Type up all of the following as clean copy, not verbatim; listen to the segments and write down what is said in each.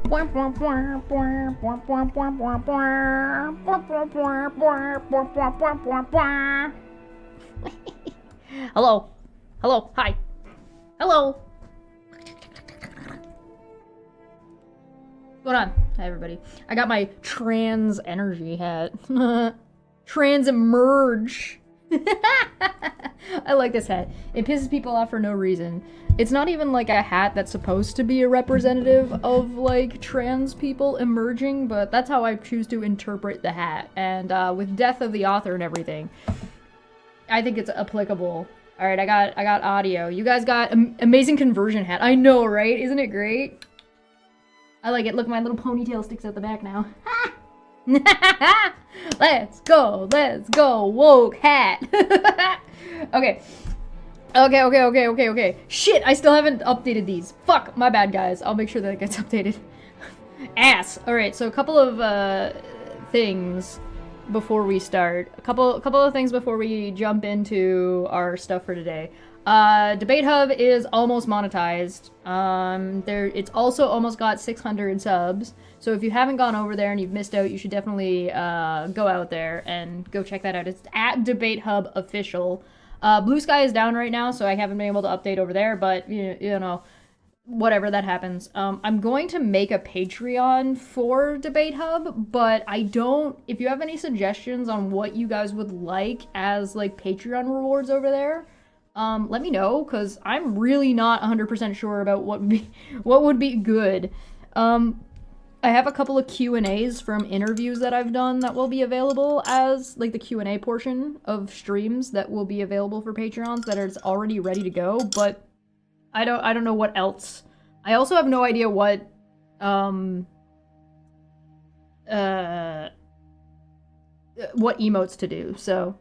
Hello. Hello. Hi. Hello. What's going on? Hi, everybody. I got my trans energy hat. Trans emerge. I like this hat. It pisses people off for no reason. It's not even like a hat that's supposed to be a representative of like trans people emerging, but that's how I choose to interpret the hat. And with death of the author and everything, I think it's applicable. All right, I got audio. You guys got amazing conversion hat. I know, right? Isn't it great? I like it. Look, my little ponytail sticks out the back now. Let's go, woke hat. Okay. Shit, I still haven't updated these. Fuck, my bad, guys. I'll make sure that it gets updated. Ass. Alright, so a couple of things before we start. A couple of things before we jump into our stuff for today. Debate Hub is almost monetized. It's also almost got 600 subs. So if you haven't gone over there and you've missed out, you should definitely go out there and go check that out. It's at Debate Hub Official. Blue Sky is down right now, so I haven't been able to update over there, but you know, whatever, that happens. I'm going to make a Patreon for Debate Hub, but if you have any suggestions on what you guys would like as like Patreon rewards over there, let me know, because I'm really not 100% sure about what would be good. I have a couple of Q&As from interviews that I've done that will be available as like the Q&A portion of streams that will be available for Patreons that are already ready to go, but I don't know what else. I also have no idea what emotes to do, so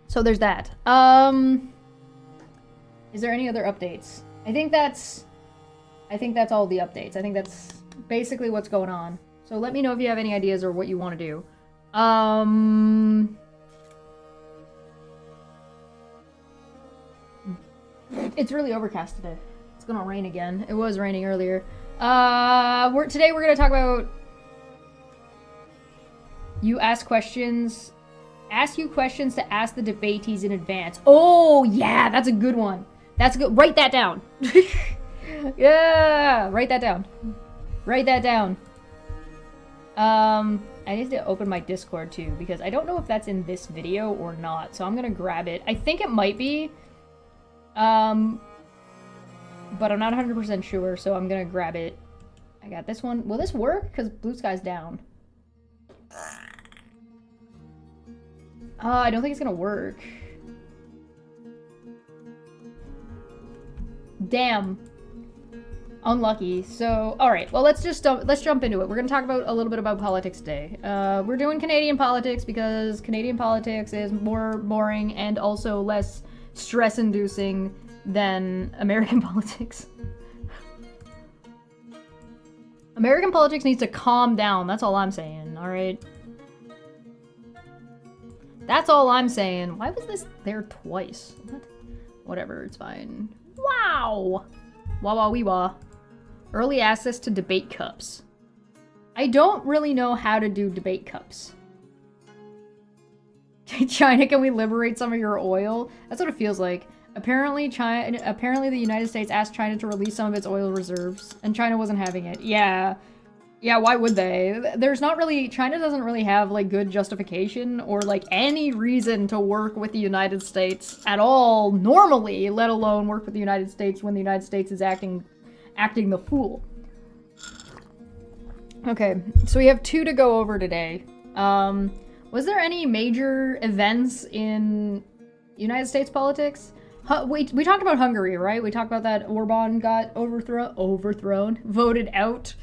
so there's that. Is there any other updates? I think that's all the updates. I think that's basically what's going on. So let me know if you have any ideas or what you want to do. It's really overcast today. It's gonna rain again. It was raining earlier. Today we're gonna talk about ask you questions to ask the debatees in advance. Oh yeah, that's a good one. That's good. Write that down. Yeah, write that down. Write that down. I need to open my Discord too, because I don't know if that's in this video or not, so I'm gonna grab it. I think it might be. But I'm not 100% sure, so I'm gonna grab it. I got this one. Will this work? Because Blue Sky's down. I don't think it's gonna work. Damn. Unlucky. So, alright, well, let's jump into it. We're gonna talk about a little bit about politics today. We're doing Canadian politics because Canadian politics is more boring and also less stress-inducing than American politics. American politics needs to calm down, that's all I'm saying, alright? That's all I'm saying. Why was this there twice? What? Whatever, it's fine. Wow! Wah-wah-wee-wah. Early access to debate cups. I don't really know how to do debate cups. China, can we liberate some of your oil? That's what it feels like. Apparently the United States asked China to release some of its oil reserves, and China wasn't having it. Yeah. Yeah, why would they? China doesn't really have, like, good justification or, like, any reason to work with the United States at all, normally, let alone work with the United States when the United States is acting the fool. Okay, so we have 2 to go over today. Was there any major events in United States politics? We talked about Hungary, right? We talked about that Orban got voted out.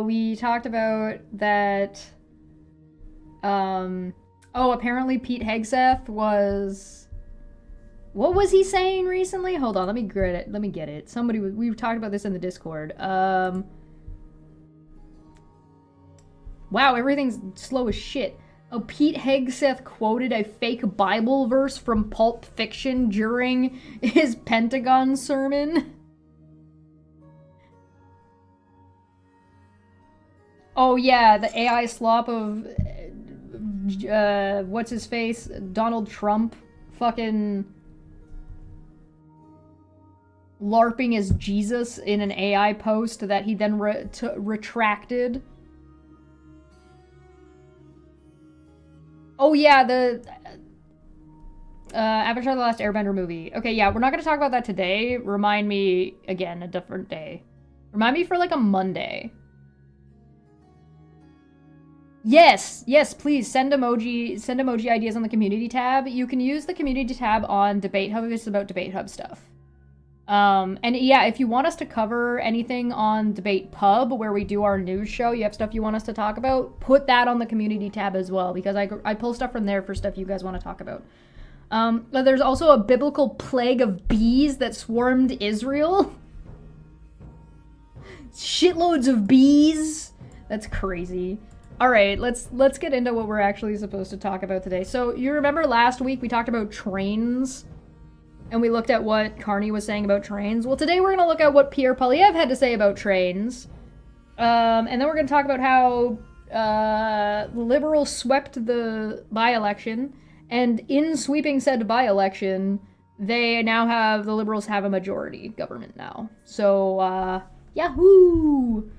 We talked about that, apparently Pete Hegseth was, what was he saying recently? Hold on, let me get it. We talked about this in the Discord. Wow, everything's slow as shit. Oh, Pete Hegseth quoted a fake Bible verse from Pulp Fiction during his Pentagon sermon. Oh yeah, the AI slop of what's his face? Donald Trump fucking LARPing as Jesus in an AI post that he then retracted. Oh yeah, the Avatar: The Last Airbender movie. Okay, yeah, we're not gonna talk about that today. Remind me again, a different day. Remind me for like a Monday. Yes, yes, please send emoji ideas on the community tab. You can use the community tab on Debate Hub if it's about Debate Hub stuff. And yeah, if you want us to cover anything on Debate Pub where we do our news show, you have stuff you want us to talk about, put that on the community tab as well, because I pull stuff from there for stuff you guys want to talk about. But there's also a biblical plague of bees that swarmed Israel. Shitloads of bees. That's crazy. All right, let's get into what we're actually supposed to talk about today. So you remember last week we talked about trains, and we looked at what Carney was saying about trains. Well, today we're going to look at what Pierre Poilievre had to say about trains, and then we're going to talk about how liberals swept the by-election, and in sweeping said by-election, the liberals have a majority government now. So yahoo!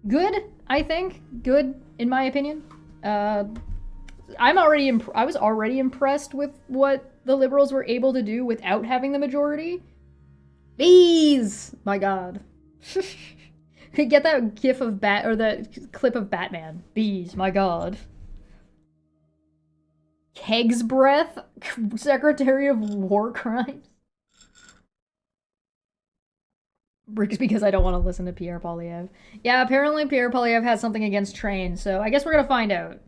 Good, I think. Good, in my opinion. I was already impressed with what the liberals were able to do without having the majority. Bees! My god. Get that gif of the clip of Batman. Bees, my god. Keg's breath? Secretary of War Crimes? Bricks because I don't want to listen to Pierre Poilievre. Yeah, apparently Pierre Poilievre has something against trains, so I guess we're gonna find out.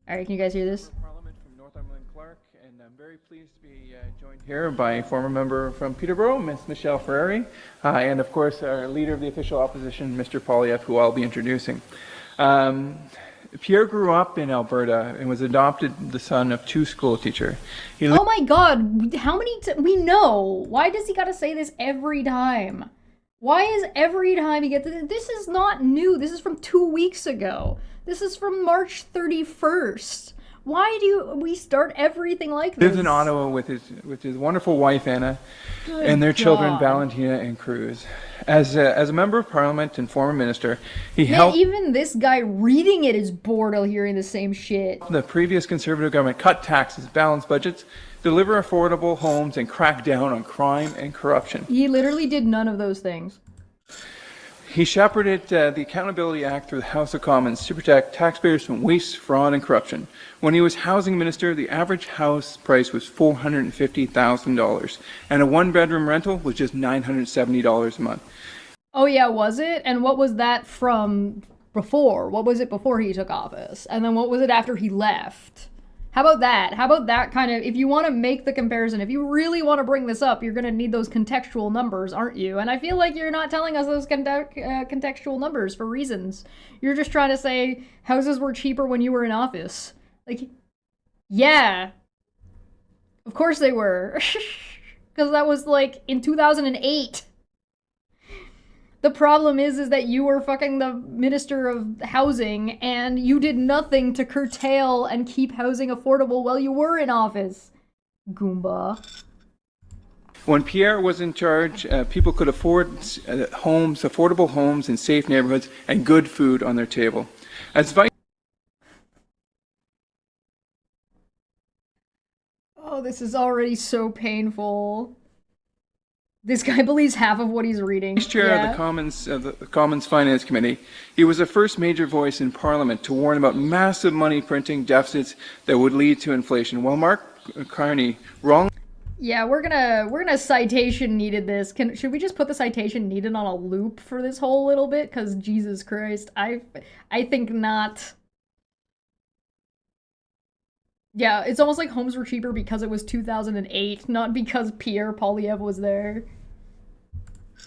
Alright, can you guys hear this? Parliament from Northumberland Clark, and I'm very pleased to be joined here by a former member from Peterborough, Ms. Michelle Ferrari, and of course our leader of the official opposition, Mr. Poilievre, who I'll be introducing. Pierre grew up in Alberta and was adopted the son of two school teachers. Oh my god, how many we know? Why does he gotta say this every time? Why is every time he gets this is not new. This is from 2 weeks ago. This is from March 31st. Why do we start everything like this? Lives in Ottawa with his wonderful wife Anna and their children Valentina and Cruz. As a member of Parliament and former minister, he helped. Even this guy reading it is bored of hearing the same shit. The previous Conservative government cut taxes, balance budgets, deliver affordable homes, and crack down on crime and corruption. He literally did none of those things. He shepherded the Accountability Act through the House of Commons to protect taxpayers from waste, fraud, and corruption. When he was housing minister, the average house price was $450,000, and a one-bedroom rental was just $970 a month. Oh yeah, was it? And what was that from before? What was it before he took office? And then what was it after he left? How about that? How about that kind of, if you want to make the comparison, if you really want to bring this up, you're going to need those contextual numbers, aren't you? And I feel like you're not telling us those contextual numbers for reasons. You're just trying to say houses were cheaper when you were in office. Like, yeah. Of course they were. Because that was like in 2008. The problem is that you were fucking the Minister of Housing and you did nothing to curtail and keep housing affordable while you were in office. Goomba. When Pierre was in charge, people could afford homes, affordable homes in safe neighborhoods and good food on their table. As vice Oh, this is already so painful. This guy believes half of what he's reading. Chair of the Commons Finance Committee, he was the first major voice in Parliament to warn about massive money printing deficits that would lead to inflation. While Mark Carney wrongly. Yeah, we're gonna citation needed this. Should we just put the citation needed on a loop for this whole little bit? Because Jesus Christ, I think not. Yeah, it's almost like homes were cheaper because it was 2008, not because Pierre Poilievre was there.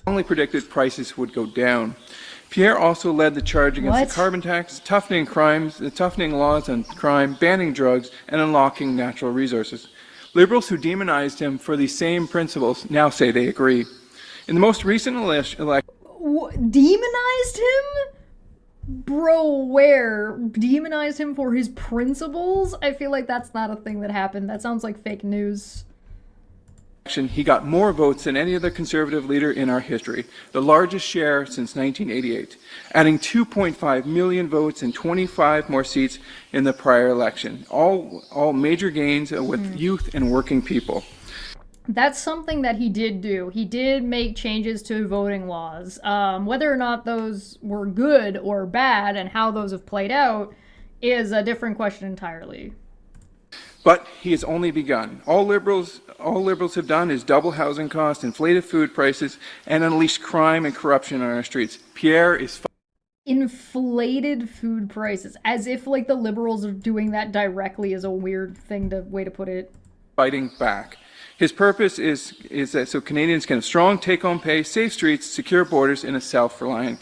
Only predicted prices would go down. Pierre also led the charge against the carbon tax, toughening laws on crime, banning drugs, and unlocking natural resources. Liberals who demonized him for these same principles now say they agree. In the most recent election... Demonized him? Bro, where? Demonize him for his principles? I feel like that's not a thing that happened. That sounds like fake news. He got more votes than any other conservative leader in our history, the largest share since 1988, adding 2.5 million votes and 25 more seats in the prior election. All major gains with youth and working people. That's something that he did do. He did make changes to voting laws. Whether or not those were good or bad and how those have played out is a different question entirely. But he has only begun. All liberals have done is double housing costs, inflated food prices, and unleash crime and corruption on our streets. Pierre is inflated food prices, as if like the liberals are doing that directly is a weird way to put it. Fighting back. His purpose is that so Canadians can have strong take-home pay, safe streets, secure borders in a self-reliant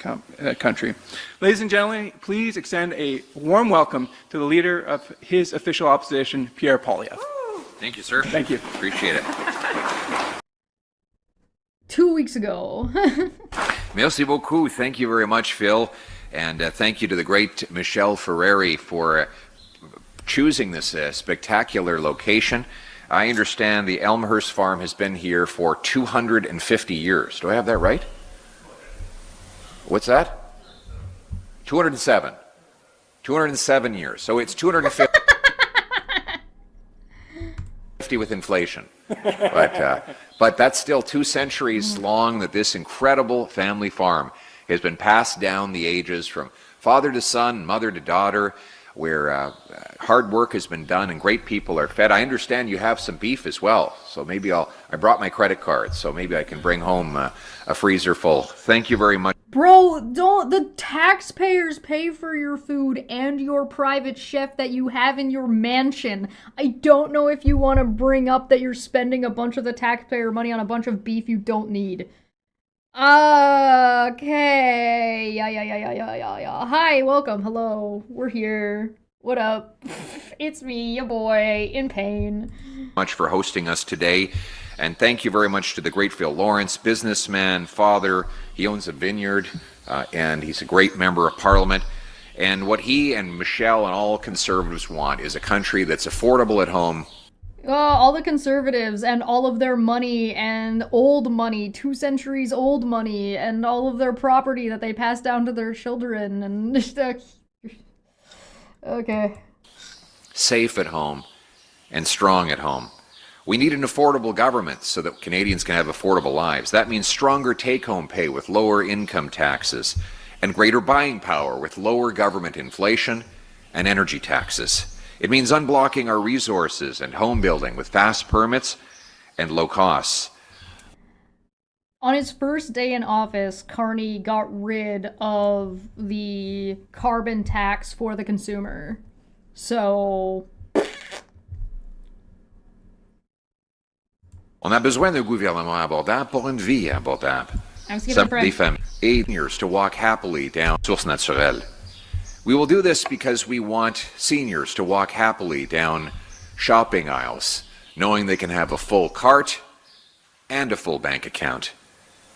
country. Ladies and gentlemen, please extend a warm welcome to the leader of his official opposition, Pierre Poilievre. Thank you, sir. Thank you. Appreciate it. 2 weeks ago. Merci beaucoup. Thank you very much, Phil. And thank you to the great Michelle Ferreri for choosing this spectacular location. I understand the Elmhurst farm has been here for 250 years. Do I have that right? What's that? 207. 207 years. So it's 250 with inflation. But that's still 2 centuries long that this incredible family farm has been passed down the ages from father to son, mother to daughter, where hard work has been done and great people are fed. I understand you have some beef as well, so maybe I brought my credit card, so maybe I can bring home a freezer full. Thank you very much. Bro, the taxpayers pay for your food and your private chef that you have in your mansion. I don't know if you want to bring up that you're spending a bunch of the taxpayer money on a bunch of beef you don't need. Okay. Yeah. Hi, welcome. Hello. We're here. What up? It's me, your boy, in pain. Much for hosting us today. And thank you very much to the great Phil Lawrence, businessman, father. He owns a vineyard, and he's a great member of Parliament. And what he and Michelle and all conservatives want is a country that's affordable at home. All the conservatives and all of their money and old money, 2 centuries old money, and all of their property that they pass down to their children, and okay. Safe at home and strong at home. We need an affordable government so that Canadians can have affordable lives. That means stronger take-home pay with lower income taxes and greater buying power with lower government inflation and energy taxes. It means unblocking our resources and home building with fast permits and low costs. On his first day in office, Carney got rid of the carbon tax for the consumer. So... On a besoin d'un gouvernement abordable pour une vie abordable. Ça des familles et seniors to walk happily down source naturelle. We will do this because we want seniors to walk happily down shopping aisles, knowing they can have a full cart and a full bank account.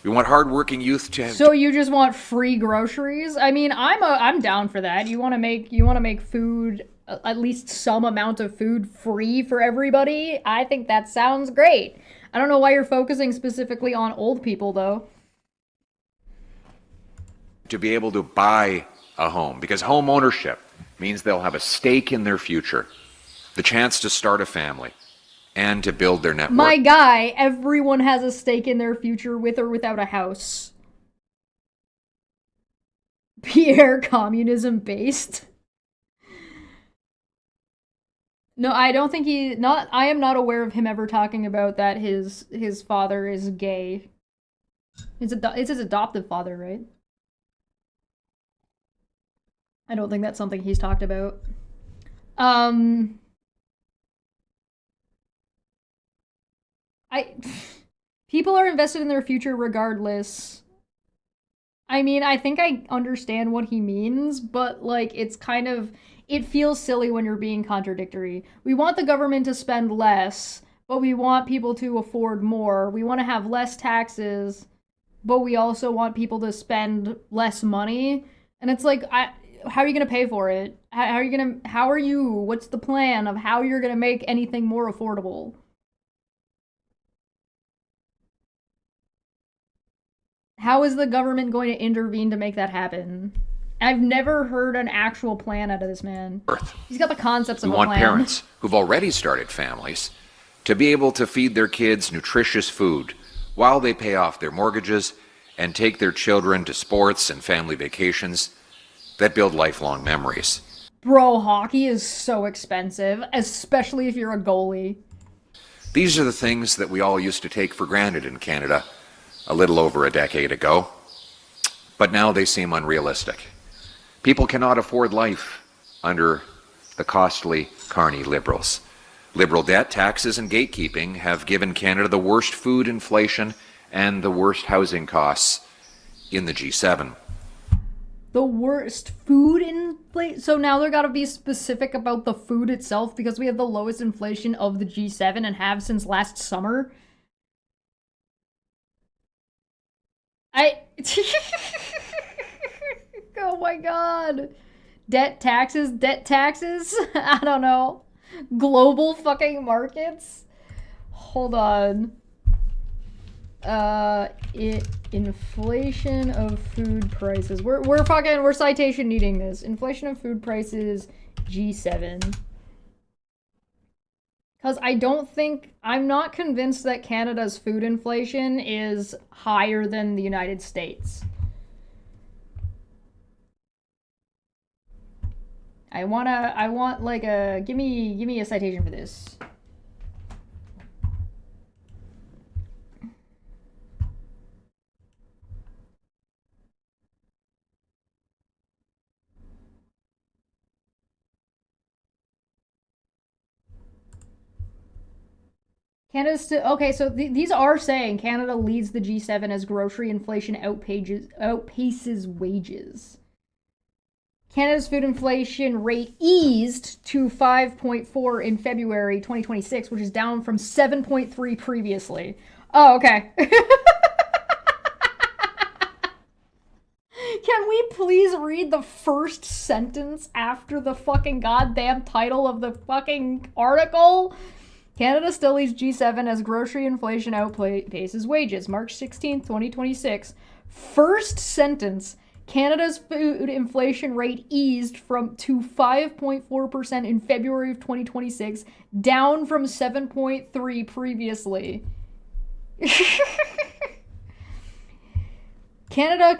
We want hardworking youth to have... So you just want free groceries? I mean, I'm down for that. You want to make food, at least some amount of food, free for everybody? I think that sounds great. I don't know why you're focusing specifically on old people, though. To be able to buy a home, because home ownership means they'll have a stake in their future, the chance to start a family, and to build their network. My guy, everyone has a stake in their future with or without a house. Pierre, communism based. No, I don't think I am not aware of him ever talking about that his father is gay. It's his adoptive father, right? I don't think that's something he's talked about. People are invested in their future regardless. I mean, I think I understand what he means, but like it feels silly when you're being contradictory. We want the government to spend less, but we want people to afford more. We want to have less taxes, but we also want people to spend less money. And it's like, how are you gonna pay for it? What's the plan of how you're gonna make anything more affordable? How is the government going to intervene to make that happen? I've never heard an actual plan out of this man. He's got the concepts of a plan. We want parents who've already started families to be able to feed their kids nutritious food while they pay off their mortgages and take their children to sports and family vacations that build lifelong memories. Bro, hockey is so expensive, especially if you're a goalie. These are the things that we all used to take for granted in Canada a little over a decade ago, but now they seem unrealistic. People cannot afford life under the costly Carney Liberals. Liberal debt, taxes, and gatekeeping have given Canada the worst food inflation and the worst housing costs in the G7. The worst food inflation? So now they're gotta be specific about the food itself because we have the lowest inflation of the G7 and have since last summer? Oh my god. Debt taxes? I don't know. Global fucking markets? Hold on. Inflation of food prices. We're citation needing this. Inflation of food prices, G7. Because I'm not convinced that Canada's food inflation is higher than the United States. I want like give me a citation for this. Canada's still okay. So these are saying Canada leads the G7 as grocery inflation outpaces wages. Canada's food inflation rate eased to 5.4 in February 2026, which is down from 7.3 previously. Oh, okay. Can we please read the first sentence after the fucking goddamn title of the fucking article? Canada still leads G7 as grocery inflation outpaces wages. March 16th, 2026. First sentence. Canada's food inflation rate eased to 5.4% in February of 2026, down from 7.3 previously. Canada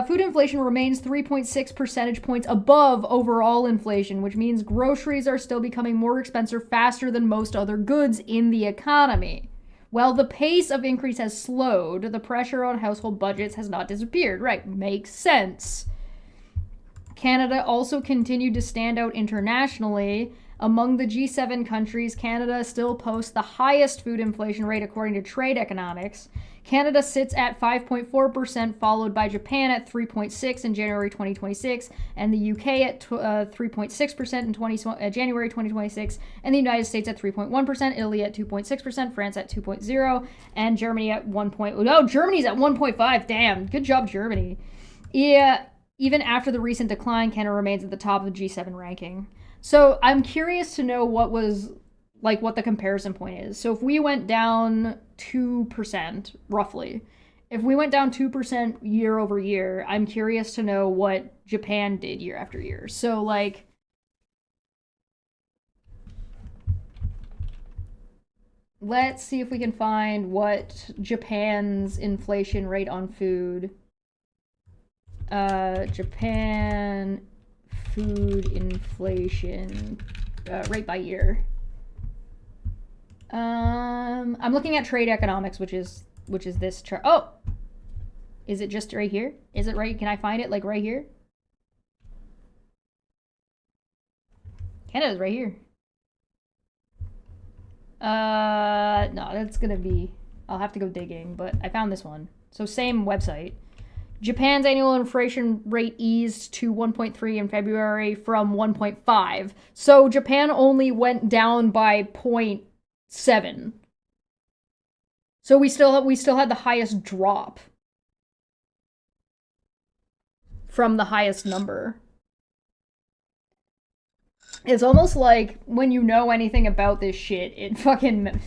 food inflation remains 3.6 percentage points above overall inflation, which means groceries are still becoming more expensive faster than most other goods in the economy. While the pace of increase has slowed, the pressure on household budgets has not disappeared. Right, makes sense. Canada also continued to stand out internationally. Among the G7 countries, Canada still posts the highest food inflation rate according to Trade Economics. Canada sits at 5.4%, followed by Japan at 3.6% in January 2026, and the UK at 3.6% in January 2026, and the United States at 3.1%, Italy at 2.6%, France at 2.0%, and Germany at 1.0%. Oh, Germany's at 1.5%. Damn, good job, Germany. Yeah, even after the recent decline, Canada remains at the top of the G7 ranking. So I'm curious to know what the comparison point is. So if we went down 2%, roughly, if we went down 2% year over year, I'm curious to know what Japan did year after year. So like, let's see if we can find what Japan's inflation rate on food. Japan food inflation rate by year. I'm looking at Trade Economics, which is this chart. Oh, is it just right here? Is it right? Can I find it like right here? Canada's right here. No, that's gonna be. I'll have to go digging, but I found this one. So same website. Japan's annual inflation rate eased to 1.3 in February from 1.5. So Japan only went down by 0.7. So we still had the highest drop from the highest number. It's almost like when you know anything about this shit, it fucking...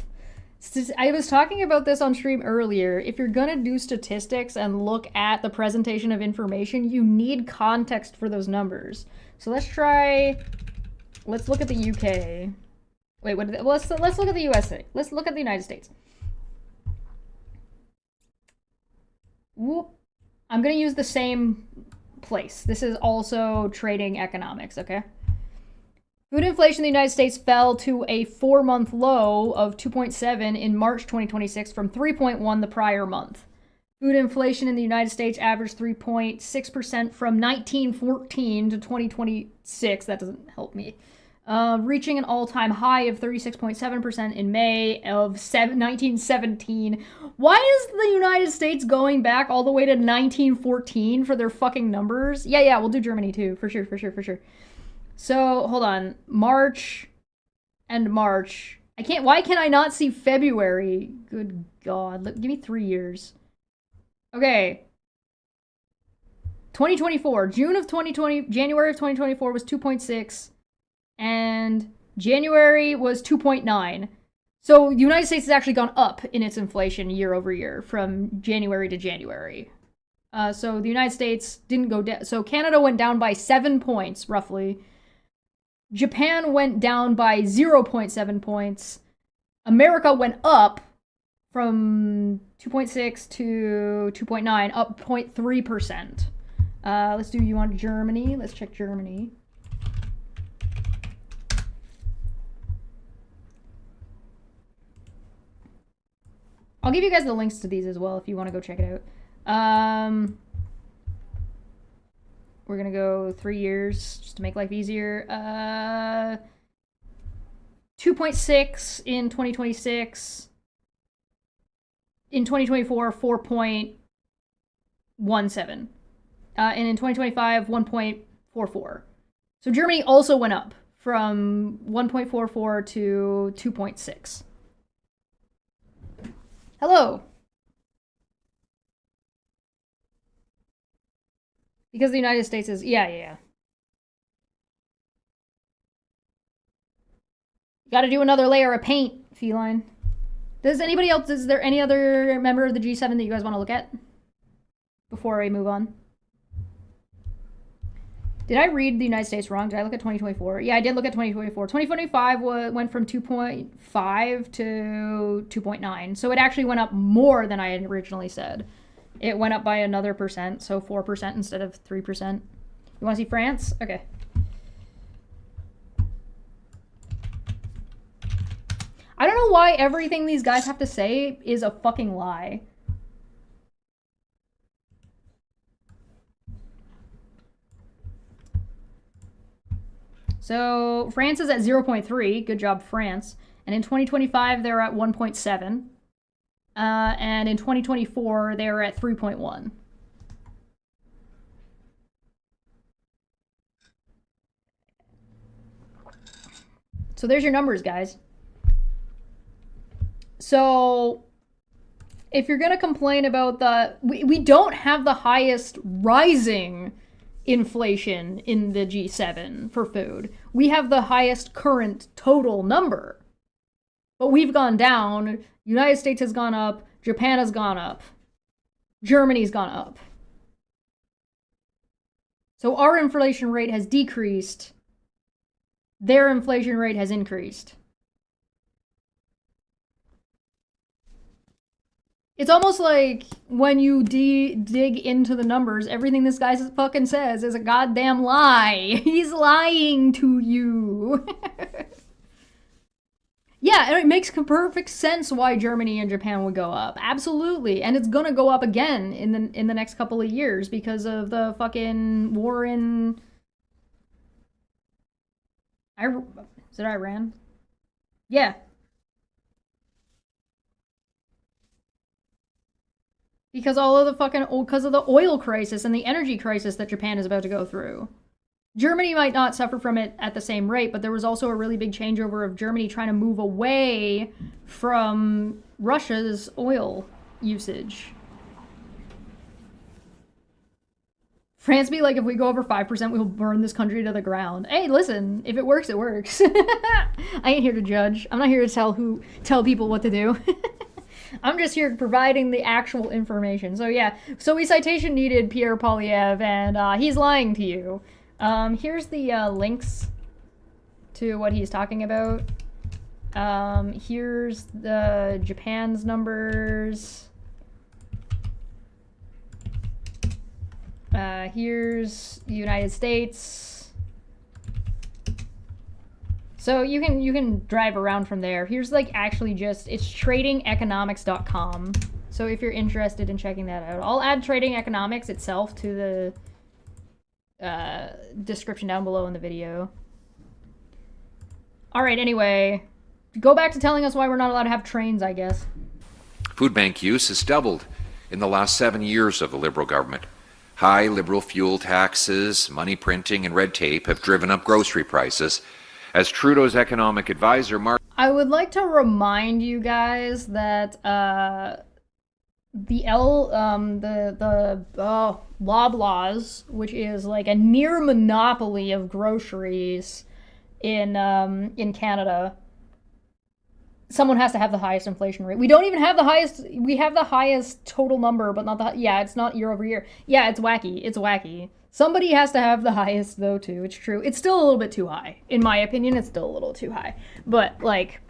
I was talking about this on stream earlier. If you're gonna do statistics and look at the presentation of information, you need context for those numbers. So let's look at the UK. Wait, let's look at the USA. Let's look at the United States. Whoop. I'm gonna use the same place. This is also trading economics, okay? Food inflation in the United States fell to a 4-month low of 2.7 in March 2026 from 3.1 the prior month. Food inflation in the United States averaged 3.6% from 1914 to 2026. That doesn't help me. Reaching an all-time high of 36.7% in May of 1917. Why is the United States going back all the way to 1914 for their fucking numbers? Yeah, we'll do Germany too, for sure. So, hold on. March and March. Why can I not see February? Good God. Give me 3 years. Okay. 2024. January of 2024 was 2.6. And January was 2.9. So the United States has actually gone up in its inflation year over year from January to January. So the United States didn't go down. So Canada went down by 7 points, roughly. Japan went down by 0.7 points. America went up from 2.6 to 2.9, up 0.3%. You want Germany? Let's check Germany. I'll give you guys the links to these as well if you want to go check it out. We're going to go 3 years just to make life easier. 2.6 in 2026. In 2024, 4.17. And in 2025, 1.44. So Germany also went up from 1.44 to 2.6. Hello. Because the United States is... Yeah. Gotta do another layer of paint, feline. Is there any other member of the G7 that you guys want to look at? Before I move on. Did I read the United States wrong? Did I look at 2024? Yeah, I did look at 2024. 2025 went from 2.5 to 2.9. So it actually went up more than I had originally said. It went up by another percent, so 4% instead of 3%. You want to see France? Okay. I don't know why everything these guys have to say is a fucking lie. So France is at 0.3. Good job, France. And in 2025, they're at 1.7. And in 2024, they were at 3.1. So there's your numbers, guys. So if you're going to complain about we don't have the highest rising inflation in the G7 for food. We have the highest current total number. But we've gone down. United States has gone up. Japan has gone up. Germany's gone up. So our inflation rate has decreased. Their inflation rate has increased. It's almost like when you dig into the numbers, everything this guy fucking says is a goddamn lie. He's lying to you. Yeah, and it makes perfect sense why Germany and Japan would go up. Absolutely. And it's gonna go up again in the next couple of years because of the fucking war in... Is it Iran? Yeah. Because because of the oil crisis and the energy crisis that Japan is about to go through. Germany might not suffer from it at the same rate, but there was also a really big changeover of Germany trying to move away from Russia's oil usage. France be like, if we go over 5%, we'll burn this country to the ground. Hey, listen, if it works, it works. I ain't here to judge. I'm not here to tell people what to do. I'm just here providing the actual information. So yeah, so we citation needed Pierre Poilievre, and he's lying to you. Here's the links to what he's talking about. Here's the Japan's numbers. Here's the United States. So you can drive around from there. Here's like actually just, it's tradingeconomics.com. So if you're interested in checking that out, I'll add Trading Economics itself to the description down below in the video. All right, anyway, go back to telling us why we're not allowed to have trains, I guess. Food bank use has doubled in the last 7 years of the Liberal government. High Liberal fuel taxes, money printing, and red tape have driven up grocery prices. As Trudeau's economic advisor, Mark... I would like to remind you guys that the Loblaws, which is like a near monopoly of groceries in Canada, someone has to have the highest inflation rate. We don't even have the highest. We have the highest total number, but not the. Yeah, it's not year over year. Yeah, it's wacky. It's wacky. Somebody has to have the highest though too. It's true. It's still a little bit too high, in my opinion. It's still a little too high, but like,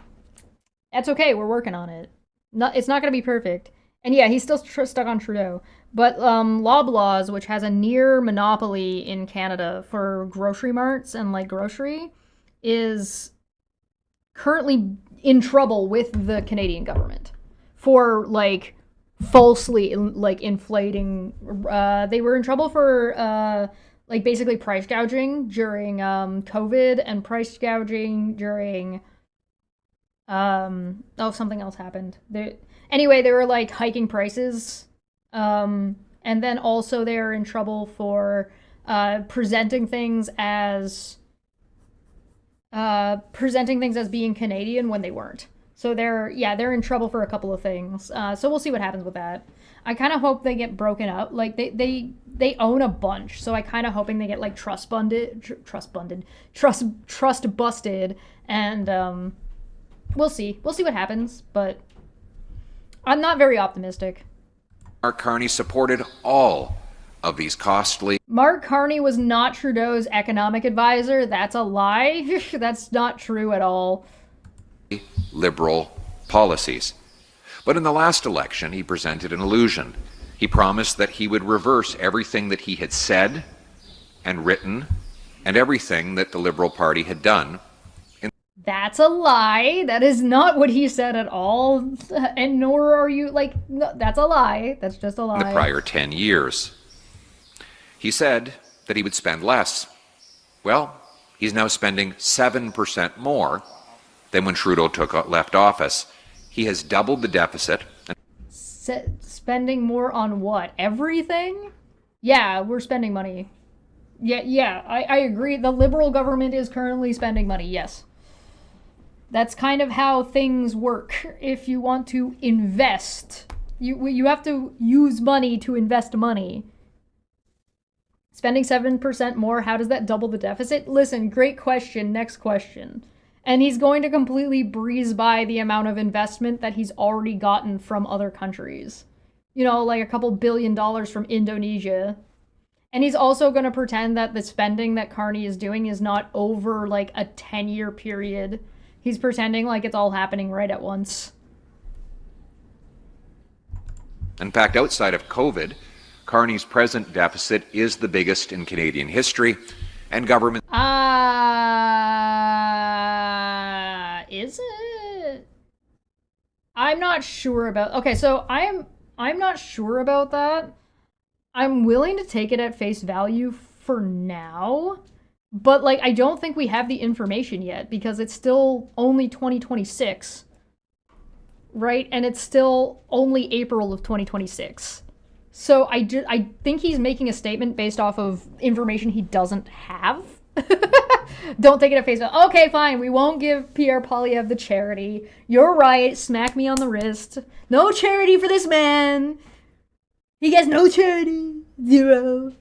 that's okay. We're working on it. It's not gonna be perfect. And yeah, he's still stuck on Trudeau. But Loblaws, which has a near monopoly in Canada for grocery marts and like grocery, is currently in trouble with the Canadian government for like falsely like inflating. They were in trouble for like basically price gouging during COVID and price gouging during something else happened. Anyway, they were like hiking prices, and then also they were in trouble for presenting things as being Canadian when they weren't. So they're in trouble for a couple of things. So we'll see what happens with that. I kind of hope they get broken up. Like they own a bunch, so I kind of hoping they get like trust busted, and we'll see what happens. But I'm not very optimistic. Mark Carney supported all of these costly... Mark Carney was not Trudeau's economic advisor. That's a lie. That's not true at all. Liberal policies. But in the last election, he presented an illusion. He promised that he would reverse everything that he had said and written and everything that the Liberal Party had done. That's a lie. That is not what he said at all. And nor are you, like, no, that's a lie. That's just a lie. In the prior 10 years. He said that he would spend less. Well, he's now spending 7% more than when Trudeau left office. He has doubled the deficit. Spending more on what? Everything? Yeah, we're spending money. Yeah, I agree. The Liberal government is currently spending money, yes. That's kind of how things work. If you want to invest, you have to use money to invest money. Spending 7% more, how does that double the deficit? Listen, great question, next question. And he's going to completely breeze by the amount of investment that he's already gotten from other countries. You know, like a couple $1 billion from Indonesia. And he's also going to pretend that the spending that Carney is doing is not over like a 10-year period. He's pretending like it's all happening right at once. In fact, outside of COVID, Carney's present deficit is the biggest in Canadian history, and government... Is it? I'm not sure about... Okay, so I'm not sure about that. I'm willing to take it at face value for now. But, like, I don't think we have the information yet, because it's still only 2026, right? And it's still only April of 2026. So I think he's making a statement based off of information he doesn't have. Don't take it at face value. Okay, fine, we won't give Pierre Poilievre the charity. You're right, smack me on the wrist. No charity for this man. He gets no charity. 0.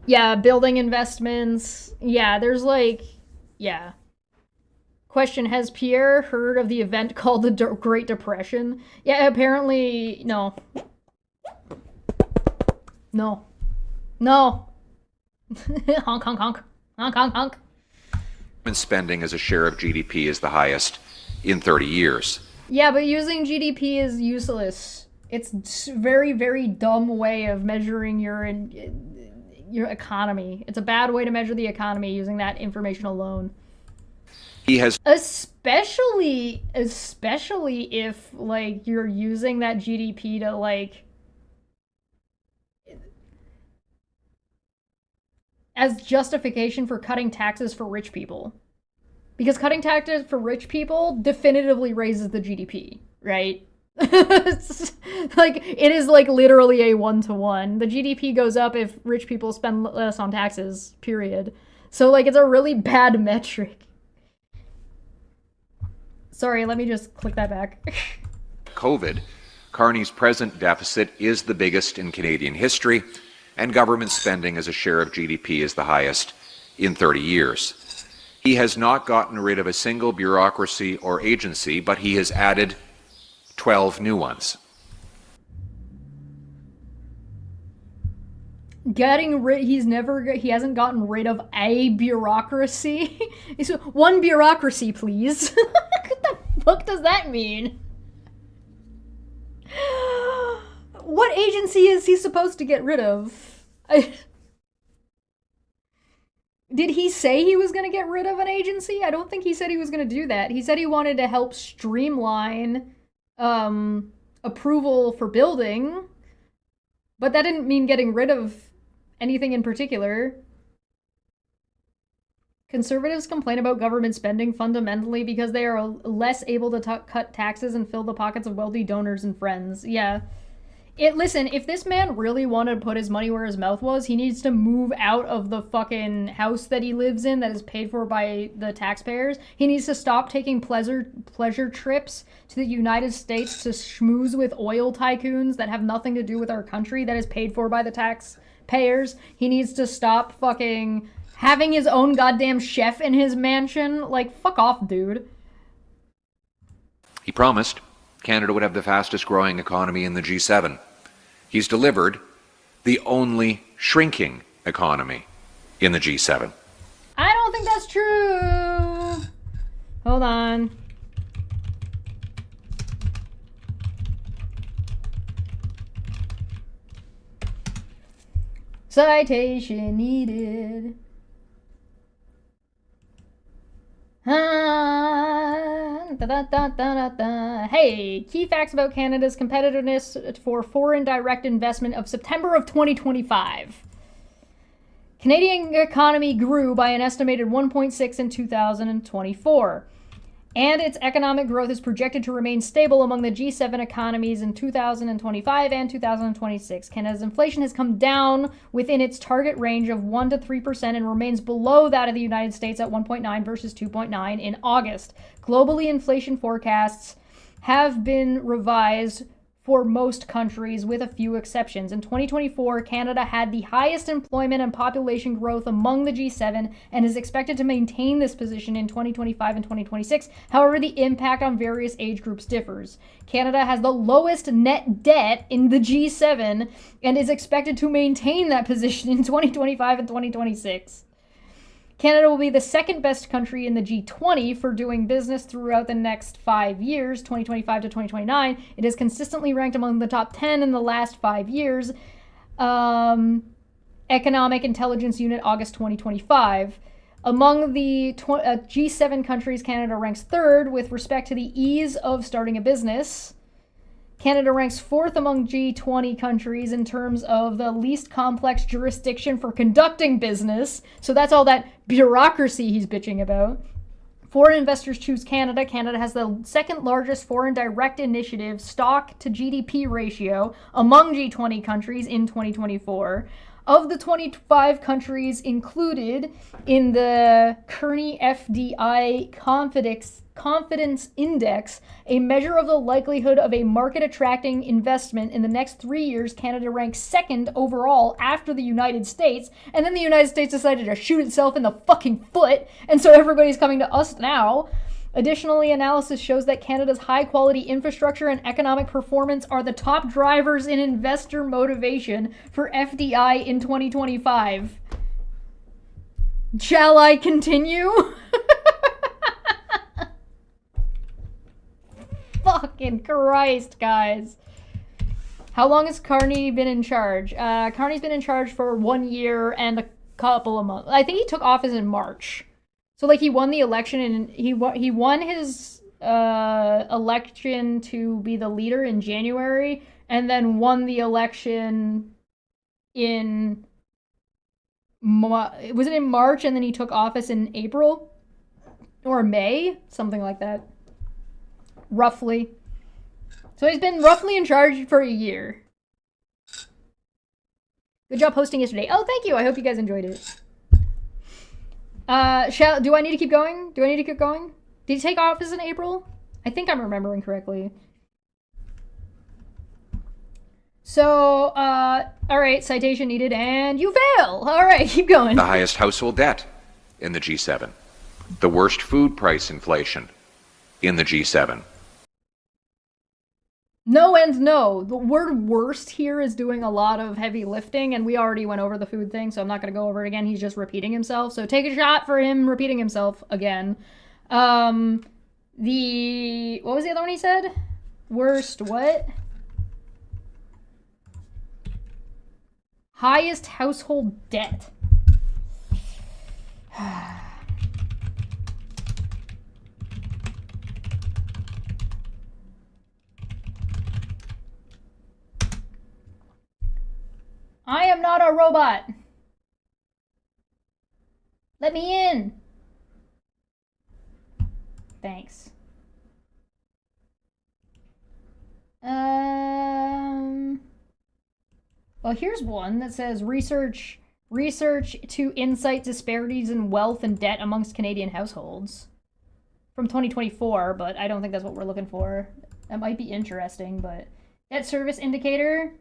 Yeah, building investments. Yeah, there's like, yeah. Question, has Pierre heard of the event called the Great Depression? Yeah, apparently, no. No. No. Honk, honk, honk. Honk, honk, honk. Spending as a share of GDP is the highest in 30 years. Yeah, but using GDP is useless. It's a very, very dumb way of measuring your economy. It's a bad way to measure the economy using that information alone. He has... Especially if, like, you're using that GDP to, like... as justification for cutting taxes for rich people. Because cutting taxes for rich people definitively raises the GDP, right? Like, it is like literally a 1-to-1. The GDP goes up if rich people spend less on taxes, period. So, like, it's a really bad metric. Sorry, let me just click that back. COVID, Carney's present deficit is the biggest in Canadian history, and government spending as a share of GDP is the highest in 30 years. He has not gotten rid of a single bureaucracy or agency, but he has added 12 new ones. He hasn't gotten rid of a bureaucracy. He's one bureaucracy, please. What the fuck does that mean? What agency is he supposed to get rid of? Did he say he was going to get rid of an agency? I don't think he said he was going to do that. He said he wanted to help streamline approval for building, but that didn't mean getting rid of anything in particular. Conservatives complain about government spending fundamentally because they are less able to cut taxes and fill the pockets of wealthy donors and friends. Yeah. Listen, if this man really wanted to put his money where his mouth was, he needs to move out of the fucking house that he lives in that is paid for by the taxpayers. He needs to stop taking pleasure trips to the United States to schmooze with oil tycoons that have nothing to do with our country that is paid for by the taxpayers. He needs to stop fucking having his own goddamn chef in his mansion. Like, fuck off, dude. He promised Canada would have the fastest growing economy in the G7. He's delivered the only shrinking economy in the G7. I don't think that's true. Hold on. Citation needed. Hey, key facts about Canada's competitiveness for foreign direct investment of September of 2025. Canadian economy grew by an estimated 1.6 in 2024, and its economic growth is projected to remain stable among the G7 economies in 2025 and 2026. Canada's inflation has come down within its target range of 1 to 3% and remains below that of the United States at 1.9 versus 2.9 in August. Globally, inflation forecasts have been revised for most countries, with a few exceptions. In 2024, Canada had the highest employment and population growth among the G7 and is expected to maintain this position in 2025 and 2026. However, the impact on various age groups differs. Canada has the lowest net debt in the G7 and is expected to maintain that position in 2025 and 2026. Canada will be the second best country in the G20 for doing business throughout the next 5 years, 2025 to 2029. It is consistently ranked among the top 10 in the last 5 years. Economic Intelligence Unit, August 2025. Among the G7 countries, Canada ranks third with respect to the ease of starting a business. Canada ranks fourth among G20 countries in terms of the least complex jurisdiction for conducting business. So that's all that bureaucracy he's bitching about. Foreign investors choose Canada. Canada has the second largest foreign direct initiative stock to GDP ratio among G20 countries in 2024. Of the 25 countries included in the Carney FDI Confidence Index, a measure of the likelihood of a market attracting investment in the next 3 years, Canada ranks second overall after the United States. And then the United States decided to shoot itself in the fucking foot. And so everybody's coming to us now. Additionally, analysis shows that Canada's high-quality infrastructure and economic performance are the top drivers in investor motivation for FDI in 2025. Shall I continue? Fucking Christ, guys. How long has Carney been in charge? Carney's been in charge for 1 year and a couple of months. I think he took office in March. So, like, he won the election, and he won his election to be the leader in January, and then won the election in... Was it in March, and then he took office in April? Or May? Something like that. Roughly. So he's been roughly in charge for a year. Good job hosting yesterday. Oh, thank you. I hope you guys enjoyed it. Do I need to keep going? Do I need to keep going? Did he take office in April? I think I'm remembering correctly. So, alright, citation needed, and you fail! Alright, keep going. The highest household debt in the G7. The worst food price inflation in the G7. No and no. The word worst here is doing a lot of heavy lifting, and we already went over the food thing, so I'm not going to go over it again. He's just repeating himself. So take a shot for him repeating himself again. What was the other one he said? Worst what? Highest household debt. I am not a robot. Let me in. Thanks. Well, here's one that says research to insight disparities in wealth and debt amongst Canadian households from 2024, but I don't think that's what we're looking for. That might be interesting, but debt service indicator.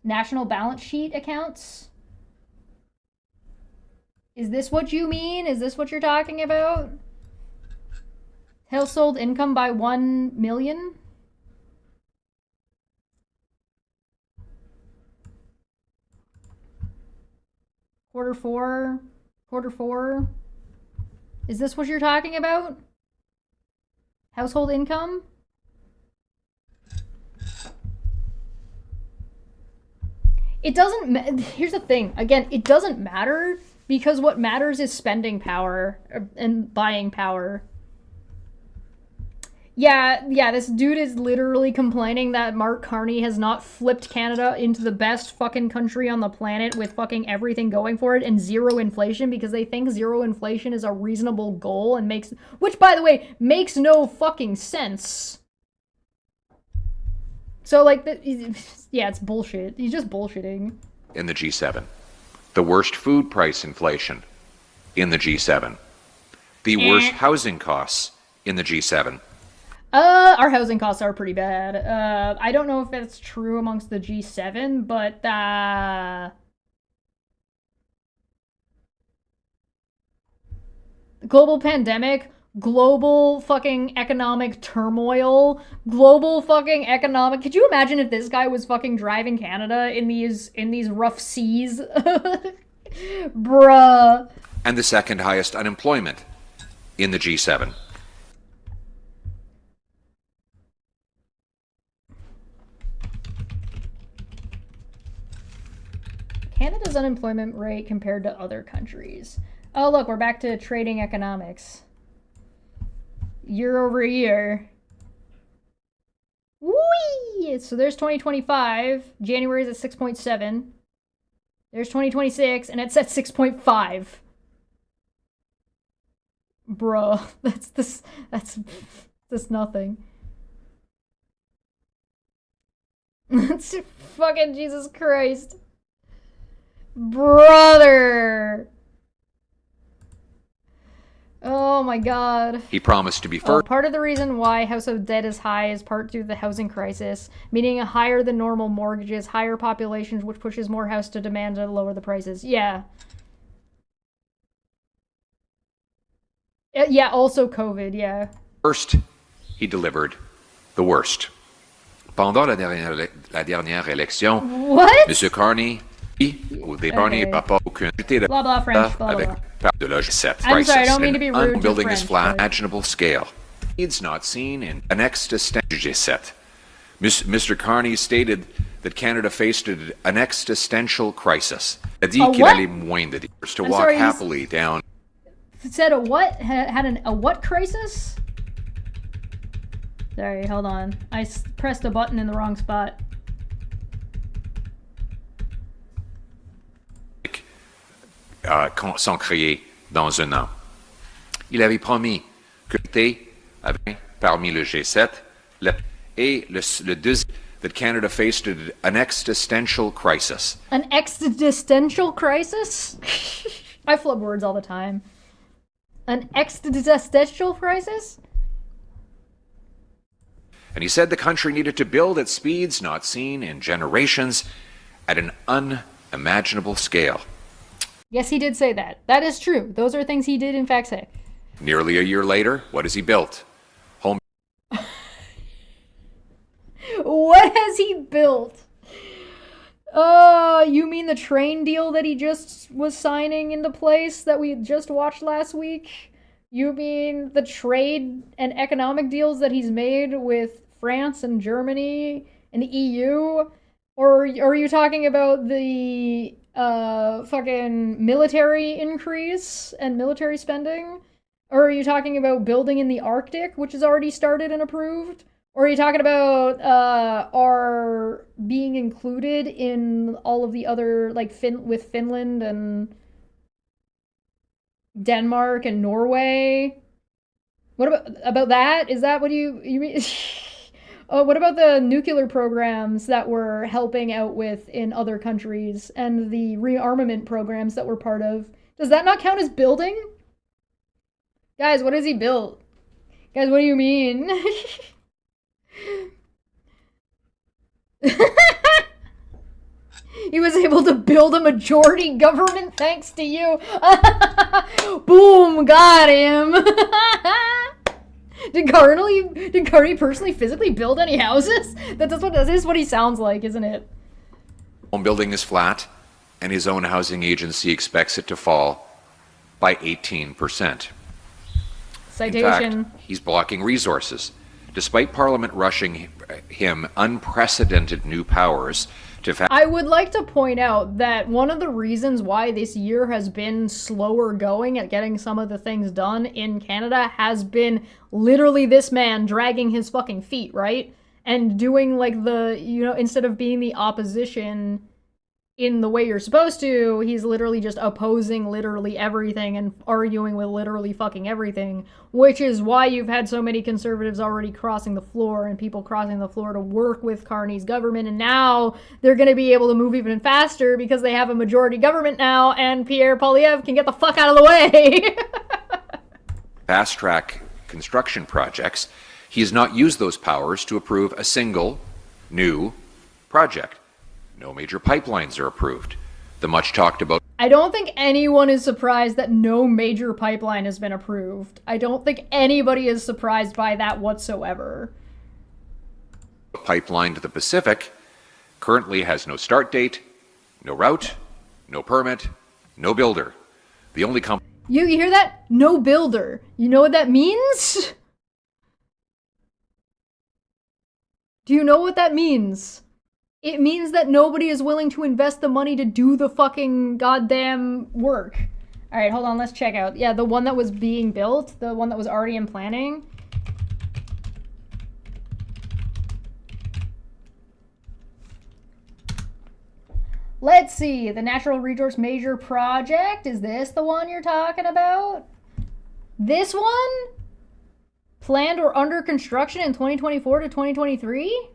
National balance sheet accounts. Is this what you mean? Is this what you're talking about? Household income by 1 million? Quarter four. Is this what you're talking about? Household income? It doesn't, here's the thing, again, it doesn't matter because what matters is spending power and buying power. Yeah, this dude is literally complaining that Mark Carney has not flipped Canada into the best fucking country on the planet with fucking everything going for it and zero inflation because they think zero inflation is a reasonable goal and which, by the way, makes no fucking sense. So, like, yeah, it's bullshit. He's just bullshitting. In the G7. The worst food price inflation in the G7. The worst housing costs in the G7. Our housing costs are pretty bad. I don't know if that's true amongst the G7, but, global pandemic, global fucking economic turmoil, global fucking economic... Could you imagine if this guy was fucking driving Canada in these rough seas? Bruh. And the second highest unemployment in the G7. Canada's unemployment rate compared to other countries. Oh, look, we're back to trading economics. Year over year. Whee! So there's 2025. January is at 6.7. There's 2026, and it's at 6.5. Bro, that's nothing. That's fucking Jesus Christ. Brother! Oh my god. He promised to be first. Part of the reason why House of Debt is high is part due to the housing crisis, meaning a higher than normal mortgages, higher populations, which pushes more house to demand to lower the prices. Yeah. Yeah, also COVID, yeah. First, he delivered the worst. Pendant la dernière élection, What? M. Carney, au départ, Okay. n'a pas aucune idée Blah blah French, blah avec blah. de logis 7 I'm sorry, I don't mean crisis to be and rude to building French, is flat, but- imaginable scale. It's not seen in an existential G7. Mr. Carney stated that Canada faced an existential crisis. Il a dit qu'il what? allait moins de years to I'm walk sorry, happily down. Said a what? Had a what crisis? Sorry, hold on. I pressed a button in the wrong spot. Sont créés dans un an. Il avait promis que l'était parmi le G7 et le deuxième that Canada faced an existential crisis. An existential crisis? I flub words all the time. An existential crisis? And he said the country needed to build at speeds not seen in generations at an unimaginable scale. Yes, he did say that. That is true. Those are things he did in fact say. Nearly a year later, what has he built? Home. What has he built? You mean the train deal that he just was signing into place that we just watched last week? You mean the trade and economic deals that he's made with France and Germany and the EU? Or are you talking about the fucking military increase and military spending? Or are you talking about building in the Arctic, which is already started and approved? Or are you talking about our being included in all of the other, like, with Finland and Denmark and Norway? What about that? Is that what you mean? What about the nuclear programs that we're helping out with in other countries and the rearmament programs that we're part of? Does that not count as building? Guys, what has he built? Guys, what do you mean? He was able to build a majority government thanks to you. Boom, got him. Did Carney personally physically build any houses? That is what he sounds like, isn't it? Home building is flat, and his own housing agency expects it to fall by 18%. Citation. In fact, he's blocking resources. Despite Parliament rushing him unprecedented new powers to... I would like to point out that one of the reasons why this year has been slower going at getting some of the things done in Canada has been literally this man dragging his fucking feet, right? And doing, like, the, instead of being the opposition in the way you're supposed to, he's literally just opposing literally everything and arguing with literally fucking everything, which is why you've had so many conservatives already crossing the floor and people crossing the floor to work with Carney's government, and now they're going to be able to move even faster because they have a majority government now, and Pierre Poilievre can get the fuck out of the way. fast-track construction projects. He has not used those powers to approve a single new project. No major pipelines are approved. The much talked about... I don't think anyone is surprised that no major pipeline has been approved. I don't think anybody is surprised by that whatsoever. Pipeline to the Pacific currently has no start date, no route, no permit, no builder. The only company... You hear that? No builder. You know what that means? Do you know what that means? It means that nobody is willing to invest the money to do the fucking goddamn work. Alright, hold on, let's check out. Yeah, the one that was being built, the one that was already in planning. Let's see, the Natural Resource Major Project. Is this the one you're talking about? This one? Planned or under construction in 2024 to 2023?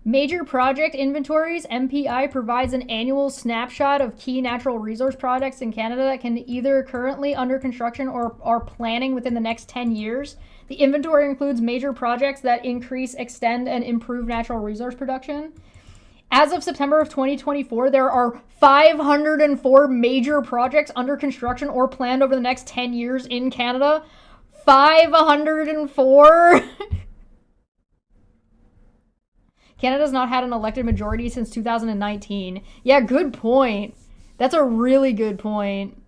Major project inventories, MPI, provides an annual snapshot of key natural resource projects in Canada that can either currently under construction or are planning within the next 10 years. The inventory includes major projects that increase, extend, and improve natural resource production. As of September of 2024, there are 504 major projects under construction or planned over the next 10 years in Canada. 504? Canada's not had an elected majority since 2019. Yeah, good point. That's a really good point.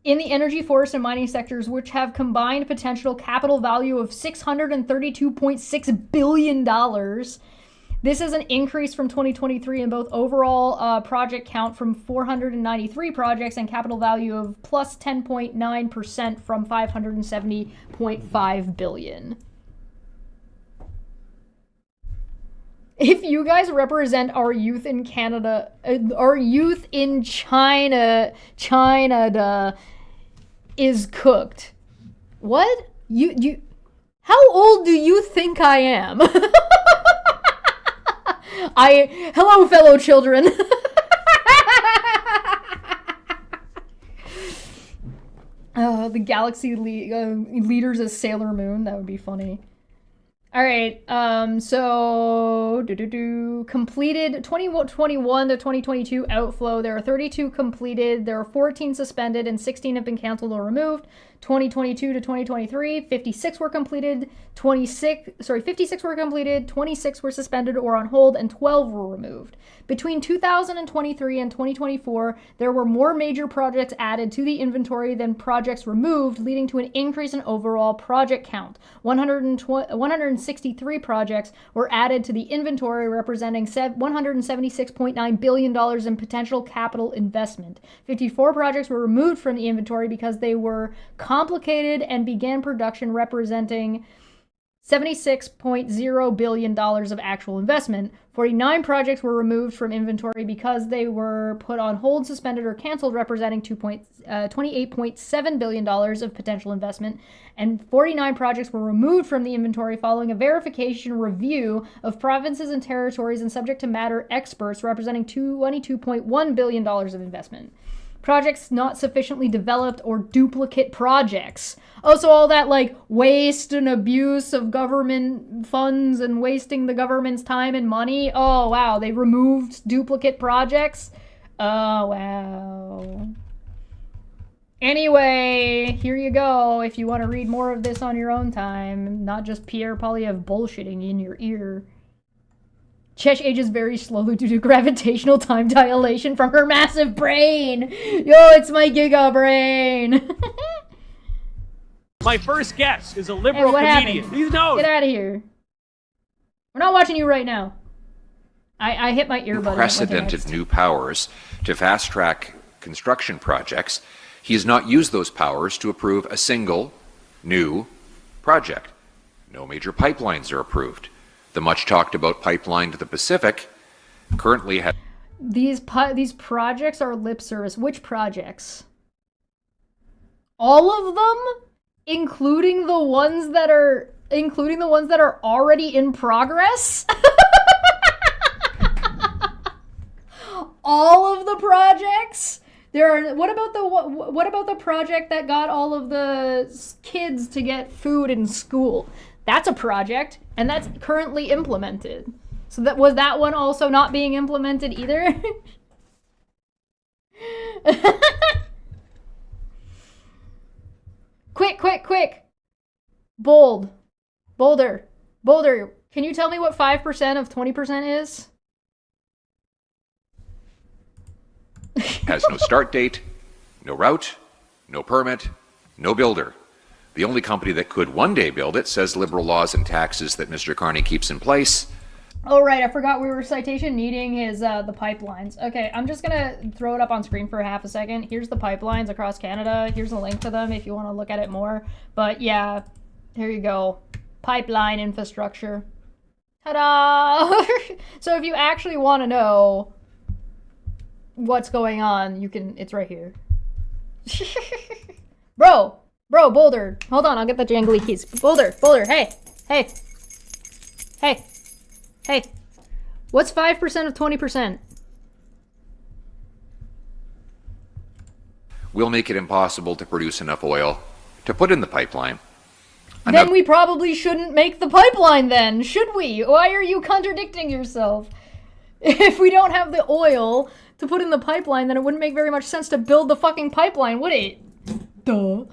In the energy, forest, and mining sectors, which have combined potential capital value of $632.6 billion, this is an increase from 2023 in both overall project count from 493 projects and capital value of plus 10.9% from 570.5 billion. If you guys represent our youth in Canada, our youth in China is cooked. What? You how old do you think I am? Hello, fellow children. The galaxy leaders as Sailor Moon. That would be funny. All right. So completed 2021 to 2022 outflow. There are 32 completed. There are 14 suspended, and 16 have been canceled or removed. 2022 to 2023, 56 were completed. 56 were completed. 26 were suspended or on hold, and 12 were removed. Between 2023 and 2024, there were more major projects added to the inventory than projects removed, leading to an increase in overall project count. 163 projects were added to the inventory, representing $176.9 billion in potential capital investment. 54 projects were removed from the inventory because they were complicated and began production, representing $76.0 billion of actual investment. 49 projects were removed from inventory because they were put on hold, suspended, or canceled, representing $28.7 billion of potential investment. And 49 projects were removed from the inventory following a verification review of provinces and territories and subject to matter experts, representing $22.1 billion of investment. Projects not sufficiently developed or duplicate projects. Oh, so all that like waste and abuse of government funds and wasting the government's time and money. Oh, wow. They removed duplicate projects. Oh, wow. Anyway, here you go. If you want to read more of this on your own time, not just Pierre Poilievre bullshitting in your ear. Chesh ages very slowly due to gravitational time dilation from her massive brain. Yo, it's my giga brain. My first guest is a liberal comedian. Happened? He's known. Get out of here. We're not watching you right now. I hit my earbud. Unprecedented new powers to fast-track construction projects. He has not used those powers to approve a single new project. No major pipelines are approved. The much talked about pipeline to the Pacific currently has... These projects are lip service. Which projects? All of them? Including the ones that are already in progress? All of the projects? What about the project that got all of the kids to get food in school? That's a project, and that's currently implemented. So was that one also not being implemented either? Quick. Boulder. Can you tell me what 5% of 20% is? Has no start date, no route, no permit, no builder. The only company that could one day build it says liberal laws and taxes that Mr. Carney keeps in place. Oh, right. I forgot we were Citation needing his the pipelines. Okay, I'm just going to throw it up on screen for half a second. Here's the pipelines across Canada. Here's a link to them if you want to look at it more. But yeah, here you go. Pipeline infrastructure. Ta-da! So if you actually want to know what's going on, it's right here. Bro, Bro, Boulder. Hold on, I'll get the jangly keys. Boulder, hey. Hey. What's 5% of 20%? We'll make it impossible to produce enough oil to put in the pipeline. Then we probably shouldn't make the pipeline then, should we? Why are you contradicting yourself? If we don't have the oil to put in the pipeline, then it wouldn't make very much sense to build the fucking pipeline, would it? Duh.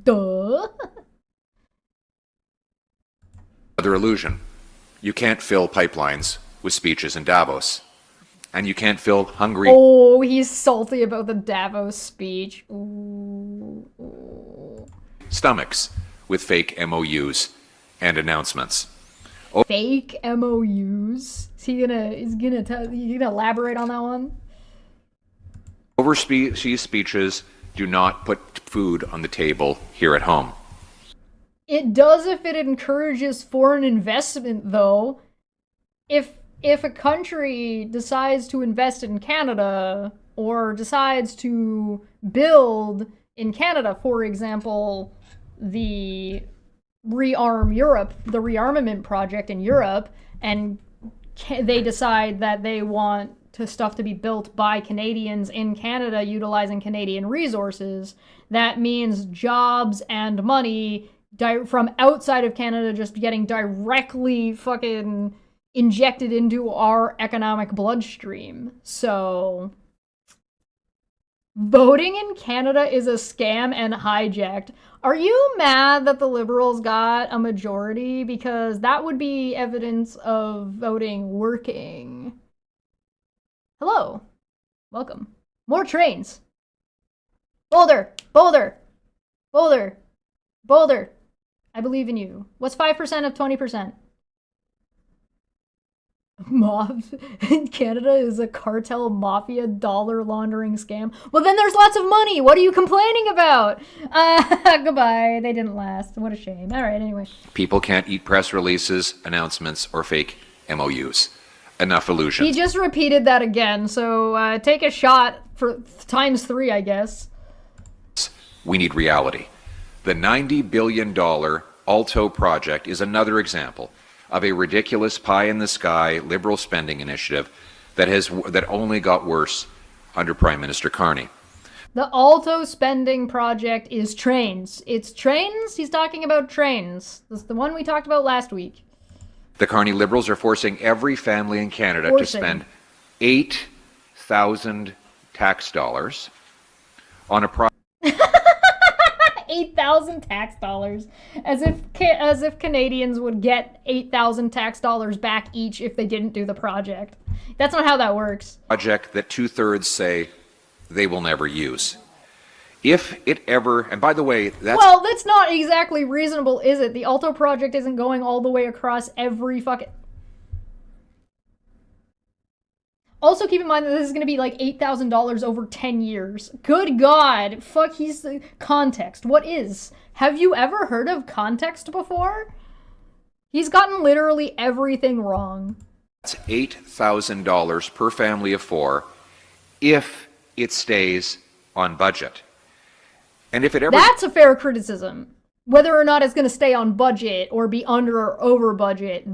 Duh. Another illusion. You can't fill pipelines with speeches in Davos. And you can't fill hungry... Oh, he's salty about the Davos speech. Ooh. ...stomachs with fake MOUs and announcements. Fake MOUs? Is he gonna elaborate on that one? Overseas speeches do not put food on the table here at home. It does if it encourages foreign investment, though. If a country decides to invest in Canada, or decides to build in Canada, for example, the rearmament project in Europe, and they decide that they want stuff to be built by Canadians in Canada utilizing Canadian resources, that means jobs and money from outside of Canada just getting directly fucking injected into our economic bloodstream. So voting in Canada is a scam and hijacked. Are you mad that the Liberals got a majority? Because that would be evidence of voting working. Hello. Welcome. More trains. Boulder. I believe in you. What's 5% of 20%? Canada is a cartel mafia dollar laundering scam. Well, then there's lots of money. What are you complaining about? Goodbye. They didn't last. What a shame. All right, anyway. People can't eat press releases, announcements, or fake MOUs. Enough illusions. He just repeated that again, so take a shot for ×3, I guess. We need reality. The $90 billion Alto project is another example of a ridiculous pie-in-the-sky liberal spending initiative that only got worse under Prime Minister Carney. The Alto spending project is trains. It's trains? He's talking about trains. This is the one we talked about last week. The Carney Liberals are forcing every family in Canada to spend 8,000 tax dollars on a project. 8,000 tax dollars. As if Canadians would get 8,000 tax dollars back each if they didn't do the project. That's not how that works. Project that 2/3 say they will never use. If it ever, and by the way, Well, that's not exactly reasonable, is it? The Alto project isn't going all the way across every fucking... Also, keep in mind that this is going to be like $8,000 over 10 years. Good God. Fuck, he's... Context. What is? Have you ever heard of context before? He's gotten literally everything wrong. That's $8,000 per family of 4 if it stays on budget. And if it ever... That's a fair criticism. Whether or not it's going to stay on budget or be under or over budget,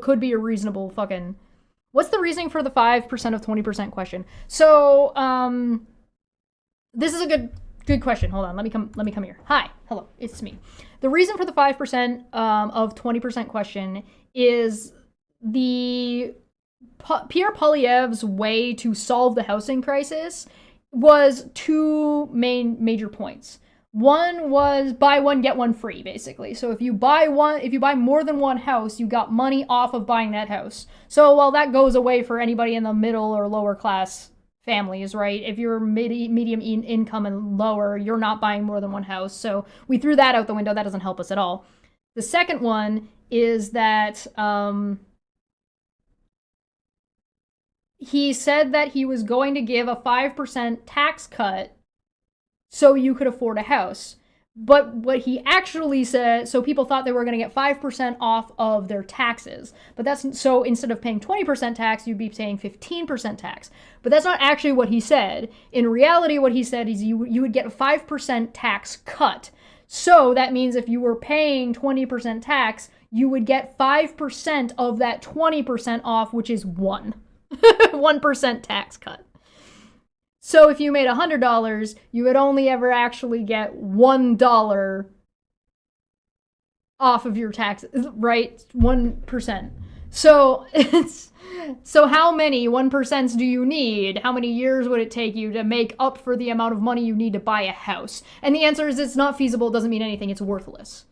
could be a reasonable fucking... What's the reasoning for the 5% of 20% question? So, this is a good question. Hold on, let me come here. Hi, hello, it's me. The reason for the 5% of 20% question is Pierre Poilievre's way to solve the housing crisis was two major points. One was buy one, get one free, basically. So if you buy more than one house, you got money off of buying that house. So while that goes away for anybody in the middle or lower class families, right? If you're medium income and lower, you're not buying more than one house. So we threw that out the window. That doesn't help us at all. The second one is that he said that he was going to give a 5% tax cut so you could afford a house. But what he actually said, so people thought they were going to get 5% off of their taxes. But that's, so instead of paying 20% tax, you'd be paying 15% tax. But that's not actually what he said. In reality, what he said is you would get a 5% tax cut. So that means if you were paying 20% tax, you would get 5% of that 20% off, which is 1%. 1% tax cut. So if you made $100, you would only ever actually get $1 off of your taxes, right? 1%. So so how many 1% do you need? How many years would it take you to make up for the amount of money you need to buy a house? And the answer is it's not feasible, it doesn't mean anything, it's worthless.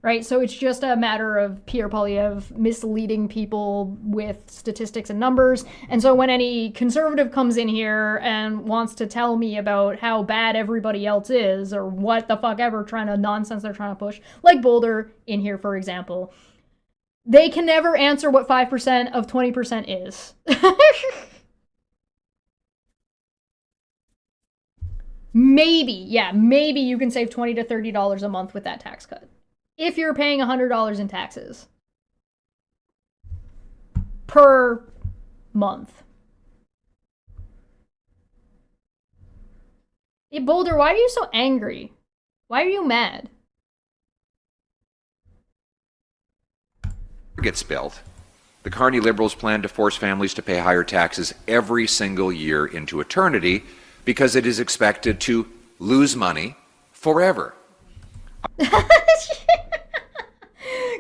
Right? So it's just a matter of Pierre Poilievre misleading people with statistics and numbers. And so when any conservative comes in here and wants to tell me about how bad everybody else is, or what the fuck ever nonsense they're trying to push, like Boulder in here, for example, they can never answer what 5% of 20% is. Maybe you can save $20 to $30 a month with that tax cut. If you're paying $100 in taxes per month. Hey, Boulder, why are you so angry? Why are you mad? Gets built. The Carney Liberals plan to force families to pay higher taxes every single year into eternity because it is expected to lose money forever.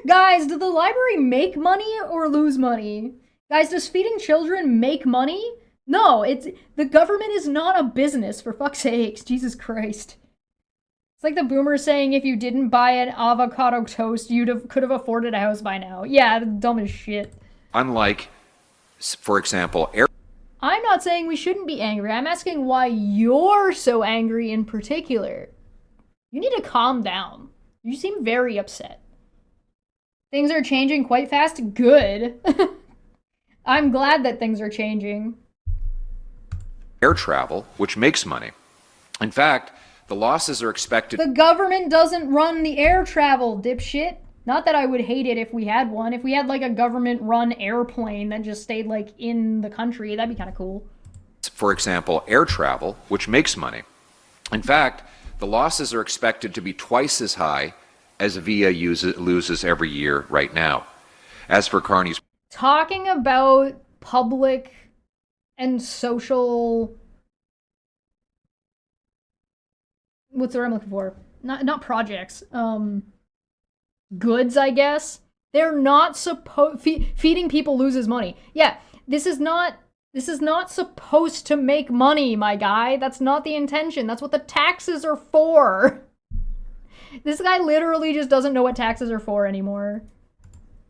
Guys, do the library make money or lose money? Guys, does feeding children make money? No, the government is not a business, for fuck's sakes. Jesus Christ. It's like the boomers saying if you didn't buy an avocado toast, could have afforded a house by now. Yeah, dumb as shit. Unlike, for example, I'm not saying we shouldn't be angry. I'm asking why you're so angry in particular. You need to calm down. You seem very upset. Things are changing quite fast. Good. I'm glad that things are changing. Air travel, which makes money. In fact, the losses are expected. The government doesn't run the air travel, dipshit. Not that I would hate it if we had one. If we had like a government-run airplane that just stayed like in the country, that'd be kind of cool. For example, air travel, which makes money. In fact, the losses are expected to be twice as high as VIA loses every year right now. As for Carney's... Talking about public and social... What's the word I'm looking for? Not projects. Goods, I guess. They're not supposed... feeding people loses money. Yeah, this is not supposed to make money, my guy. That's not the intention. That's what the taxes are for. This guy literally just doesn't know what taxes are for anymore.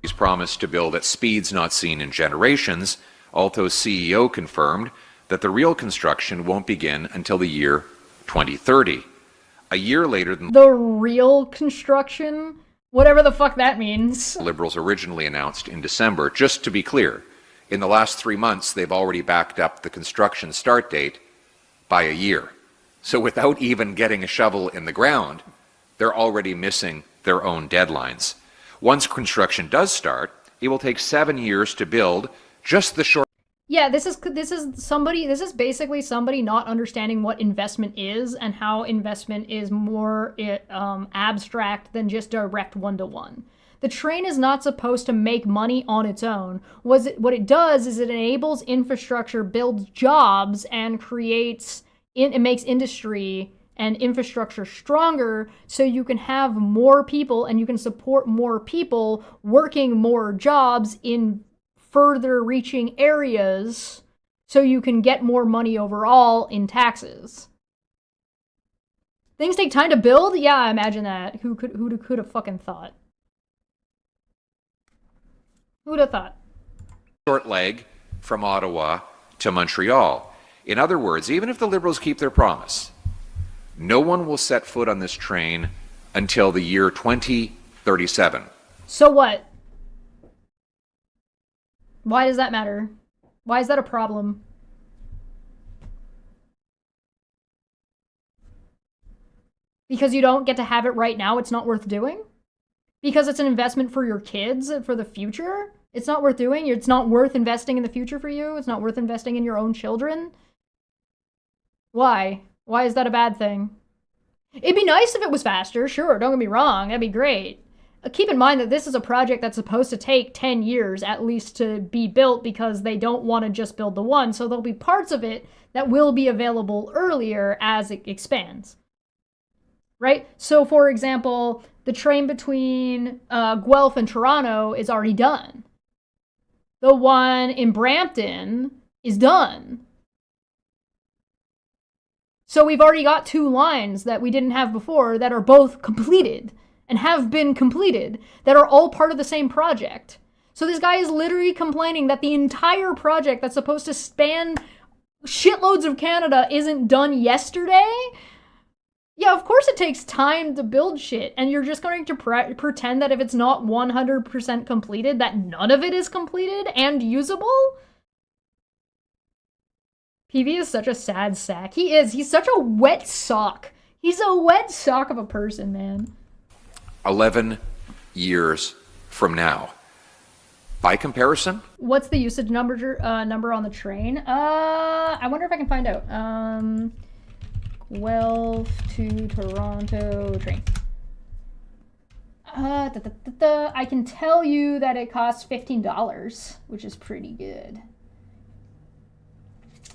He's promised to build at speeds not seen in generations. Alto's CEO confirmed that the real construction won't begin until the year 2030. A year later than the real construction? Whatever the fuck that means. Liberals originally announced in December. Just to be clear, in the last 3 months, they've already backed up the construction start date by a year. So without even getting a shovel in the ground, they're already missing their own deadlines. Once construction does start, it will take 7 years to build just the short... Yeah, this is basically somebody not understanding what investment is and how investment is more abstract than just direct one-to-one. The train is not supposed to make money on its own. What it does is it enables infrastructure, builds jobs, and it makes industry and infrastructure stronger so you can have more people and you can support more people working more jobs in further reaching areas so you can get more money overall in taxes. Things take time to build? Yeah, I imagine that. Who could have fucking thought? Who'd have thought? Short leg from Ottawa to Montreal. In other words, even if the Liberals keep their promise, no one will set foot on this train until the year 2037. So what? Why does that matter? Why is that a problem? because you don't get to have it right now, it's not worth doing? Because it's an investment for your kids, for the future? It's not worth doing? It's not worth investing in the future for you? It's not worth investing in your own children? Why? Why is that a bad thing? It'd be nice if it was faster, sure, don't get me wrong, that'd be great. Keep in mind that this is a project that's supposed to take 10 years at least to be built because they don't want to just build the one, so there'll be parts of it that will be available earlier as it expands. Right? So, for example, the train between Guelph and Toronto is already done. The one in Brampton is done. So we've already got 2 lines that we didn't have before that are both completed and have been completed that are all part of the same project. So this guy is literally complaining that the entire project that's supposed to span shitloads of Canada isn't done yesterday? Yeah, of course it takes time to build shit, and you're just going to pretend that if it's not 100% completed, that none of it is completed and usable? PV is such a sad sack. He is. He's such a wet sock. He's a wet sock of a person, man. 11 years from now. By comparison? What's the usage number on the train? I wonder if I can find out. Guelph to Toronto train. I can tell you that it costs $15, which is pretty good.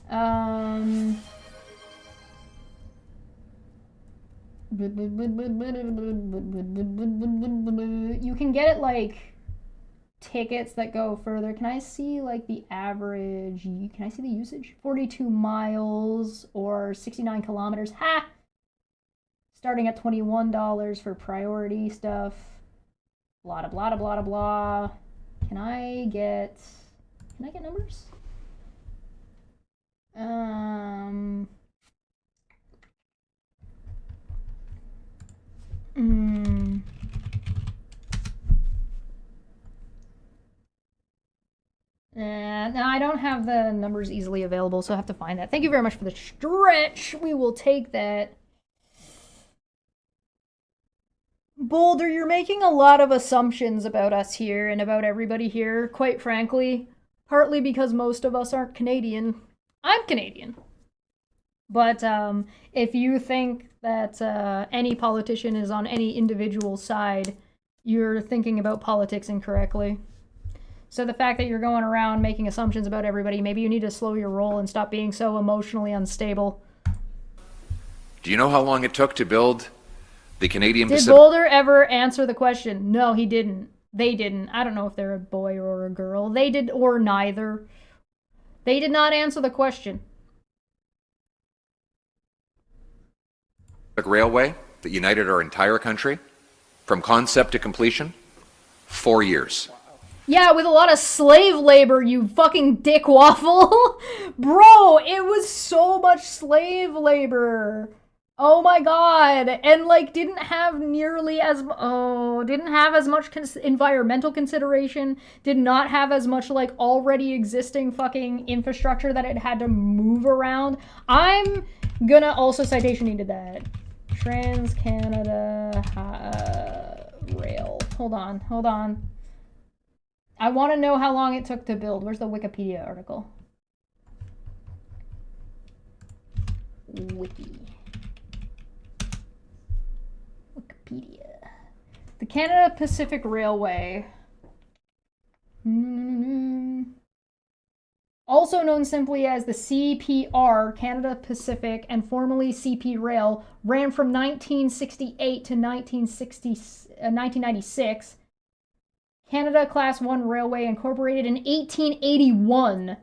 You can get it like tickets that go further. Can I see like the average? Can I see the usage? 42 miles or 69 kilometers. Ha! Starting at $21 for priority stuff. Blah blah blah blah blah. Can I get numbers? No, I don't have the numbers easily available, so I have to find that. Thank you very much for the stretch. We will take that. Boulder, you're making a lot of assumptions about us here and about everybody here, quite frankly. Partly because most of us aren't Canadian. I'm Canadian. But if you think that any politician is on any individual side, you're thinking about politics incorrectly. So the fact that you're going around making assumptions about everybody, maybe you need to slow your roll and stop being so emotionally unstable. Do you know how long it took to build the Canadian Pacific? Did Boulder ever answer the question? No, he didn't. They didn't. I don't know if they're a boy or a girl. They did, or neither. They did not answer the question. Railway that united our entire country from concept to completion, 4 years. Yeah, with a lot of slave labor, you fucking dick waffle. Bro, it was so much slave labor. Oh my god. And like didn't have as much environmental consideration, did not have as much like already existing fucking infrastructure that it had to move around. I'm gonna also citation into that. Trans-Canada Rail. Hold on. I want to know how long it took to build. Where's the Wikipedia article? Wikipedia. The Canada Pacific Railway. Also known simply as the CPR, Canada Pacific, and formerly CP Rail, ran from 1968 to 1996. Canada Class 1 Railway incorporated in 1881.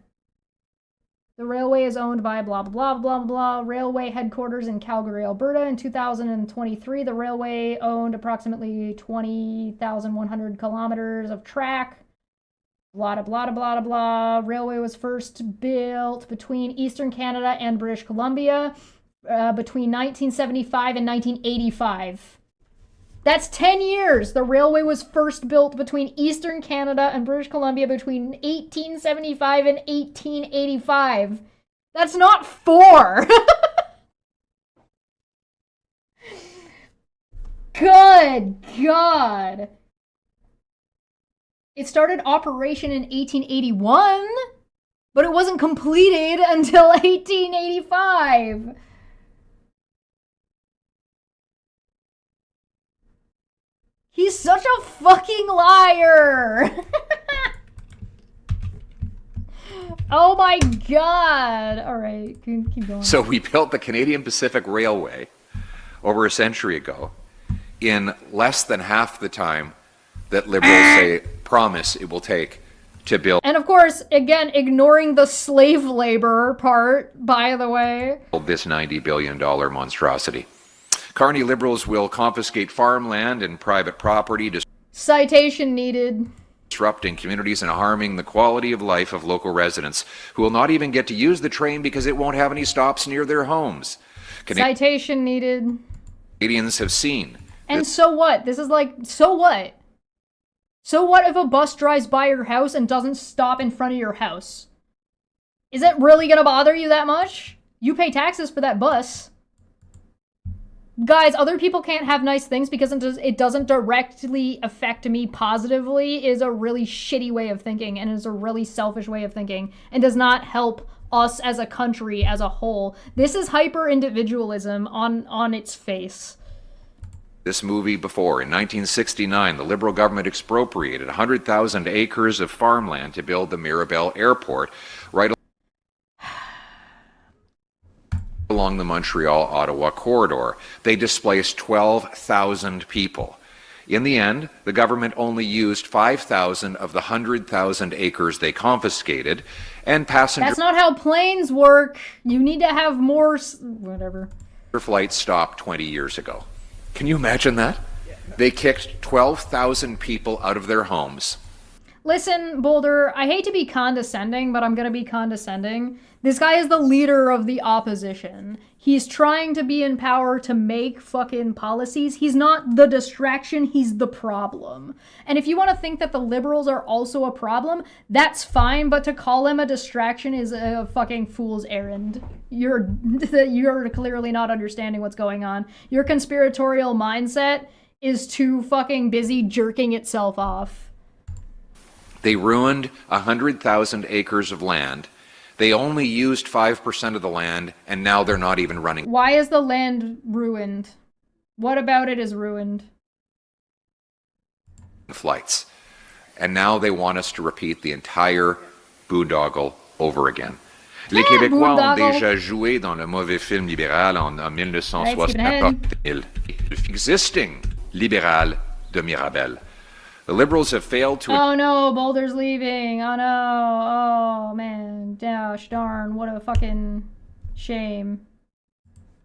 The railway is owned by blah, blah, blah, blah, blah. Railway headquarters in Calgary, Alberta. In 2023, the railway owned approximately 20,100 kilometers of track. Blah, blah, blah, blah, blah. Railway was first built between Eastern Canada and British Columbia between 1975 and 1985. That's 10 years. The railway was first built between Eastern Canada and British Columbia between 1875 and 1885. That's not 4. Good God. It started operation in 1881, but it wasn't completed until 1885. He's such a fucking liar. Oh my God. All right, keep going. So we built the Canadian Pacific Railway over a century ago in less than half the time that Liberals promise it will take to build. And of course, again, ignoring the slave labor part, by the way. This $90 billion monstrosity. Carney Liberals will confiscate farmland and private property, Citation needed. disrupting communities and harming the quality of life of local residents who will not even get to use the train because it won't have any stops near their homes. Citation needed. Canadians have seen. And so what? This is like, so what? So what if a bus drives by your house and doesn't stop in front of your house? Is it really gonna bother you that much? You pay taxes for that bus. Guys, other people can't have nice things because it doesn't directly affect me positively is a really shitty way of thinking and is a really selfish way of thinking and does not help us as a country as a whole. This is hyper-individualism on its face. This movie before. In 1969, the Liberal government expropriated 100,000 acres of farmland to build the Mirabel Airport right along the Montreal-Ottawa corridor. They displaced 12,000 people. In the end, the government only used 5,000 of the 100,000 acres they confiscated, and passenger That's not how planes work. You need to have more whatever. flights stopped 20 years ago. Can you imagine that? They kicked 12,000 people out of their homes. Listen, Boulder, I hate to be condescending, but I'm gonna be condescending. This guy is the leader of the opposition. He's trying to be in power to make fucking policies. He's not the distraction, he's the problem. And if you want to think that the Liberals are also a problem, that's fine, but to call him a distraction is a fucking fool's errand. You're clearly not understanding what's going on. Your conspiratorial mindset is too fucking busy jerking itself off. They ruined 100,000 acres of land. They only used 5% of the land, and now they're not even running. Why is the land ruined? What about it is ruined? Flights. And now they want us to repeat the entire boondoggle over again. Les Québécois ont déjà joué dans le mauvais film libéral en 1960. Existing libéral de Mirabel. The Liberals have failed to... Oh no, Boulder's leaving. Oh no. Oh man. Gosh darn. What a fucking shame.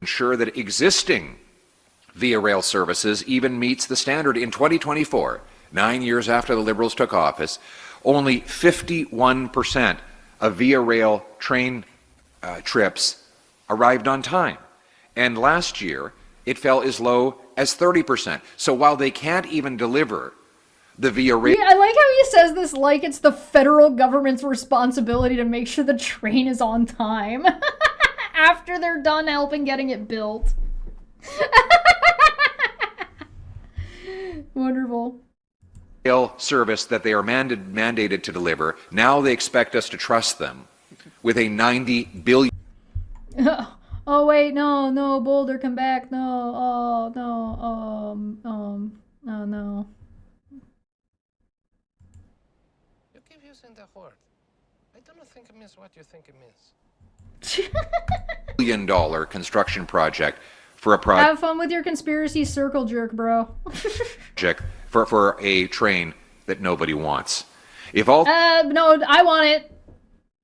ensure that existing Via Rail services even meets the standard. In 2024, 9 years after the Liberals took office, only 51% of Via Rail train trips arrived on time. And last year, it fell as low as 30%. So while they can't even deliver the Via Rail... Yeah, I like how he says this like it's the federal government's responsibility to make sure the train is on time after they're done helping getting it built. Wonderful. Rail service that they are mandated to deliver, now they expect us to trust them with a $90 billion... Oh wait, no, Boulder, come back, no, oh no. You keep using the word. I don't think it means what you think it means. $1 billion construction project for a project... Have fun with your conspiracy circle jerk, bro. for a train that nobody wants. If all... No, I want it.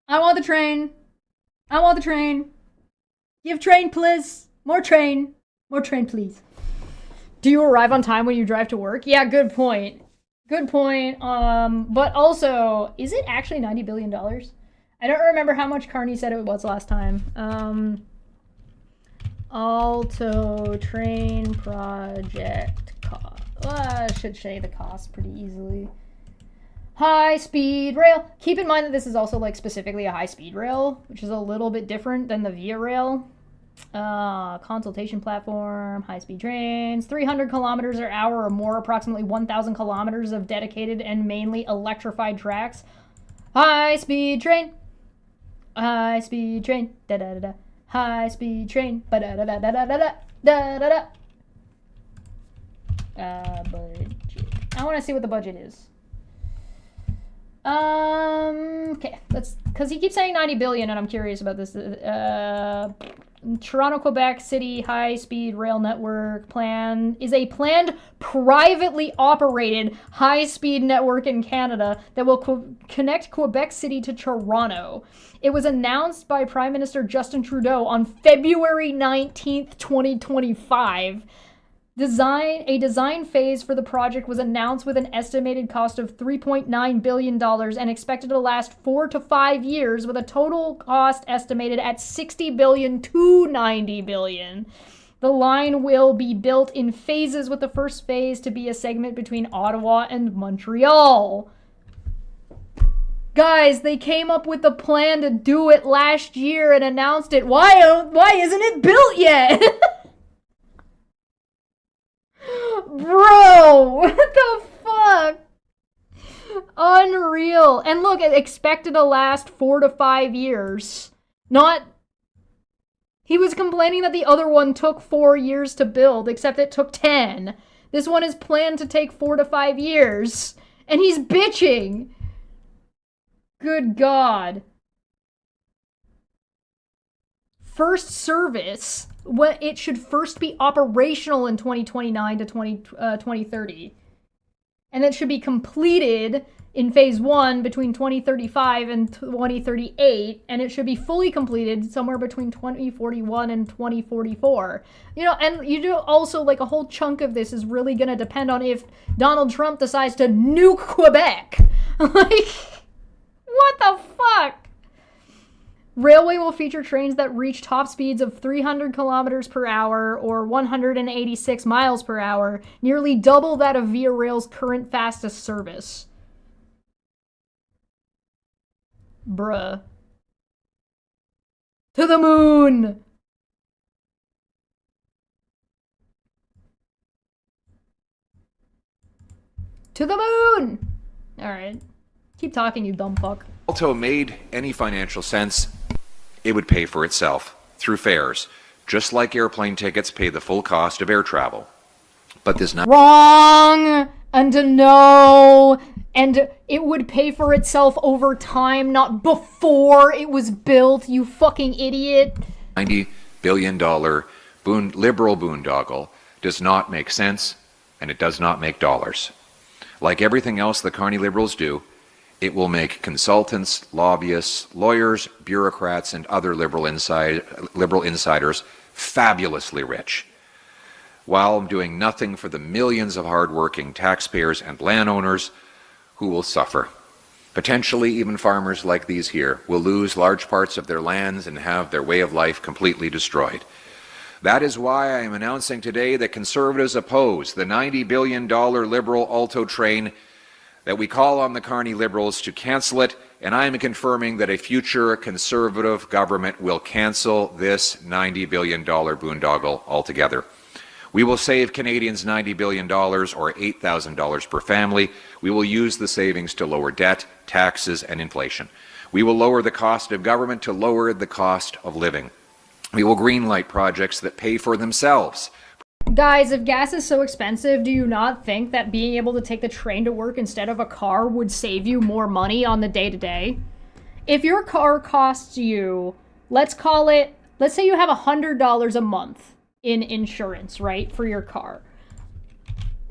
I want the train. I want the train. Give train, please. More train. More train, please. Do you arrive on time when you drive to work? Yeah, good point. Good point. But also, is it actually $90 billion? I don't remember how much Carney said it was last time. Alto train project cost. I should say the cost pretty easily. High speed rail. Keep in mind that this is also like specifically a high speed rail, which is a little bit different than the Via Rail. Consultation platform, high-speed trains, 300 kilometers per hour or more, approximately 1,000 kilometers of dedicated and mainly electrified tracks. High-speed train. High-speed train. Da-da-da-da. High-speed train. Ba-da-da-da-da-da-da. Da-da-da. Budget. I want to see what the budget is. Okay, let's, because he keeps saying 90 billion and I'm curious about this. Toronto, Quebec City high-speed rail network plan is a planned privately operated high-speed network in Canada that will connect Quebec City to Toronto. It was announced by Prime Minister Justin Trudeau on February 19th, 2025. A design phase for the project was announced with an estimated cost of $3.9 billion and expected to last 4 to 5 years, with a total cost estimated at $60 billion to $90 billion. The line will be built in phases, with the first phase to be a segment between Ottawa and Montreal. Guys, they came up with the plan to do it last year and announced it. Why isn't it built yet? Bro, what the fuck? Unreal. And look, it expected to last 4 to 5 years. He was complaining that the other one took 4 years to build, except it took 10. This one is planned to take 4 to 5 years. And he's bitching. Good God. First service. It should first be operational in 2029 to 2030. And it should be completed in phase 1 between 2035 and 2038. And it should be fully completed somewhere between 2041 and 2044. You know, and you do also, like, a whole chunk of this is really going to depend on if Donald Trump decides to nuke Quebec. Like, what the fuck? Railway will feature trains that reach top speeds of 300 kilometers per hour or 186 miles per hour, nearly double that of Via Rail's current fastest service. Bruh. To the moon! To the moon! Alright. Keep talking, you dumb fuck. Alto made any financial sense, it would pay for itself through fares, just like airplane tickets pay the full cost of air travel. But this not wrong, and no, and it would pay for itself over time, not before it was built, you fucking idiot. $90 billion liberal boondoggle does not make sense, and it does not make dollars. Like everything else the Carney Liberals do, it will make consultants, lobbyists, lawyers, bureaucrats, and other liberal insiders fabulously rich, while doing nothing for the millions of hardworking taxpayers and landowners who will suffer. Potentially, even farmers like these here will lose large parts of their lands and have their way of life completely destroyed. That is why I am announcing today that Conservatives oppose the $90 billion Liberal Alto train, that we call on the Carney Liberals to cancel it, and I am confirming that a future Conservative government will cancel this $90 billion boondoggle altogether. We will save Canadians $90 billion or $8,000 per family. We will use the savings to lower debt, taxes, and inflation. We will lower the cost of government to lower the cost of living. We will greenlight projects that pay for themselves. Guys, if gas is so expensive, do you not think that being able to take the train to work instead of a car would save you more money on the day-to-day? If your car costs you, let's say you have $100 a month in insurance, right, for your car.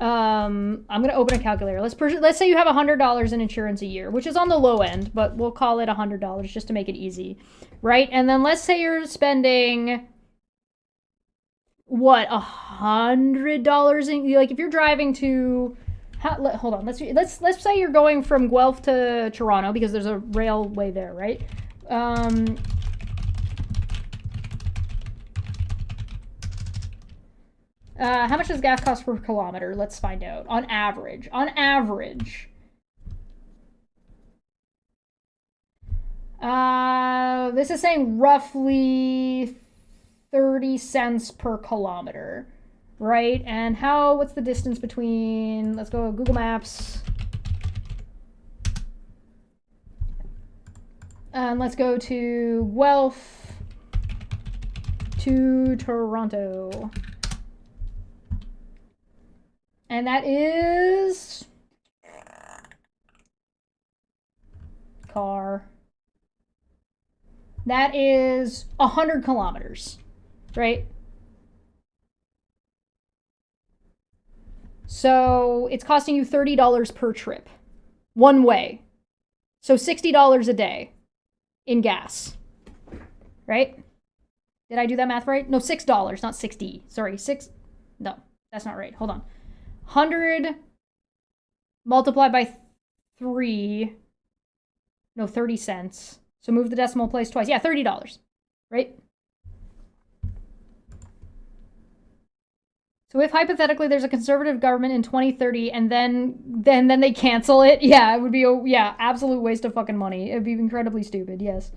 I'm going to open a calculator. Let's say you have $100 in insurance a year, which is on the low end, but we'll call it $100 just to make it easy, right? And then let's say you're spending... what, $100 in, like, if you're driving to, hold on, let's say you're going from Guelph to Toronto, because there's a railway there, right? How much does gas cost per kilometer? Let's find out. On average. This is saying roughly 30 cents per kilometer, right? And what's the distance between, let's go Google Maps. And let's go to Guelph to Toronto. And that is car. That is 100 kilometers, right? So it's costing you $30 per trip, one way. So $60 a day in gas, right? Did I do that math right? No, $6, not 60. Sorry, no, that's not right. Hold on. 100 multiplied by 3, no, 30 cents. So move the decimal place twice. Yeah, $30, right? So if hypothetically there's a conservative government in 2030 and then they cancel it, yeah, it would be absolute waste of fucking money. It would be incredibly stupid, yes.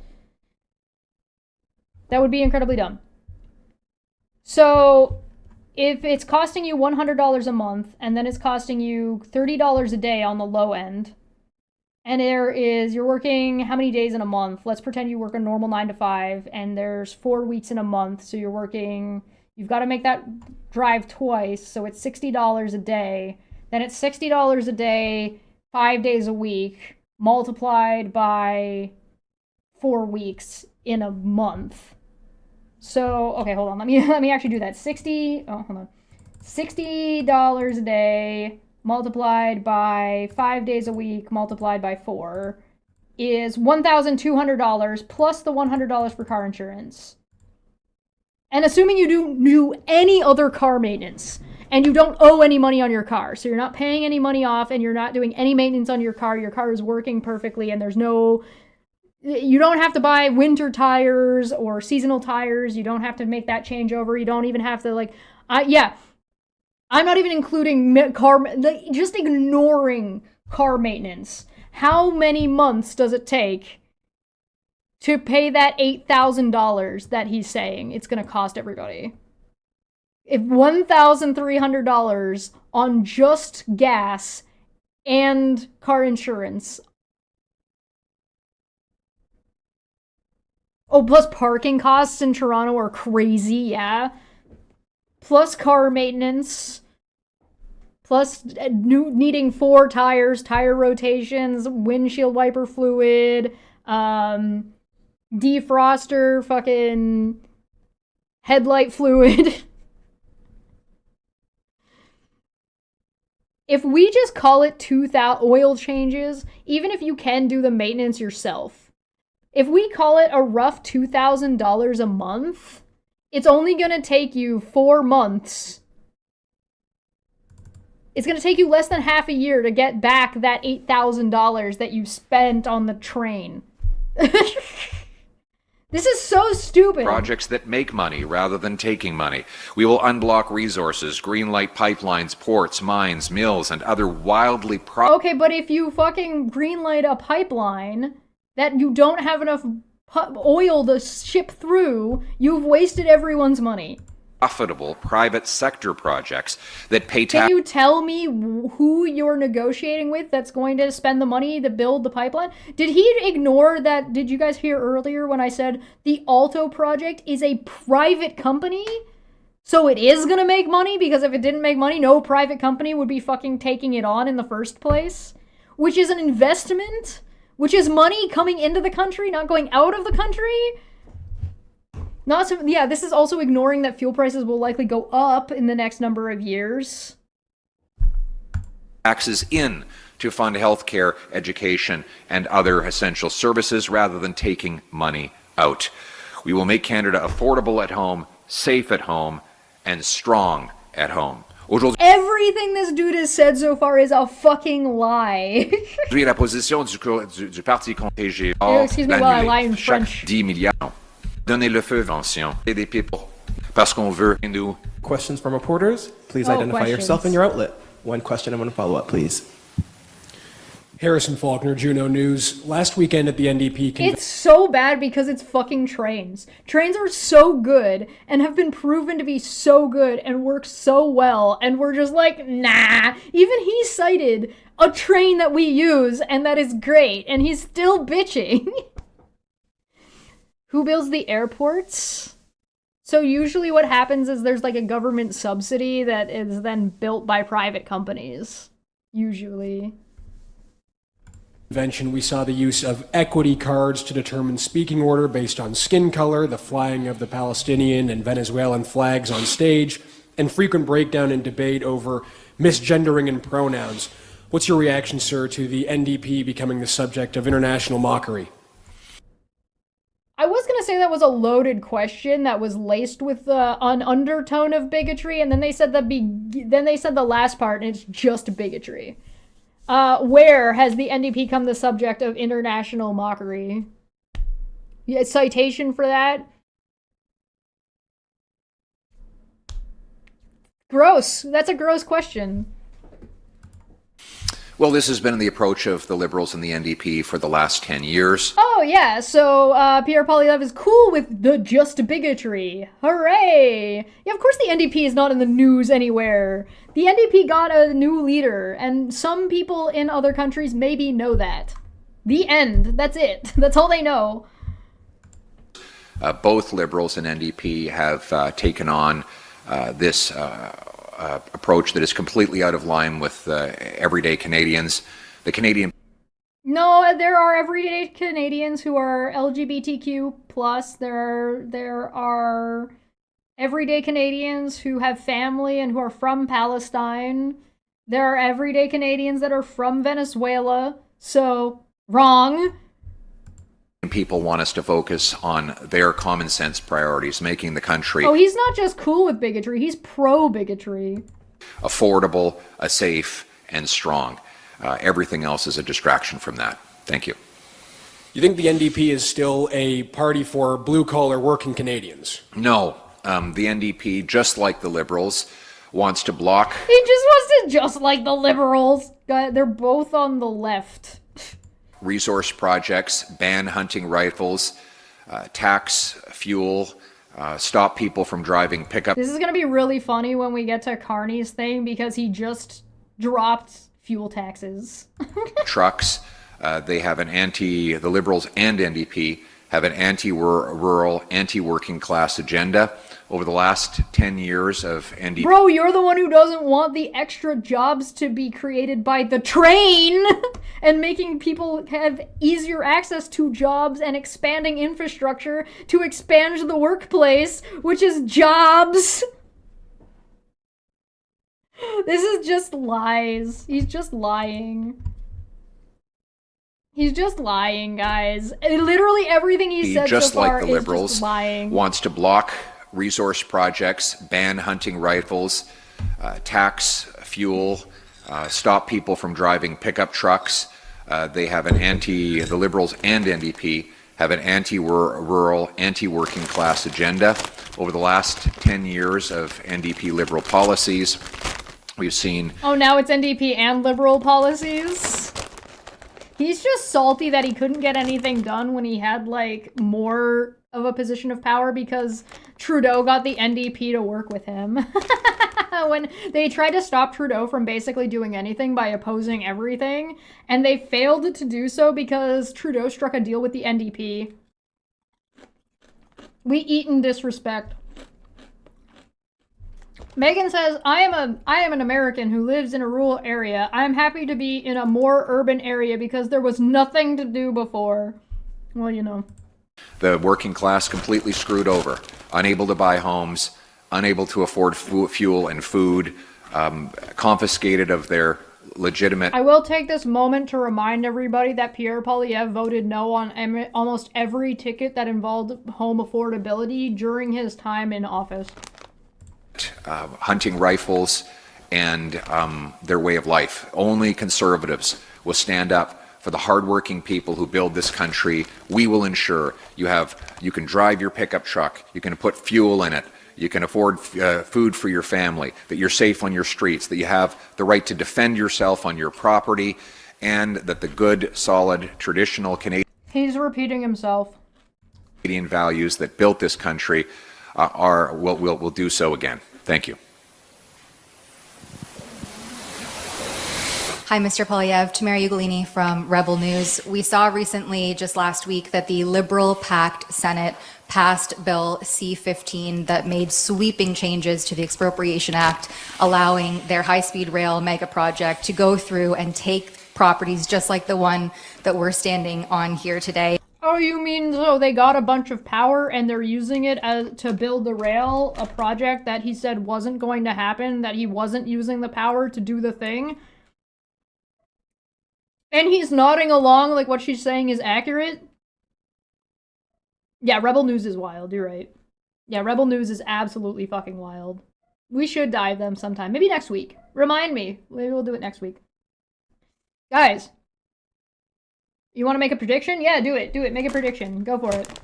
That would be incredibly dumb. So if it's costing you $100 a month and then it's costing you $30 a day on the low end, and you're working how many days in a month? Let's pretend you work a normal 9 to 5 and there's 4 weeks in a month. So you've got to make that drive twice. So it's $60 a day. Then it's $60 a day, 5 days a week, multiplied by 4 weeks in a month. So, okay, hold on. Let me actually do that. $60 a day multiplied by 5 days a week multiplied by 4 is $1,200 plus the $100 for car insurance. And assuming you do any other car maintenance and you don't owe any money on your car, so you're not paying any money off and you're not doing any maintenance on your car is working perfectly and you don't have to buy winter tires or seasonal tires, you don't have to make that changeover, you don't even have to I'm not even including just ignoring car maintenance. How many months does it take to pay that $8,000 that he's saying it's going to cost everybody? If $1,300 on just gas and car insurance. Oh, plus parking costs in Toronto are crazy, yeah. Plus car maintenance, plus needing 4 tires, tire rotations, windshield wiper fluid, defroster, fucking headlight fluid. If we just call it 2,000 oil changes, even if you can do the maintenance yourself, if we call it a rough $2,000 a month, it's only going to take you 4 months. It's going to take you less than half a year to get back that $8,000 that you spent on the train. This is so stupid. Projects that make money rather than taking money. We will unblock resources, greenlight pipelines, ports, mines, mills, and other wildly Okay, but if you fucking greenlight a pipeline that you don't have enough oil to ship through, you've wasted everyone's money. Profitable private sector projects that pay tax. Can you tell me who you're negotiating with that's going to spend the money to build the pipeline? Did he ignore that? Did you guys hear earlier when I said the Alto project is a private company? So it is going to make money, because if it didn't make money, no private company would be fucking taking it on in the first place. Which is an investment, which is money coming into the country, not going out of the country. This is also ignoring that fuel prices will likely go up in the next number of years. Taxes in to fund healthcare, education, and other essential services rather than taking money out. We will make Canada affordable at home, safe at home, and strong at home. Everything this dude has said so far is a fucking lie. La position du Parti contingé excuse me while I lie in French. 10 milliards. Donnez le feu, Vincent. Et des people. Parce qu'on veut nous. Questions from reporters? Please identify yourself and your outlet. One question and one follow-up, please. Harrison Faulkner, Juno News. Last weekend at the NDP convention. It's so bad because it's fucking trains. Trains are so good and have been proven to be so good and work so well, and we're just like, nah. Even he cited a train that we use and that is great, and he's still bitching. Who builds the airports? So usually what happens is there's like a government subsidy that is then built by private companies. Usually. Convention, we saw the use of equity cards to determine speaking order based on skin color, the flying of the Palestinian and Venezuelan flags on stage, and frequent breakdown and debate over misgendering and pronouns. What's your reaction, sir, to the NDP becoming the subject of international mockery? I was gonna say that was a loaded question that was laced with an undertone of bigotry, and then they said the last part, and it's just bigotry. Where has the NDP become the subject of international mockery? Yeah, citation for that? Gross. That's a gross question. Well, this has been the approach of the Liberals and the NDP for the last 10 years. Oh, yeah, so Pierre Poilievre is cool with the just bigotry. Hooray! Yeah, of course the NDP is not in the news anywhere. The NDP got a new leader, and some people in other countries maybe know that. The end. That's it. That's all they know. Both Liberals and NDP have taken on this approach that is completely out of line with everyday Canadians. The Canadian... No, there are everyday Canadians who are LGBTQ+. There are everyday Canadians who have family and who are from Palestine. There are everyday Canadians that are from Venezuela. So, wrong. People want us to focus on their common sense priorities, making the country... Oh, he's not just cool with bigotry, he's pro-bigotry. ...affordable, safe, and strong. Everything else is a distraction from that. Thank you. You think the NDP is still a party for blue-collar working Canadians? No. The NDP, just like the Liberals, wants to block... He just wants to just like the Liberals. They're both on the left. Resource projects, ban hunting rifles, tax fuel, stop people from driving pickup... This is going to be really funny when we get to Carney's thing because he just dropped fuel taxes. ...trucks. They have the Liberals and NDP have an anti-rural, anti-working class agenda. Over the last 10 years of NDP... Bro, you're the one who doesn't want the extra jobs to be created by the train and making people have easier access to jobs and expanding infrastructure to expand the workplace, which is jobs. This is just lies. He's just lying. He's just lying, guys. Literally everything he said just so far like the Liberals, is just lying. Wants to block resource projects, ban hunting rifles, tax fuel, stop people from driving pickup trucks. The Liberals and NDP have an anti-rural, anti-working class agenda. Over the last 10 years of NDP Liberal policies, we've seen... Oh, now it's NDP and Liberal policies? He's just salty that he couldn't get anything done when he had, like, more of a position of power because Trudeau got the NDP to work with him. When they tried to stop Trudeau from basically doing anything by opposing everything, and they failed to do so because Trudeau struck a deal with the NDP. We eat in disrespect. Megan says, I am an American who lives in a rural area. I'm happy to be in a more urban area because there was nothing to do before. Well, you know. The working class completely screwed over, unable to buy homes, unable to afford fuel and food, confiscated of their legitimate... I will take this moment to remind everybody that Pierre Poilievre voted no on almost every ticket that involved home affordability during his time in office. Hunting rifles and their way of life. Only conservatives will stand up for the hardworking people who build this country. We will ensure you can drive your pickup truck, you can put fuel in it, you can afford food for your family, that you're safe on your streets, that you have the right to defend yourself on your property, and that the good, solid, traditional Canadian... He's repeating himself. Canadian values that built this country will do so again. Thank you. Hi, Mr. Polyev. Tamara Ugolini from Rebel News. We saw recently, just last week, that the Liberal-packed Senate passed Bill C-15 that made sweeping changes to the Expropriation Act, allowing their high-speed rail mega project to go through and take properties just like the one that we're standing on here today. Oh, you mean so they got a bunch of power and they're using it to build the rail, a project that he said wasn't going to happen, that he wasn't using the power to do the thing? And he's nodding along like what she's saying is accurate? Yeah, Rebel News is wild, you're right. Yeah, Rebel News is absolutely fucking wild. We should dive them sometime. Maybe next week. Remind me. Maybe we'll do it next week. Guys. You want to make a prediction? Yeah, do it. Do it. Make a prediction. Go for it.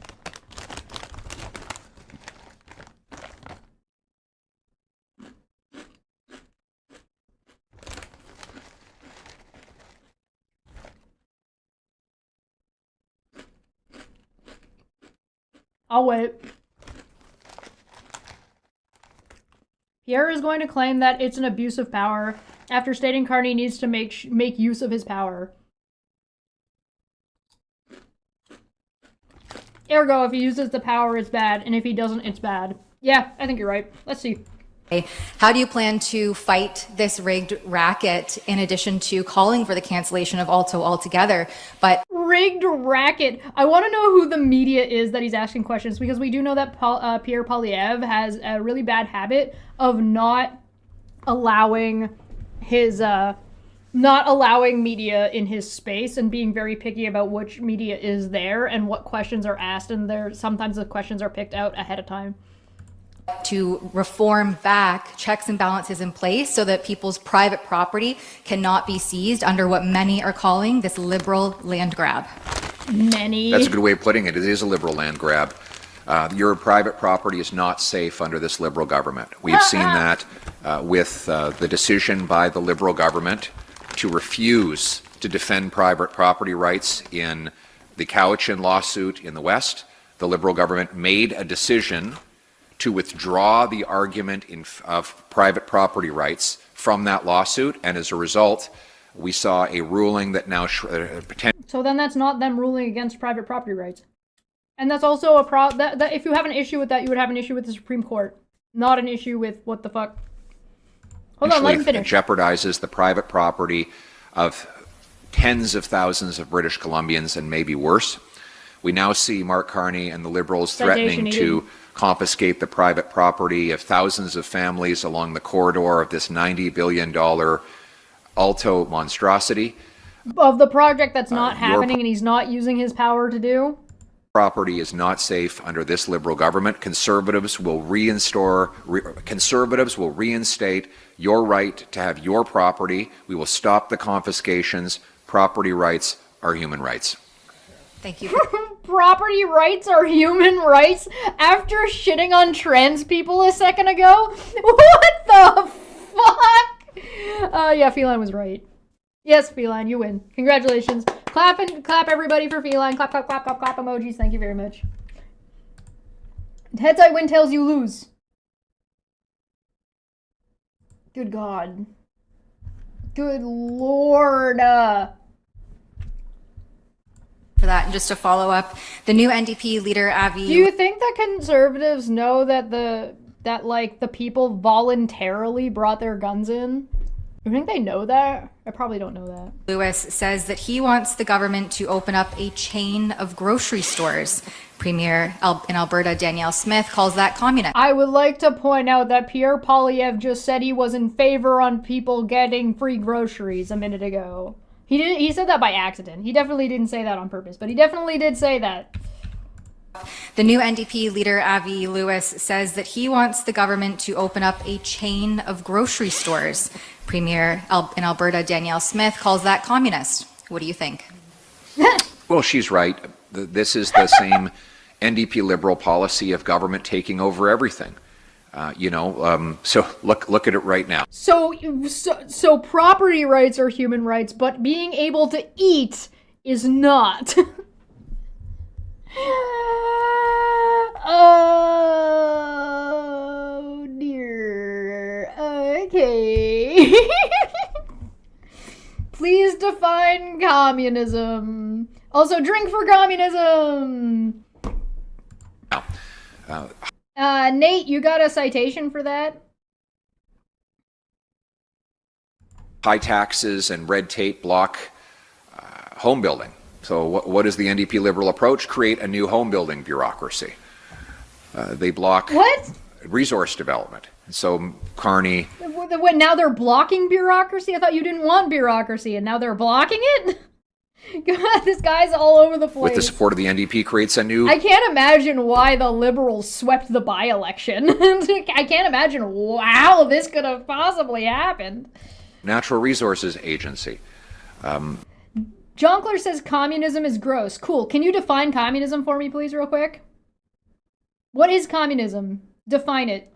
I'll wait. Pierre is going to claim that it's an abuse of power after stating Carney needs to make use of his power. Ergo, if he uses the power, it's bad, and if he doesn't, it's bad. Yeah, I think you're right. Let's see. How do you plan to fight this rigged racket in addition to calling for the cancellation of Alto altogether? But rigged racket. I want to know who the media is that he's asking questions, because we do know that Pierre Poilievre has a really bad habit of not allowing his not allowing media in his space and being very picky about which media is there and what questions are asked, and sometimes the questions are picked out ahead of time. To reform back checks and balances in place so that people's private property cannot be seized under what many are calling this liberal land grab. Many. That's a good way of putting it. It is a liberal land grab. Your private property is not safe under this liberal government. We've seen that with the decision by the liberal government to refuse to defend private property rights in the Cowichan lawsuit in the West. The liberal government made a decision to withdraw the argument of private property rights from that lawsuit, and as a result, we saw a ruling that now So then that's not them ruling against private property rights. And that's also a if you have an issue with that, you would have an issue with the Supreme Court, not an issue with what the fuck. Hold on, let him finish. Jeopardizes the private property of tens of thousands of British Columbians and maybe worse. We now see Mark Carney and the Liberals threatening to confiscate the private property of thousands of families along the corridor of this $90 billion Alto monstrosity. Of the project that's not happening and he's not using his power to do. Property is not safe under this liberal government. Conservatives will reinstate your right to have your property. We will stop the confiscations. Property rights are human rights. Thank you. Property rights are human rights after shitting on trans people a second ago? What the fuck? Yeah, Feline was right. Yes, Feline, you win. Congratulations. Clap everybody for Feline. Clap, clap, clap, clap, clap emojis. Thank you very much. Heads I win, tails you lose. Good God. Good Lord. For that, and just to follow up, the new NDP leader Avi. Do you think that conservatives know that the people voluntarily brought their guns in? You think they know that? I probably don't know that. Lewis says that he wants the government to open up a chain of grocery stores. Premier in Alberta, Danielle Smith, calls that communist. I would like to point out that Pierre Poilievre just said he was in favor on people getting free groceries a minute ago. He said that by accident. He definitely didn't say that on purpose, but he definitely did say that. The new NDP leader, Avi Lewis, says that he wants the government to open up a chain of grocery stores. Premier in Alberta, Danielle Smith, calls that communist. What do you think? Well, she's right. This is the same NDP Liberal policy of government taking over everything. So look at it right now. So property rights are human rights, but being able to eat is not. Oh dear. Okay. Please define communism. Also, drink for communism. Nate, you got a citation for that? High taxes and red tape block home building. So what is the NDP Liberal approach? Create a new home building bureaucracy. They block resource development. So Carney... When now they're blocking bureaucracy? I thought you didn't want bureaucracy, and now they're blocking it? God, this guy's all over the place. With the support of the NDP, creates a new... I can't imagine why the Liberals swept the by-election. I can't imagine how this could have possibly happened. Natural Resources Agency. Jonkler says communism is gross. Cool. Can you define communism for me, please, real quick? What is communism? Define it.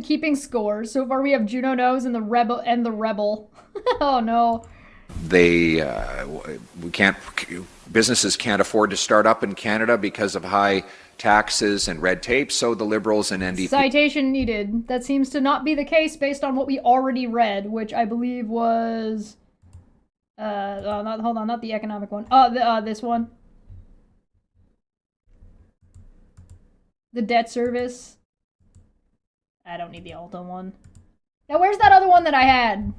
Keeping score. So far we have Juno knows and the rebel. Oh no. Businesses can't afford to start up in Canada because of high taxes and red tape, so the Liberals and NDP... Citation needed. That seems to not be the case based on what we already read, which I believe was... hold on, not the economic one. This one. The debt service. I don't need the Alta one. Now, where's that other one that I had?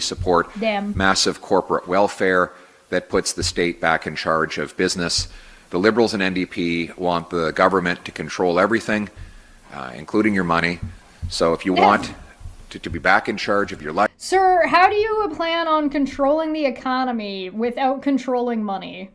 Support massive corporate welfare that puts the state back in charge of business. The Liberals and NDP want the government to control everything, including your money. So if you want to be back in charge of your life... Sir, how do you plan on controlling the economy without controlling money?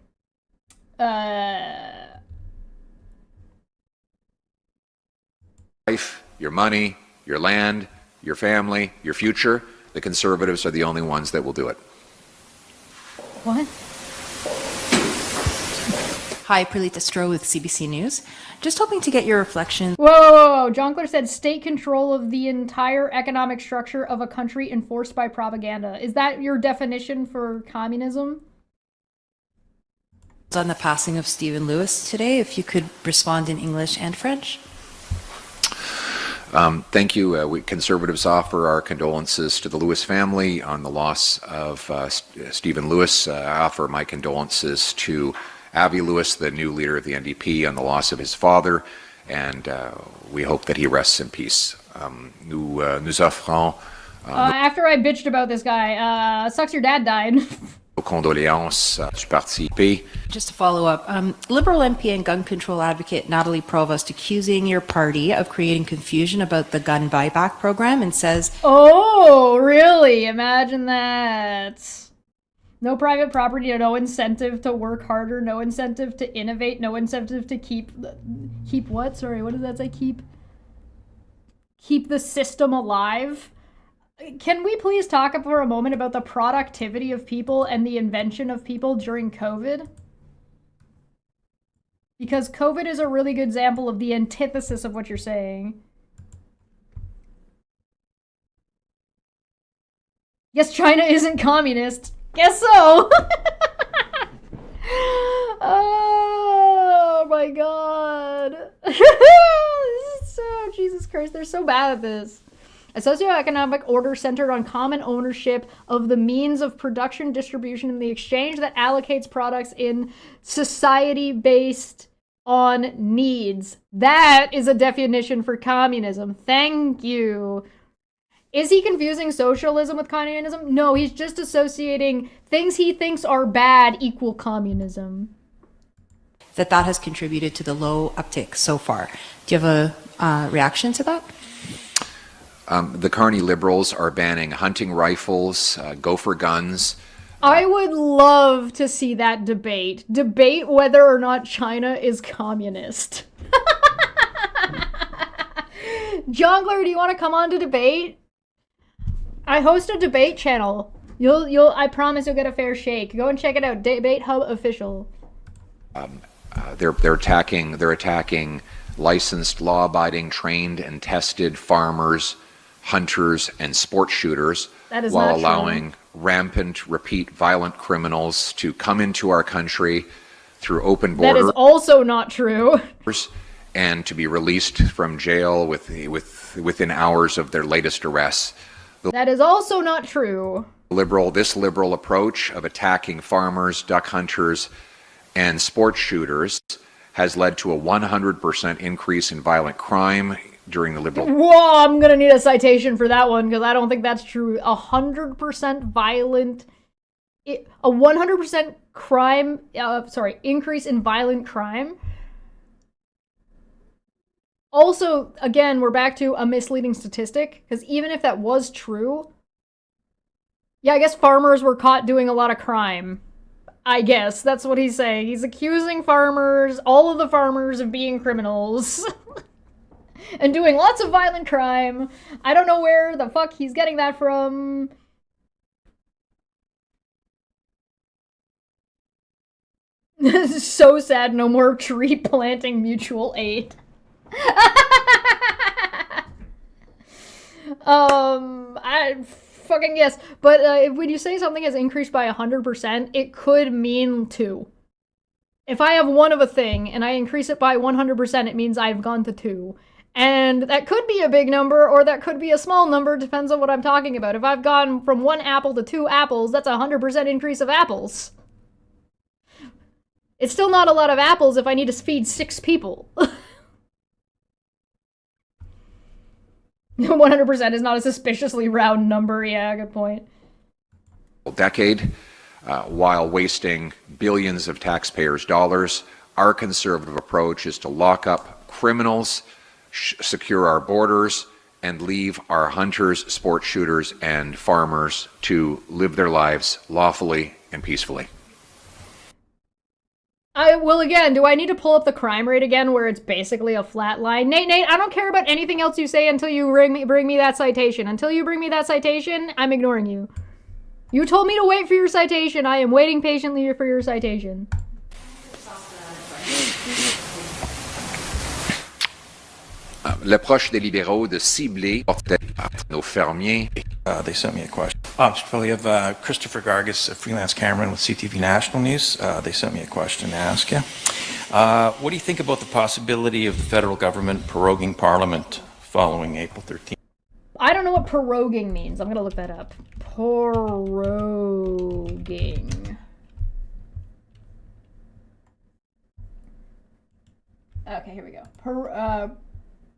Life, your money, your land, your family, your future. The Conservatives are the only ones that will do it. What? Hi, Perlita Stroh with CBC News. Just hoping to get your reflection. Whoa. Jonkler said state control of the entire economic structure of a country enforced by propaganda. Is that your definition for communism? On the passing of Stephen Lewis today, if you could respond in English and French. Thank you. We Conservatives offer our condolences to the Lewis family on the loss of Stephen Lewis. I offer my condolences to Avi Lewis, the new leader of the NDP, on the loss of his father, and we hope that he rests in peace. Nous offrons... after I bitched about this guy, sucks your dad died. Condoléances du parti P. Just to follow up, Liberal MP and gun control advocate Natalie Provost accusing your party of creating confusion about the gun buyback program and says... Oh, really? Imagine that. No private property, no incentive to work harder, no incentive to innovate, no incentive to keep what? Sorry, what does that say? Keep the system alive? Can we please talk for a moment about the productivity of people and the invention of people during COVID? Because COVID is a really good example of the antithesis of what you're saying. Yes, China isn't communist. Guess so. Oh my god. Jesus Christ, they're so bad at this. A socioeconomic order centered on common ownership of the means of production, distribution, and the exchange that allocates products in society based on needs. That is a definition for communism. Thank you. Is he confusing socialism with communism? No, he's just associating things he thinks are bad equal communism. That has contributed to the low uptick so far. Do you have a reaction to that? The Carney Liberals are banning hunting rifles, gopher guns. I would love to see that debate. Debate whether or not China is communist. Jongler, do you want to come on to debate? I host a debate channel. I promise you'll get a fair shake. Go and check it out. Debate Hub Official. They're attacking licensed, law-abiding, trained, and tested farmers hunters, and sport shooters, That is while not true. allowing rampant, repeat violent criminals to come into our country through open That borders is also not true. and to be released from jail within hours of their latest arrests. That is also not true. This liberal approach of attacking farmers, duck hunters, and sport shooters has led to a 100% increase in violent crime during the Liberal... Whoa, I'm gonna need a citation for that one, because I don't think that's true. 100% violent... A 100% crime... increase in violent crime? Also, again, we're back to a misleading statistic, because even if that was true... Yeah, I guess farmers were caught doing a lot of crime. I guess, that's what he's saying. He's accusing farmers, all of the farmers, of being criminals. And doing lots of violent crime. I don't know where the fuck he's getting that from. This is so sad, no more tree planting mutual aid. I fucking guess. But when you say something has increased by 100%, it could mean 2. If I have 1 of a thing and I increase it by 100%, it means I've gone to 2. And that could be a big number, or that could be a small number, depends on what I'm talking about. If I've gone from 1 apple to 2 apples, that's a 100% increase of apples. It's still not a lot of apples if I need to feed 6 people. 100% is not a suspiciously round number, yeah, good point. Decade, while wasting billions of taxpayers' dollars, our conservative approach is to lock up criminals, secure our borders, and leave our hunters, sport shooters, and farmers to live their lives lawfully and peacefully. Well, again, do I need to pull up the crime rate again where it's basically a flat line? Nate, I don't care about anything else you say until you bring me that citation. Until you bring me that citation, I'm ignoring you. You told me to wait for your citation. I am waiting patiently for your citation. L'approche des libéraux de cibler nos fermiers. They sent me a question. We have Christopher Gargas, a freelance cameraman with CTV National News. They sent me a question to ask you. What do you think about the possibility of the federal government proroguing Parliament following April 13th? I don't know what proroguing means. I'm going to look that up. Proroguing. Okay, here we go.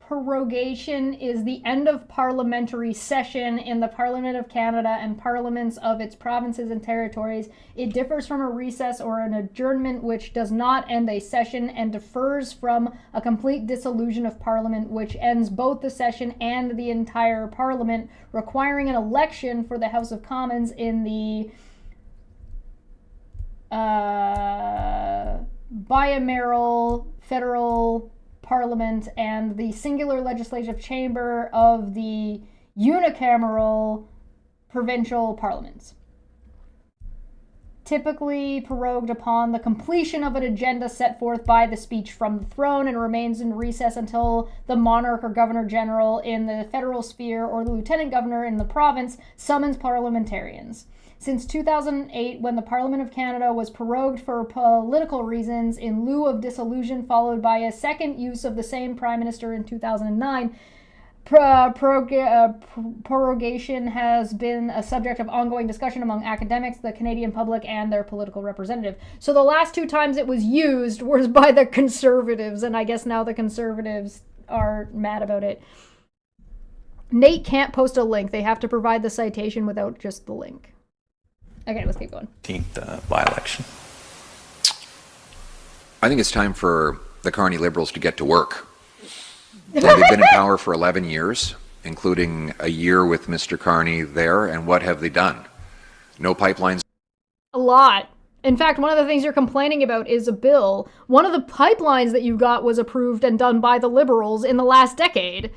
Prorogation is the end of parliamentary session in the Parliament of Canada and parliaments of its provinces and territories. It differs from a recess or an adjournment, which does not end a session, and differs from a complete dissolution of Parliament, which ends both the session and the entire Parliament, requiring an election for the House of Commons in the bicameral federal Parliament and the singular legislative chamber of the unicameral provincial parliaments. Typically prorogued upon the completion of an agenda set forth by the speech from the throne, and remains in recess until the monarch or governor general in the federal sphere or the lieutenant governor in the province summons parliamentarians. Since 2008, when the Parliament of Canada was prorogued for political reasons in lieu of dissolution, followed by a second use of the same Prime Minister in 2009, prorogation has been a subject of ongoing discussion among academics, the Canadian public, and their political representative. So the last 2 times it was used was by the Conservatives, and I guess now the Conservatives are mad about it. Nate can't post a link. They have to provide the citation without just the link. Okay, let's keep going. 13th by-election. I think it's time for the Carney Liberals to get to work. They've been in power for 11 years, including a year with Mr. Carney there, and what have they done? No pipelines. A lot. In fact, one of the things you're complaining about is a bill. One of the pipelines that you got was approved and done by the Liberals in the last decade.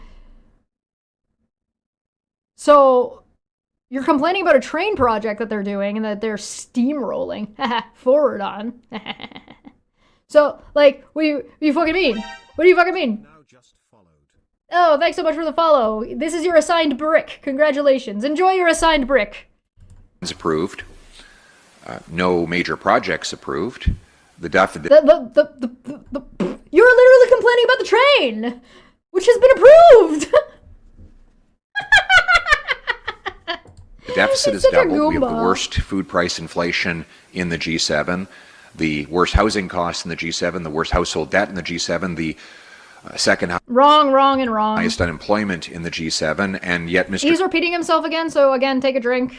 So you're complaining about a train project that they're doing and that they're steamrolling forward on. So, like, what do you fucking mean? What do you fucking mean? Oh, thanks so much for the follow. This is your assigned brick. Congratulations. Enjoy your assigned brick. Approved. No major projects approved. The deficit. You're literally complaining about the train, which has been approved. The deficit is doubled. We have the worst food price inflation in the G7, the worst housing costs in the G7, the worst household debt in the G7, the second wrong. highest unemployment in the G7, and yet Mr. He's repeating himself again, so again, take a drink.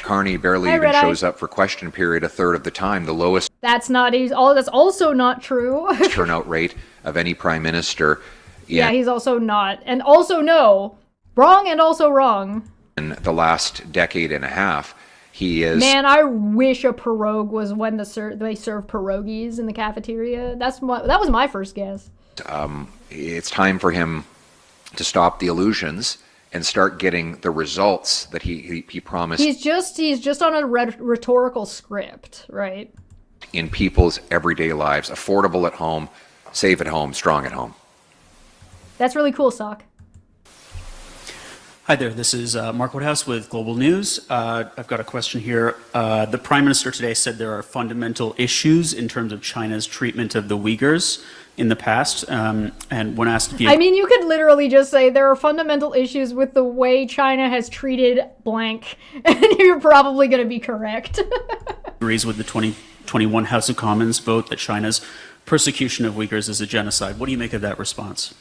Carney barely even shows up for question period a third of the time, the lowest That's also not true. turnout rate of any prime minister. Yeah, he's also not. And also no. Wrong and also wrong. In the last decade and a half, he is... Man, I wish a pirogue was when they serve pierogies in the cafeteria. That was my first guess. It's time for him to stop the illusions and start getting the results that he promised. He's just on a rhetorical script, right? In people's everyday lives, affordable at home, safe at home, strong at home. That's really cool, Sock. Hi there, this is Mark Woodhouse with Global News. I've got a question here. The Prime Minister today said there are fundamental issues in terms of China's treatment of the Uyghurs in the past. And when asked if you... I mean, you could literally just say there are fundamental issues with the way China has treated blank, and you're probably going to be correct. agrees with the 2021 House of Commons vote that China's persecution of Uyghurs is a genocide. What do you make of that response?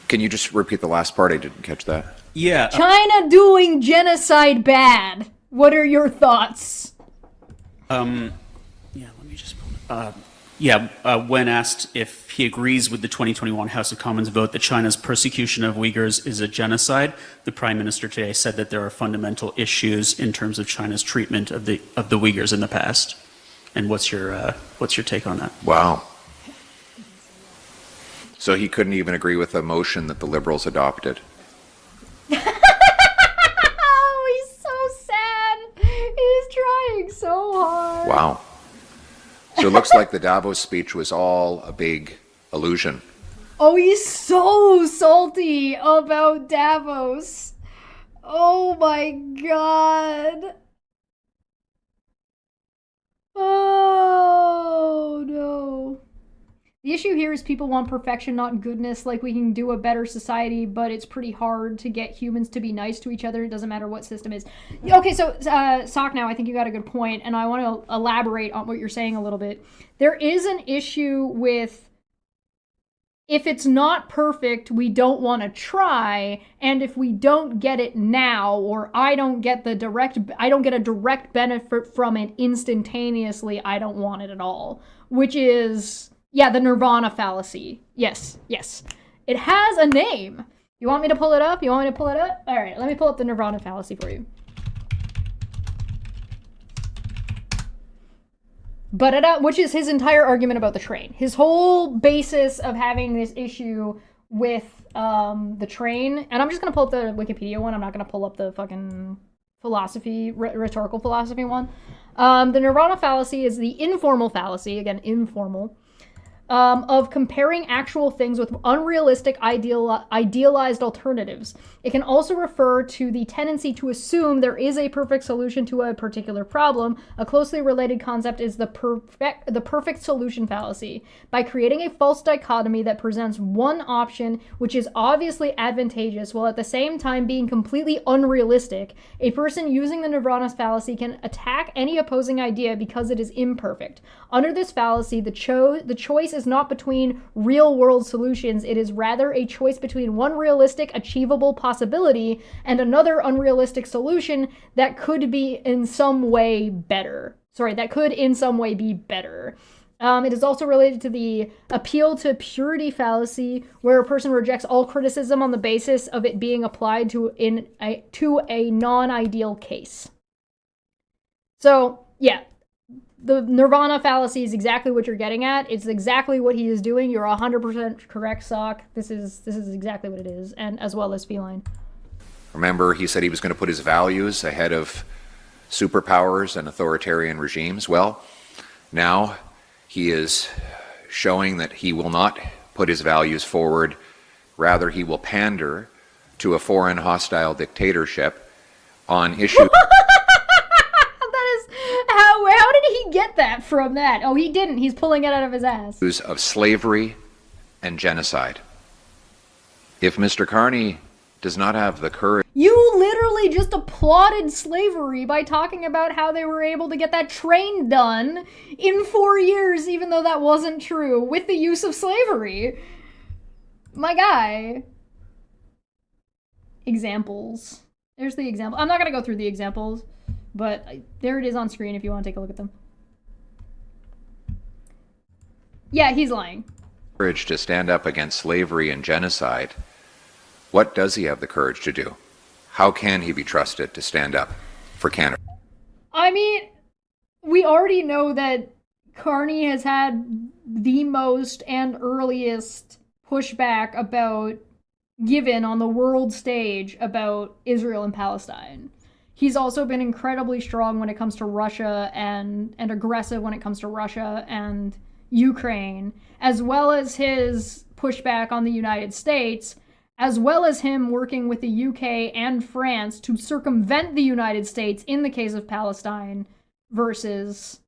Can you just repeat the last part? I didn't catch that. Yeah. China doing genocide bad. What are your thoughts? Yeah, let me just... when asked if he agrees with the 2021 House of Commons vote that China's persecution of Uyghurs is a genocide, the Prime Minister today said that there are fundamental issues in terms of China's treatment of the Uyghurs in the past. And what's your take on that? Wow. So he couldn't even agree with the motion that the Liberals adopted. Oh, he's so sad. He's trying so hard. Wow. So it looks like the Davos speech was all a big illusion. Oh, he's so salty about Davos. Oh my god. Oh no. The issue here is people want perfection, not goodness. Like, we can do a better society, but it's pretty hard to get humans to be nice to each other. It doesn't matter what system is. Okay, so, Sock, now, I think you got a good point, and I want to elaborate on what you're saying a little bit. There is an issue with, if it's not perfect, we don't want to try, and if we don't get it now, or I don't get a direct benefit from it instantaneously, I don't want it at all. Which is... yeah, the Nirvana fallacy. Yes. It has a name. You want me to pull it up? All right, let me pull up the Nirvana fallacy for you. But which is his entire argument about the train. His whole basis of having this issue with the train, and I'm just going to pull up the Wikipedia one. I'm not going to pull up the fucking rhetorical philosophy one. The Nirvana fallacy is the informal fallacy, again, informal, of comparing actual things with unrealistic idealized alternatives. It can also refer to the tendency to assume there is a perfect solution to a particular problem. A closely related concept is the perfect solution fallacy. By creating a false dichotomy that presents one option which is obviously advantageous while at the same time being completely unrealistic, a person using the Nirvana fallacy can attack any opposing idea because it is imperfect. Under this fallacy, the choice is not between real-world solutions. It is rather a choice between one realistic, achievable possibility and another unrealistic solution that could be in some way better. It is also related to the appeal to purity fallacy, where a person rejects all criticism on the basis of it being applied to a non-ideal case. So, yeah. The Nirvana fallacy is exactly what you're getting at. It's exactly what he is doing. You're 100% correct, Sock. This is exactly what it is, and as well as Feline. Remember, he said he was going to put his values ahead of superpowers and authoritarian regimes. Well, now he is showing that he will not put his values forward. Rather, he will pander to a foreign hostile dictatorship on issues. That is how did he get that from that? Oh, he didn't. He's pulling it out of his ass. Of slavery and genocide. If Mr. Carney does not have the courage. You literally just applauded slavery by talking about how they were able to get that train done in 4 years, even though that wasn't true, with the use of slavery. My guy. Examples. There's the example. I'm not going to go through the examples, but there it is on screen if you want to take a look at them. Yeah, he's lying. Courage to stand up against slavery and genocide. What does he have the courage to do? How can he be trusted to stand up for Canada? I mean, we already know that Carney has had the most and earliest pushback given on the world stage about Israel and Palestine. He's also been incredibly strong when it comes to Russia and aggressive when it comes to Russia and Ukraine, as well as his pushback on the United States, as well as him working with the UK and France to circumvent the United States in the case of Palestine versus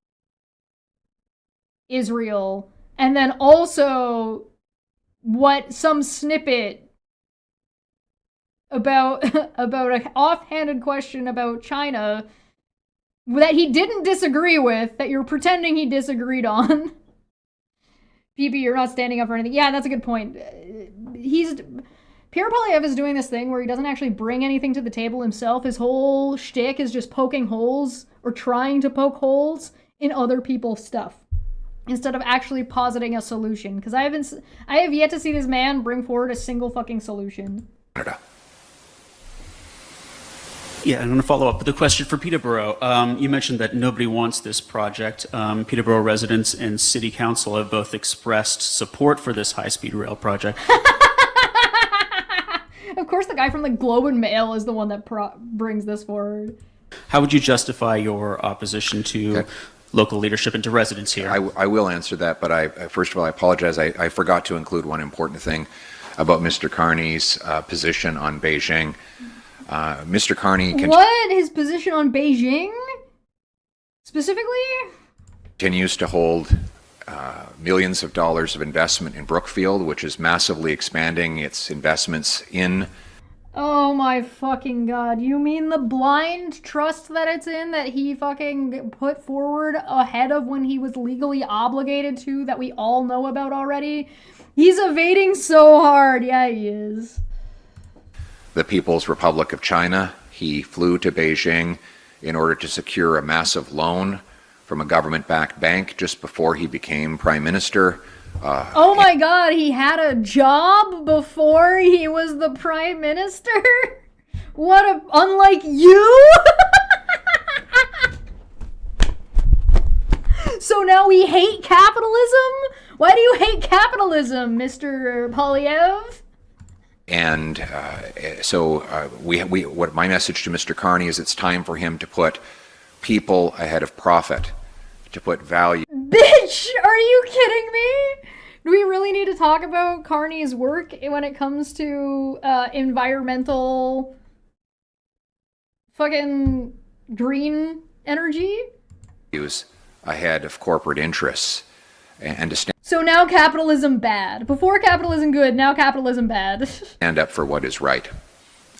Israel. And then also some snippet about an offhanded question about China that he didn't disagree with, that you're pretending he disagreed on. PP, you're not standing up for anything. Yeah, that's a good point. Pierre Poilievre is doing this thing where he doesn't actually bring anything to the table himself. His whole shtick is just poking holes or trying to poke holes in other people's stuff instead of actually positing a solution. Because I have yet to see this man bring forward a single fucking solution. Yeah, I'm going to follow up with a question for Peterborough. You mentioned that nobody wants this project. Peterborough residents and City Council have both expressed support for this high-speed rail project. Of course, the guy from the Globe and Mail is the one that brings this forward. How would you justify your opposition to local leadership and to residents here? I will answer that, but first of all, I apologize. I forgot to include one important thing about Mr. Carney's position on Beijing. Mr. Carney his position on Beijing specifically continues to hold millions of dollars of investment in Brookfield, which is massively expanding its investments in. Oh my fucking god. You mean the blind trust that it's in that he fucking put forward ahead of when he was legally obligated to, that we all know about already? He's evading so hard. Yeah, he is. The People's Republic of China. He flew to Beijing in order to secure a massive loan from a government-backed bank just before he became prime minister. Oh my god, he had a job before he was the prime minister? Unlike you? So now we hate capitalism? Why do you hate capitalism, Mr. Poilievre? And what my message to Mr. Carney is, it's time for him to put people ahead of profit, to put value. Bitch, are you kidding me? Do we really need to talk about Carney's work when it comes to environmental fucking green energy? Ahead of corporate interests and to So now capitalism bad. Before capitalism good, now capitalism bad. Stand up for what is right,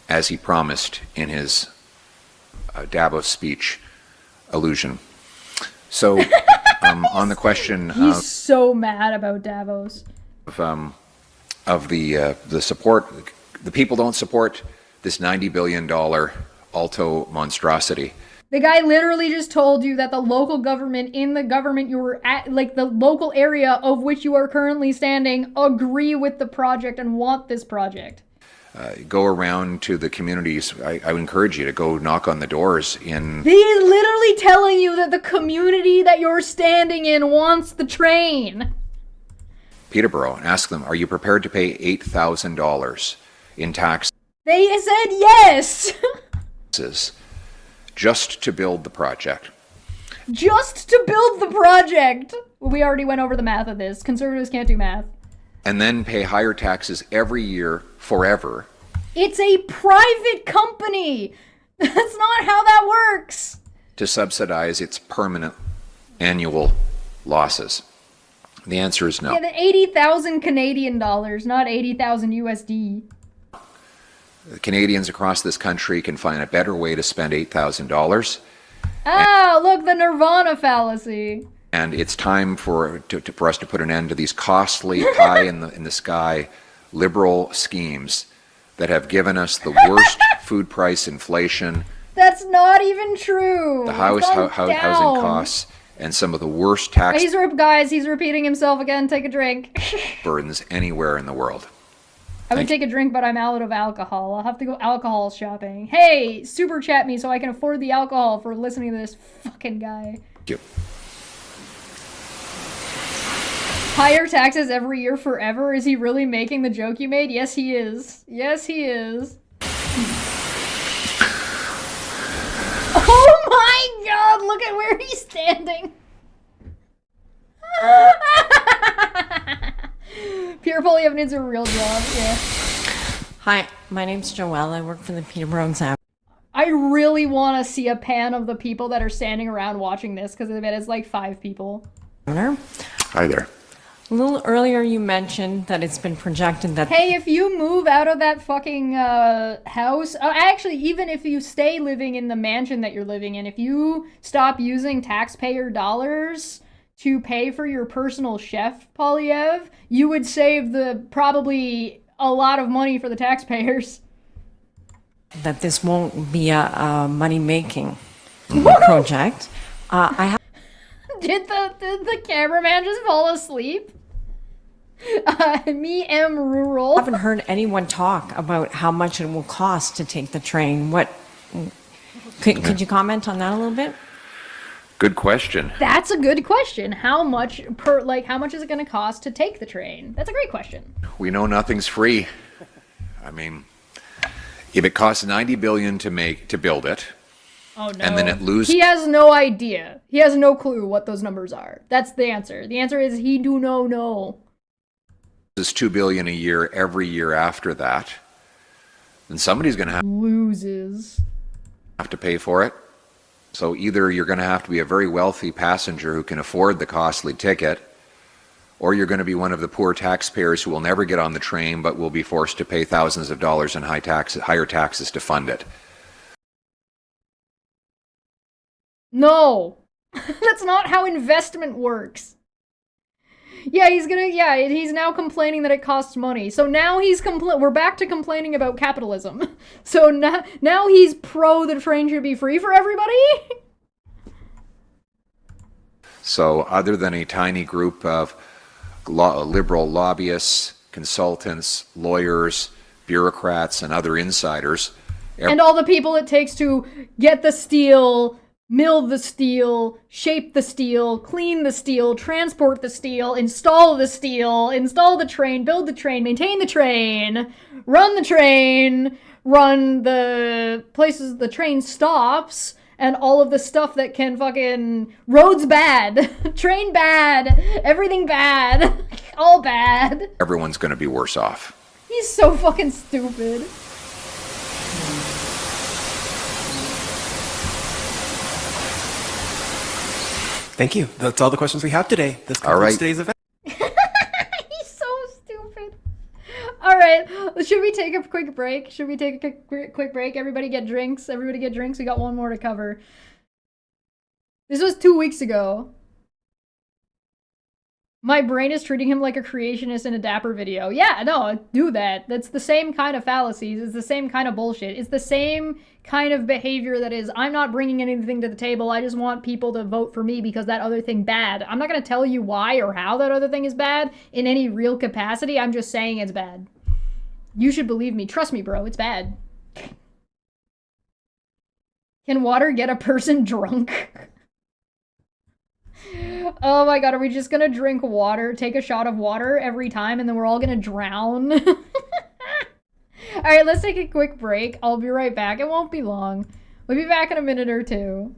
as he promised in his Davos speech allusion. So, on the question, he's so mad about Davos. Of the support, the people don't support this $90 billion Alto monstrosity. The guy literally just told you that the local government in the government you were at, like the local area of which you are currently standing, agree with the project and want this project. Go around to the communities. I would encourage you to go knock on the doors in. He's literally telling you that the community that you're standing in wants the train. Peterborough, and ask them, are you prepared to pay $8,000 in taxes? They said yes. Just to build the project. Just to build the project. We already went over the math of this. Conservatives can't do math. and then pay higher taxes every year forever. It's a private company. That's not how that works. To subsidize its permanent annual losses? The answer is no. Yeah, the 80,000 Canadian dollars, not 80,000 USD. Canadians across this country can find a better way to spend $8,000. Ah, look, the Nirvana fallacy. And it's time for us to put an end to these costly pie in the sky liberal schemes that have given us the worst food price inflation. That's not even true. The housing costs and some of the worst tax He's repeating himself again. Take a drink. burdens anywhere in the world. I would take a drink, but I'm out of alcohol. I'll have to go alcohol shopping. Hey, super chat me so I can afford the alcohol for listening to this fucking guy. Thank you. Higher taxes every year forever? Is he really making the joke you made? Yes, he is. Yes, he is. Oh my god, look at where he's standing. Pure poly evidence is a real job, yeah. Hi, my name's Joelle. I work for the Peterborough Examiner. I really want to see a pan of the people that are standing around watching this, because I bet it's like 5 people. Hi there. A little earlier you mentioned that it's been projected that... Hey, if you move out of that fucking house, actually, even if you stay living in the mansion that you're living in, if you stop using taxpayer dollars to pay for your personal chef, Polyev, you would save probably a lot of money for the taxpayers. That this won't be a money-making project. Did the cameraman just fall asleep? Me am rural. I haven't heard anyone talk about how much it will cost to take the train. Could you comment on that a little bit? Good question. That's a good question. How much is it going to cost to take the train? That's a great question. We know nothing's free. I mean, if it costs $90 billion to build it, oh no, and then it loses. He has no idea. He has no clue what those numbers are. That's the answer. The answer is he do no know. Is $2 billion a year every year after that, then somebody's going to have to pay for it. So either you're going to have to be a very wealthy passenger who can afford the costly ticket, or you're going to be one of the poor taxpayers who will never get on the train but will be forced to pay thousands of dollars in higher taxes to fund it. No, that's not how investment works. Yeah, he's now complaining that it costs money. So now we're back to complaining about capitalism. So now he's pro the train should be free for everybody? So other than a tiny group of liberal lobbyists, consultants, lawyers, bureaucrats, and other insiders. And all the people it takes to get the steel, mill the steel, shape the steel, clean the steel, transport the steel, install the train, build the train, maintain the train, run the places the train stops, and all of the stuff that can fucking... Roads bad, train bad, everything bad, all bad. Everyone's going to be worse off. He's so fucking stupid. Thank you. That's all the questions we have today. This concludes today's event. He's so stupid. All right, should we take a quick break? Quick break? Everybody get drinks. We got one more to cover. This was 2 weeks ago. My brain is treating him like a creationist in a Dapper video. Yeah, no, do that. That's the same kind of fallacies. It's the same kind of bullshit. It's the same kind of behavior that is, I'm not bringing anything to the table. I just want people to vote for me because that other thing bad. I'm not going to tell you why or how that other thing is bad in any real capacity. I'm just saying it's bad. You should believe me. Trust me, bro. It's bad. Can water get a person drunk? Oh my god, are we just gonna drink water, take a shot of water every time, and then we're all gonna drown? Alright, let's take a quick break. I'll be right back. It won't be long. We'll be back in a minute or two.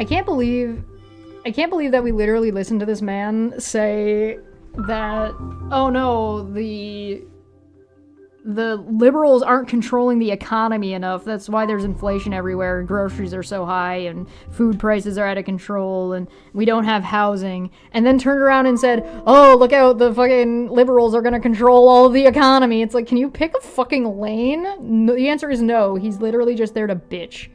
I can't believe that we literally listened to this man say that, oh no, the liberals aren't controlling the economy enough. That's why there's inflation everywhere. Groceries are so high and food prices are out of control and we don't have housing. And then turned around and said, oh, look out, the fucking liberals are gonna control all of the economy. It's like, can you pick a fucking lane? No, the answer is no. He's literally just there to bitch.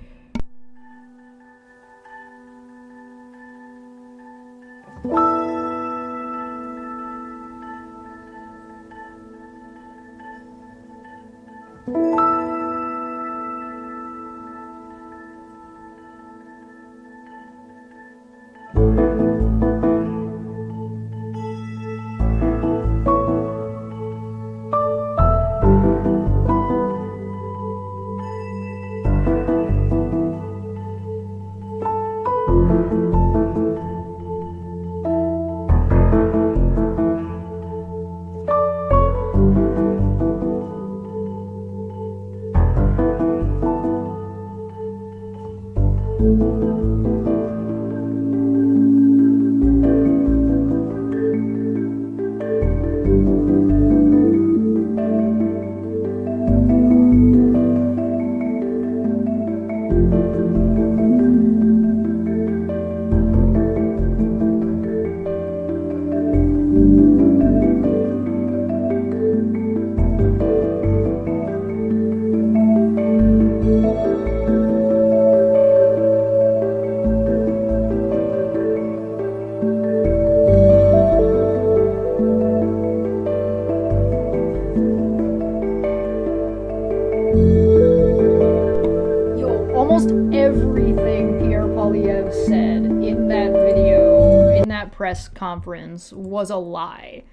Almost everything Pierre Poilievre said in that video, in that press conference, was a lie.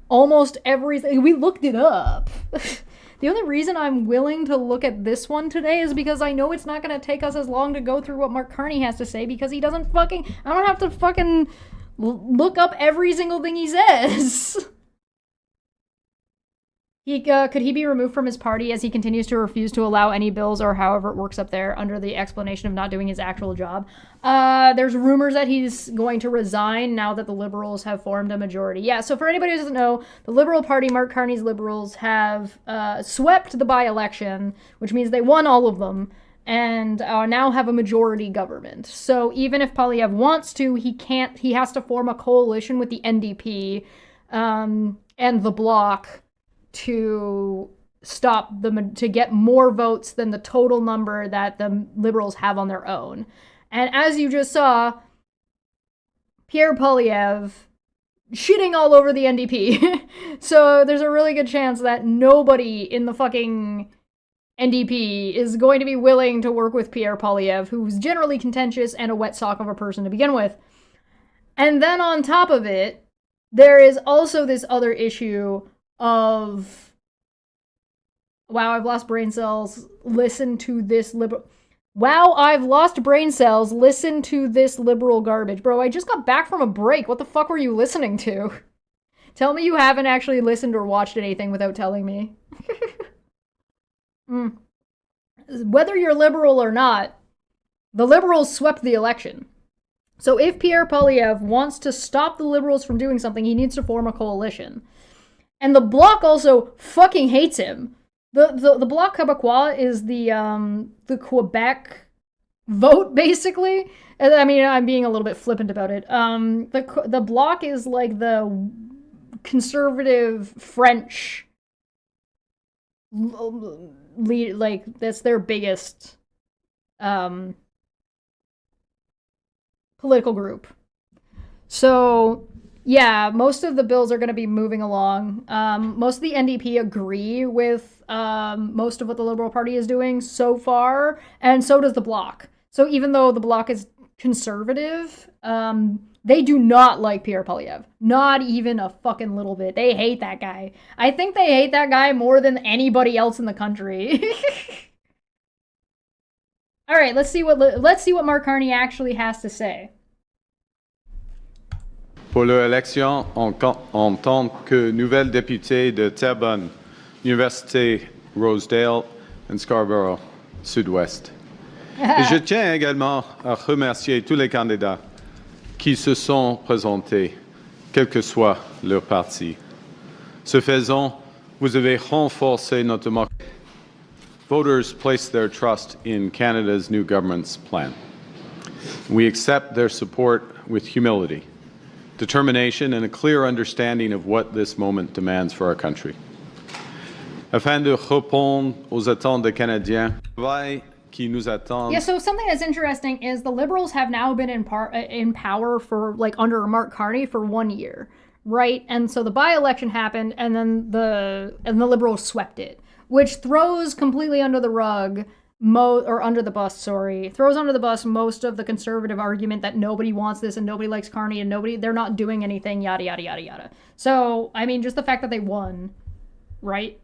Almost everything. We looked it up. The only reason I'm willing to look at this one today is because I know it's not going to take us as long to go through what Mark Carney has to say, because he doesn't fucking... I don't have to fucking look up every single thing he says. Could he be removed from his party as he continues to refuse to allow any bills or however it works up there under the explanation of not doing his actual job? There's rumors that he's going to resign now that the Liberals have formed a majority. Yeah, so for anybody who doesn't know, the Liberal Party, Mark Carney's Liberals, have swept the by-election, which means they won all of them, and now have a majority government. So even if Poilievre wants to, he can't. He has to form a coalition with the NDP and the Bloc to stop them, to get more votes than the total number that the Liberals have on their own. And as you just saw, Pierre Poilievre shitting all over the NDP. So there's a really good chance that nobody in the fucking NDP is going to be willing to work with Pierre Poilievre, who's generally contentious and a wet sock of a person to begin with. And then on top of it, there is also this other issue of, wow, I've lost brain cells, listen to this liberal... Wow, I've lost brain cells, listen to this liberal garbage. Bro, I just got back from a break. What the fuck were you listening to? Tell me you haven't actually listened or watched anything without telling me. Whether you're liberal or not, the Liberals swept the election. So if Pierre Poilievre wants to stop the Liberals from doing something, he needs to form a coalition. And the Bloc also fucking hates him. The Bloc Québécois is the Quebec vote, basically. I mean, I'm being a little bit flippant about it. The Bloc is like the conservative French lead, like that's their biggest political group. So yeah, most of the bills are going to be moving along. Most of the NDP agree with most of what the Liberal Party is doing so far, and so does the Bloc. So even though the Bloc is conservative, they do not like Pierre Poilievre. Not even a fucking little bit. They hate that guy. I think they hate that guy more than anybody else in the country. All right, let's see what Mark Carney actually has to say. Pour l'élection, on compte que nouvelles députées de Terrebonne, Université, Rosedale et Scarborough, Sud-Ouest. Et je tiens également à remercier tous les candidats qui se sont présentés, quel que soit leur parti. Ce faisant, vous avez renforcé notre démocratie. Voters place their trust in Canada's new government's plan. We accept their support with humility, determination, and a clear understanding of what this moment demands for our country. Afin de répondre aux attentes des Canadiens, le travail qui nous attend. Yeah, so something that's interesting is the Liberals have now been in power for, like, under Mark Carney for 1 year, right? And so the by-election happened, and then the Liberals swept it, which throws completely under the rug, under the bus, throws under the bus most of the conservative argument that nobody wants this and nobody likes Carney and they're not doing anything, yada, yada, yada, yada. So, I mean, just the fact that they won, right?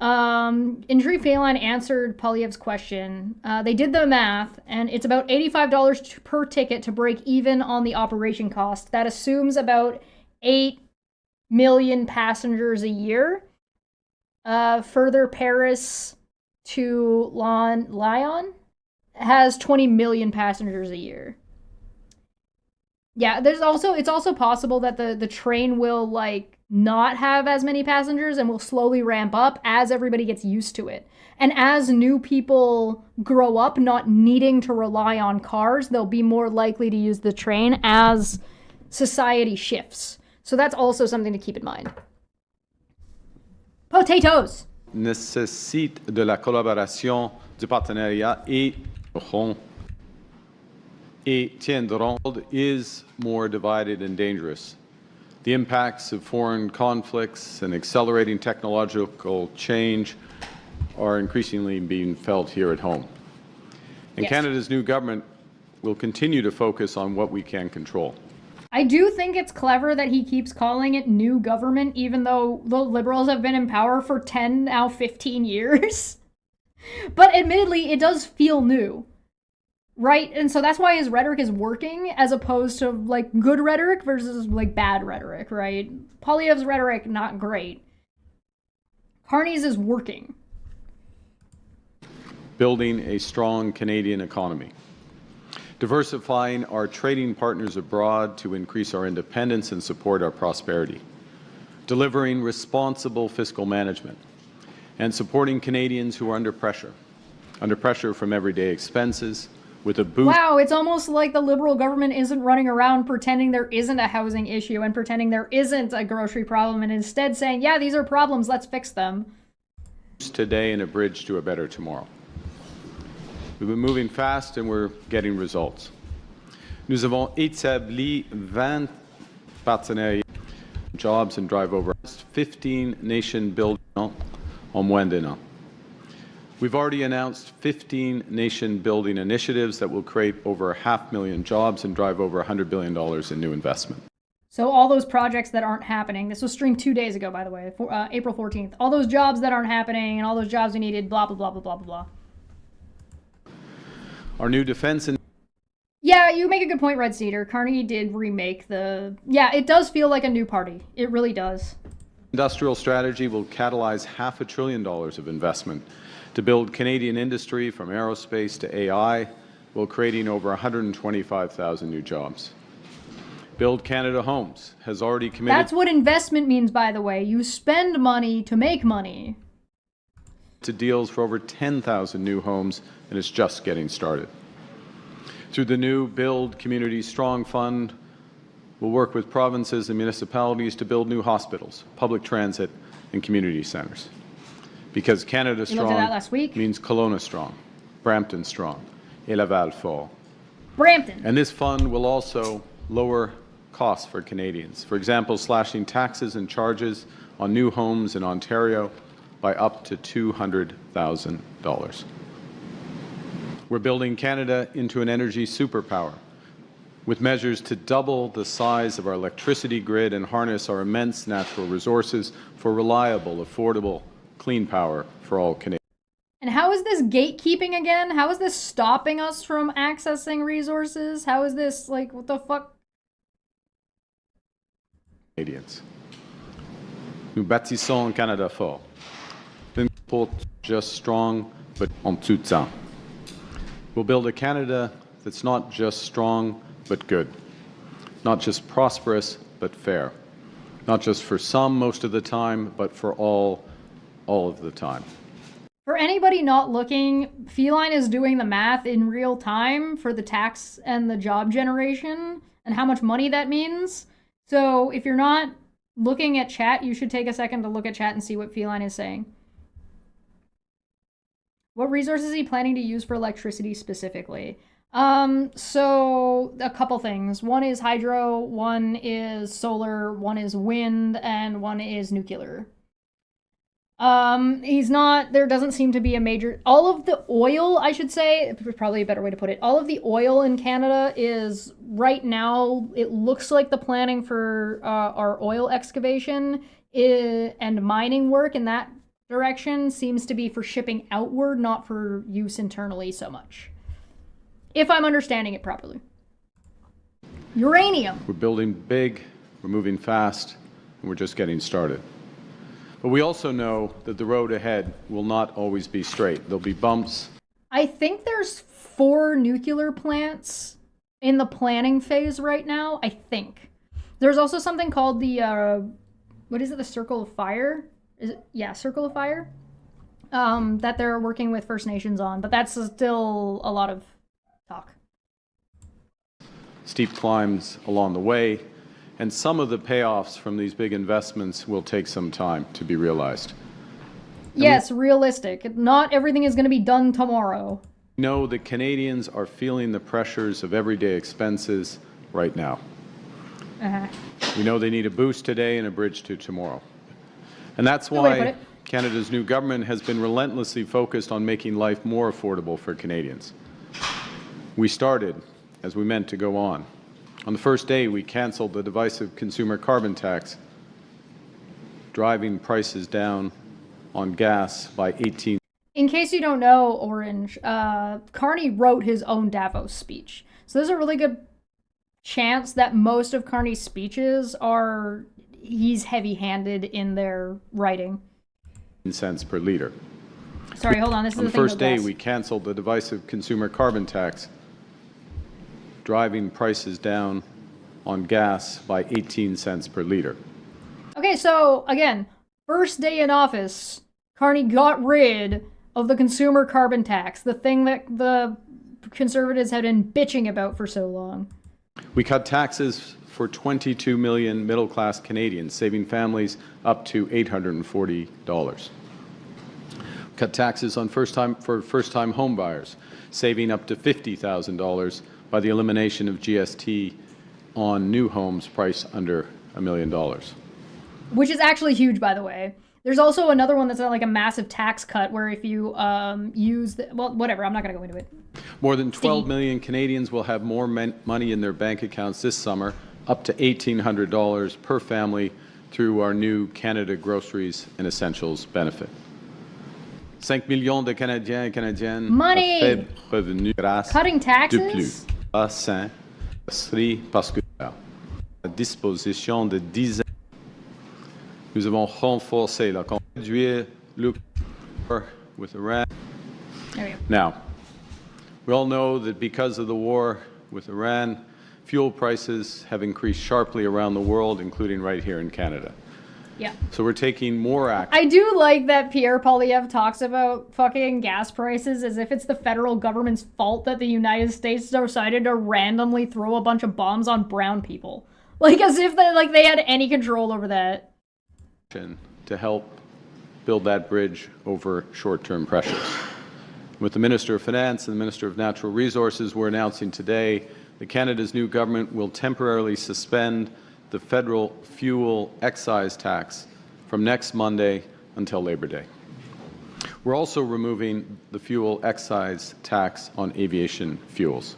Injury Feline answered Poilievre's question. They did the math, and it's about $85 per ticket to break even on the operation cost. That assumes about 8 million passengers a year. Further, Paris to Lyon has 20 million passengers a year. Yeah, it's also possible that the train will, like, not have as many passengers and will slowly ramp up as everybody gets used to it. And as new people grow up not needing to rely on cars, they'll be more likely to use the train as society shifts. So that's also something to keep in mind. Potatoes! Nécessite de la collaboration, du partenariat et tiendront is more divided and dangerous. The impacts of foreign conflicts and accelerating technological change are increasingly being felt here at home. And yes, Canada's new government will continue to focus on what we can control. I do think it's clever that he keeps calling it new government, even though the Liberals have been in power for 10, now 15 years. But admittedly, it does feel new. Right? And so that's why his rhetoric is working, as opposed to, like, good rhetoric versus, like, bad rhetoric, right? Poilievre's rhetoric, not great. Carney's is working. Building a strong Canadian economy. Diversifying our trading partners abroad to increase our independence and support our prosperity. Delivering responsible fiscal management. And supporting Canadians who are under pressure from everyday expenses, with a boost. Wow, it's almost like the Liberal government isn't running around pretending there isn't a housing issue and pretending there isn't a grocery problem, and instead saying, yeah, these are problems, let's fix them. Today and a bridge to a better tomorrow. We've been moving fast and we're getting results. Nous avons établi 20 partenariats, jobs and drive over 15 nation building en moins d'un an. We've already announced 15 nation-building initiatives that will create over 500,000 jobs and drive over $100 billion in new investment. So all those projects that aren't happening, this was streamed 2 days ago, by the way, April 14th. All those jobs that aren't happening and all those jobs we needed, blah, blah, blah, blah, blah, blah, blah. Our new defense and... Yeah, you make a good point, Red Cedar. Carney did remake the... Yeah, it does feel like a new party. It really does. Industrial strategy will catalyze $500 billion of investment to build Canadian industry from aerospace to AI, while creating over 125,000 new jobs. Build Canada Homes has already committed... That's what investment means, by the way. You spend money to make money. ...to deals for over 10,000 new homes, and it's just getting started. Through the new Build Community Strong Fund, we'll work with provinces and municipalities to build new hospitals, public transit, and community centres. Because Canada Strong means Kelowna Strong, Brampton Strong, et Laval Fort. Brampton. And this fund will also lower costs for Canadians. For example, slashing taxes and charges on new homes in Ontario by up to $200,000. We're building Canada into an energy superpower with measures to double the size of our electricity grid and harness our immense natural resources for reliable, affordable, clean power for all Canadians. And how is this gatekeeping again? How is this stopping us from accessing resources? How is this, like, what the fuck? Canadians. Nous bâtissons un Canada fort. Pas just strong, but en tout temps. We'll build a Canada that's not just strong, but good. Not just prosperous, but fair. Not just for some most of the time, but for all of the time. For anybody not looking, Feline is doing the math in real time for the tax and the job generation and how much money that means. So if you're not looking at chat, you should take a second to look at chat and see what Feline is saying. What resources is he planning to use for electricity specifically? So a couple things. One is hydro, one is solar, one is wind, and one is nuclear. There doesn't seem to be a major, all of the oil, I should say, probably a better way to put it, all of the oil in Canada is, right now, it looks like the planning for our oil excavation and mining work in that direction seems to be for shipping outward, not for use internally so much. If I'm understanding it properly. Uranium. We're building big, we're moving fast, and we're just getting started. But we also know that the road ahead will not always be straight. There'll be bumps. I think there's 4 nuclear plants in the planning phase right now, I think. There's also something called the, what is it, the Circle of Fire? Is it? Yeah, Circle of Fire. That they're working with First Nations on, but that's still a lot of talk. Steep climbs along the way, and some of the payoffs from these big investments will take some time to be realized. Yes, realistic. Not everything is going to be done tomorrow. We know that Canadians are feeling the pressures of everyday expenses right now. We know they need a boost today and a bridge to tomorrow. And that's why Canada's new government has been relentlessly focused on making life more affordable for Canadians. We started as we meant to go on. On the first day, we canceled the divisive consumer carbon tax, driving prices down on gas by 18%. In case you don't know, Orange, Carney wrote his own Davos speech. So there's a really good chance that most of Carney's speeches are, he's heavy-handed in their writing. Cents per liter. Sorry, hold on. This is on the the thing first about day, gas. we canceled the divisive consumer carbon tax, driving prices down on gas by 18 cents per liter. Okay, so again, first day in office, Carney got rid of the consumer carbon tax, the thing that the Conservatives had been bitching about for so long. We cut taxes for 22 million middle-class Canadians, saving families up to $840. Cut taxes on first-time home buyers, saving up to $50,000 by the elimination of GST on new homes priced under $1 million. Which is actually huge, by the way. There's also another one that's like a massive tax cut where if you use the, well, whatever, I'm not going to go into it. More than 12 million Canadians will have more money in their bank accounts this summer, up to $1,800 per family through our new Canada Groceries and Essentials benefit. 5 millions de Canadiens et Canadiennes Money. à faible revenu grâce Cutting taxes? de plus à saint parce que à disposition de dizaines. Nous avons renforcé la réduire le with Iran. There we go. Now, we all know that because of the war with Iran, fuel prices have increased sharply around the world, including right here in Canada. Yeah. So we're taking more action. I do like that Pierre Poilievre talks about fucking gas prices as if it's the federal government's fault that the United States decided to randomly throw a bunch of bombs on brown people. Like as if they had any control over that. To help build that bridge over short-term pressures. With the Minister of Finance and the Minister of Natural Resources, we're announcing today that Canada's new government will temporarily suspend the federal fuel excise tax from next Monday until Labor Day. We're also removing the fuel excise tax on aviation fuels.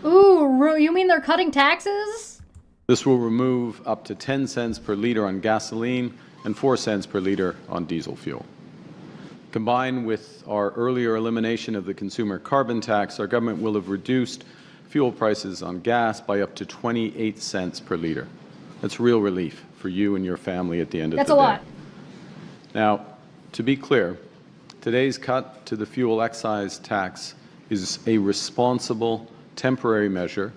Ooh, you mean they're cutting taxes? This will remove up to 10 cents per liter on gasoline and 4 cents per liter on diesel fuel. Combined with our earlier elimination of the consumer carbon tax, our government will have reduced fuel prices on gas by up to 28 cents per liter. That's real relief for you and your family at the end of the day. That's a lot. Now, to be clear, today's cut to the fuel excise tax is a responsible, temporary measure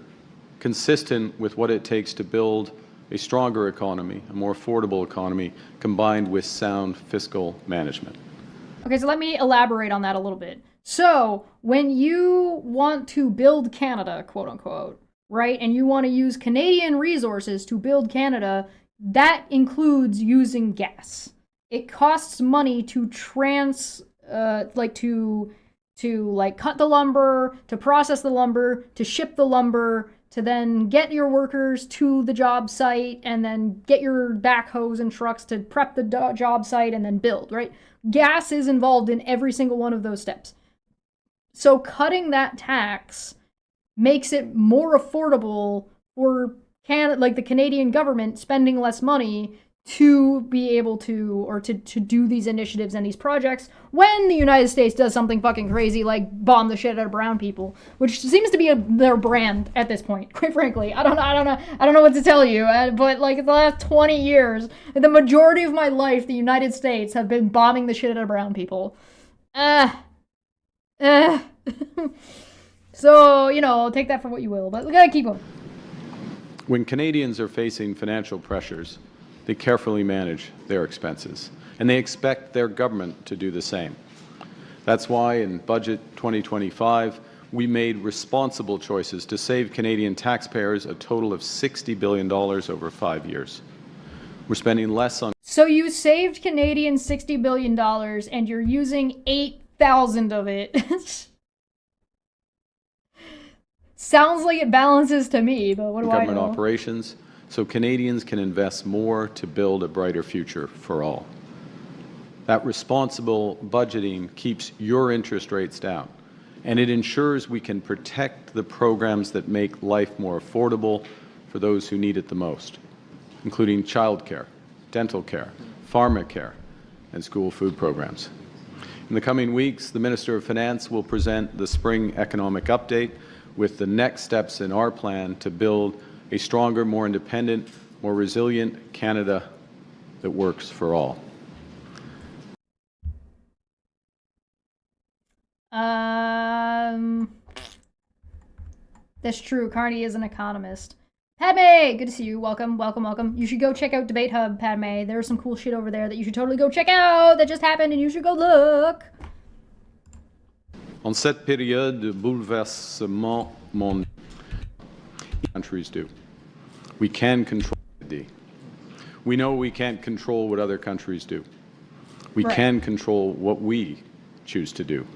consistent with what it takes to build a stronger economy, a more affordable economy, combined with sound fiscal management. Okay, so let me elaborate on that a little bit. So, when you want to build Canada, quote unquote, right, and you want to use Canadian resources to build Canada, that includes using gas. It costs money to cut the lumber, to process the lumber, to ship the lumber, to then get your workers to the job site, and then get your backhoes and trucks to prep the job site and then build, right? Gas is involved in every single one of those steps. So cutting that tax makes it more affordable for the Canadian government spending less money to be able to, or to do these initiatives and these projects when the United States does something fucking crazy like bomb the shit out of brown people, which seems to be their brand at this point, quite frankly. I don't know what to tell you, but like the last 20 years, the majority of my life, the United States have been bombing the shit out of brown people. So, take that for what you will, but we gotta keep them. When Canadians are facing financial pressures, they carefully manage their expenses, and they expect their government to do the same. That's why in Budget 2025, we made responsible choices to save Canadian taxpayers a total of $60 billion over 5 years. We're spending less on... So you saved Canadians $60 billion, and you're using 8,000 of it. Sounds like it balances to me, but what do I know? Government operations, so Canadians can invest more to build a brighter future for all. That responsible budgeting keeps your interest rates down, and it ensures we can protect the programs that make life more affordable for those who need it the most, including childcare, dental care, pharmacare, and school food programs. In the coming weeks, the Minister of Finance will present the Spring Economic Update with the next steps in our plan to build a stronger, more independent, more resilient Canada that works for all. That's true. Carney is an economist. Padme, good to see you. Welcome, welcome, welcome. You should go check out Debate Hub, Padme. There's some cool shit over there that you should totally go check out that just happened, and you should go look. En cette période de bouleversement mondial, countries do. We can control it. We know we can't control what other countries do. We can control what we choose to do.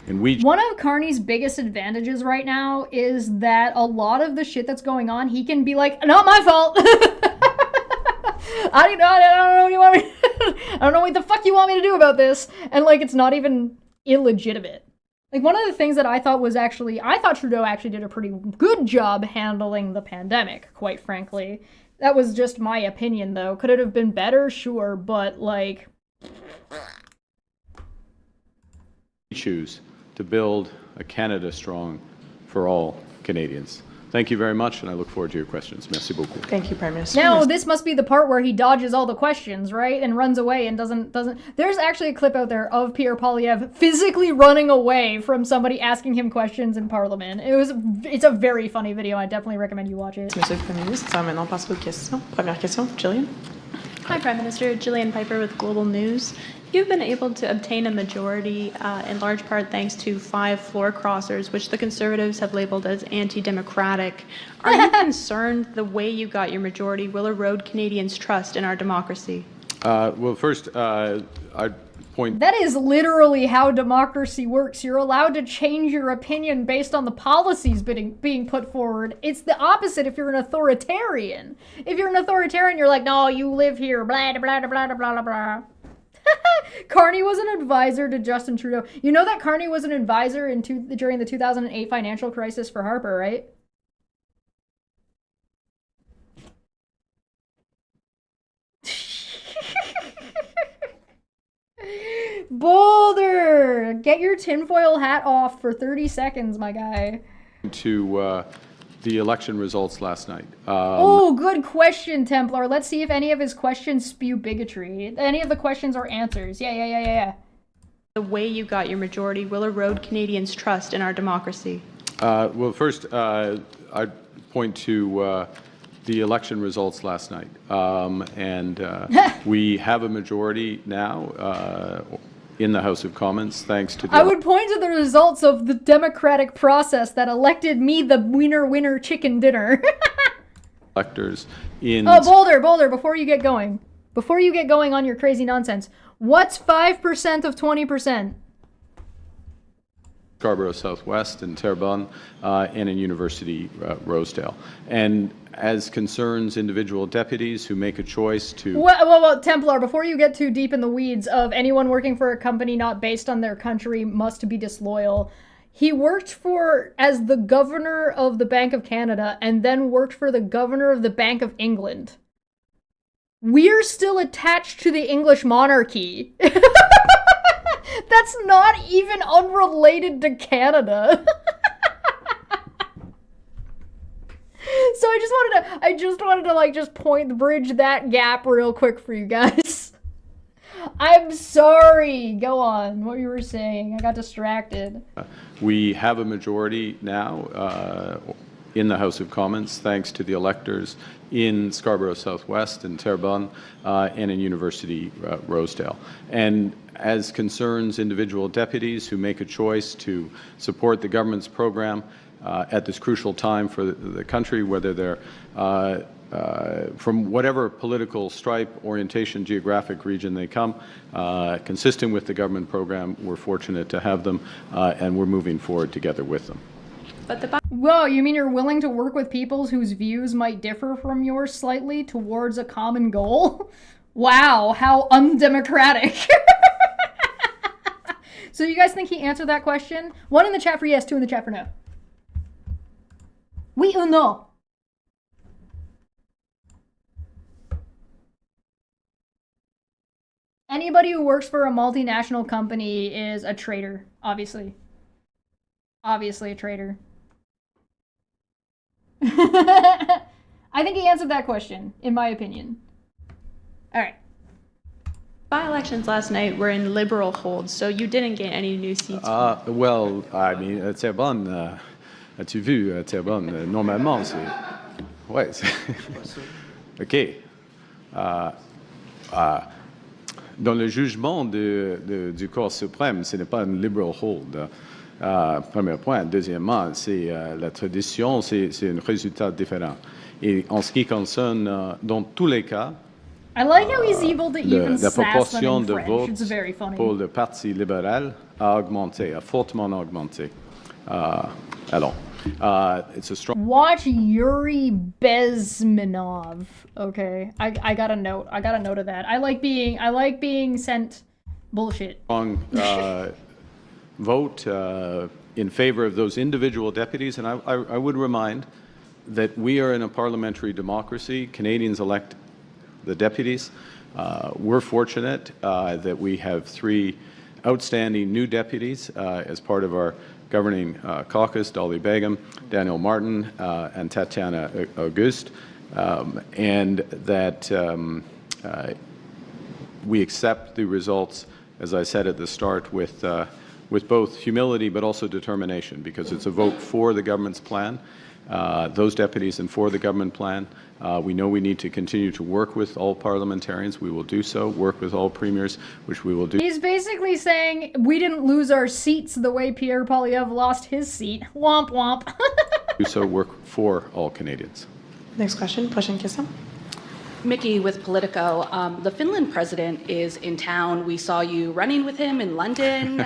And one of Carney's biggest advantages right now is that a lot of the shit that's going on, he can be like, not my fault. I don't know what you want me I don't know what the fuck you want me to do about this. And like, it's not even illegitimate. Like, one of the things that I thought Trudeau actually did a pretty good job handling the pandemic, quite frankly. That was just my opinion, though. Could it have been better? Sure, but, like... We choose to build a Canada strong for all Canadians. Thank you very much, and I look forward to your questions. Merci beaucoup. Thank you, Prime Minister. Now, this must be the part where he dodges all the questions, right? And runs away and doesn't... There's actually a clip out there of Pierre Poilievre physically running away from somebody asking him questions in Parliament. It's a very funny video. I definitely recommend you watch it. Monsieur le Premier ministre, ça va maintenant passer aux questions. Première question, Jillian. Hi, Prime Minister. Jillian Piper with Global News. You've been able to obtain a majority in large part thanks to 5 floor crossers, which the Conservatives have labeled as anti-democratic. Are you concerned the way you got your majority will erode Canadians' trust in our democracy? Well, first, I'd point... That is literally how democracy works. You're allowed to change your opinion based on the policies being put forward. It's the opposite if you're an authoritarian. If you're an authoritarian, you're like, no, you live here, blah, blah, blah, blah, blah, blah. Carney was an advisor to Justin Trudeau. You know that Carney was an advisor during the 2008 financial crisis for Harper, right? Boulder! Get your tinfoil hat off for 30 seconds, my guy. To the election results last night. Oh, good question, Templar. Let's see if any of his questions spew bigotry. Any of the questions or answers. Yeah. The way you got your majority will erode Canadians' trust in our democracy. Well, first, I'd point to the election results last night. We have a majority now in the House of Commons, thanks to... I would point to the results of the democratic process that elected me the winner chicken dinner. Electors in... Oh, Boulder, before you get going on your crazy nonsense, what's 5% of 20%? Scarborough Southwest and Terrebonne and in University Rosedale. And as concerns individual deputies who make a choice to... Well, Templar, before you get too deep in the weeds of anyone working for a company not based on their country must be disloyal, he worked as the governor of the Bank of Canada and then worked for the governor of the Bank of England. We're still attached to the English monarchy. That's not even unrelated to Canada. So I just wanted to like just bridge that gap real quick for you guys. I'm sorry. Go on. What you were saying. I got distracted. We have a majority now in the House of Commons, thanks to the electors in Scarborough Southwest and Terrebonne and in University Rosedale. And as concerns individual deputies who make a choice to support the government's program at this crucial time for the country, whether they're from whatever political stripe, orientation, geographic region they come, consistent with the government program, we're fortunate to have them, and we're moving forward together with them. Whoa, you mean you're willing to work with people whose views might differ from yours slightly towards a common goal? Wow, how undemocratic. So you guys think he answered that question? 1 in the chat for yes, 2 in the chat for no. Oui ou non? Anybody who works for a multinational company is a traitor, obviously. Obviously a traitor. I think he answered that question, in my opinion. All right. By-elections last night were in Liberal holds, so you didn't get any new seats. Well, I mean, Terrebonne, as-tu vu, Terrebonne, normalement, c'est... Ouais, c'est... OK. Dans le jugement du Corps suprême, ce n'est pas un liberal hold. Premier point. Deuxièmement, c'est la tradition, c'est un résultat différent. Et en ce qui concerne, dans tous les cas, I like how he's able to even la sass them proportion in de French. votes It's very funny. pour le Parti libéral a augmenté, a fortement augmenté. Alors, it's a strong... Watch Yuri Bezmenov. Okay, I got a note. I got a note of that. I like being sent bullshit. Strong vote in favor of those individual deputies, and I would remind that we are in a parliamentary democracy. Canadians elect the deputies. We're fortunate that we have 3 outstanding new deputies as part of our governing caucus, Dolly Begum, Daniel Martin, and Tatiana Auguste, and that we accept the results, as I said at the start, with both humility but also determination, because it's a vote for the government's plan, those deputies, and for the government plan. We know we need to continue to work with all parliamentarians. We will do so. Work with all premiers, which we will do. He's basically saying we didn't lose our seats the way Pierre Poilievre lost his seat. Womp womp. Do so. Work for all Canadians. Next question. Prochaine question. Mickey with Politico. The Finland president is in town. We saw you running with him in London.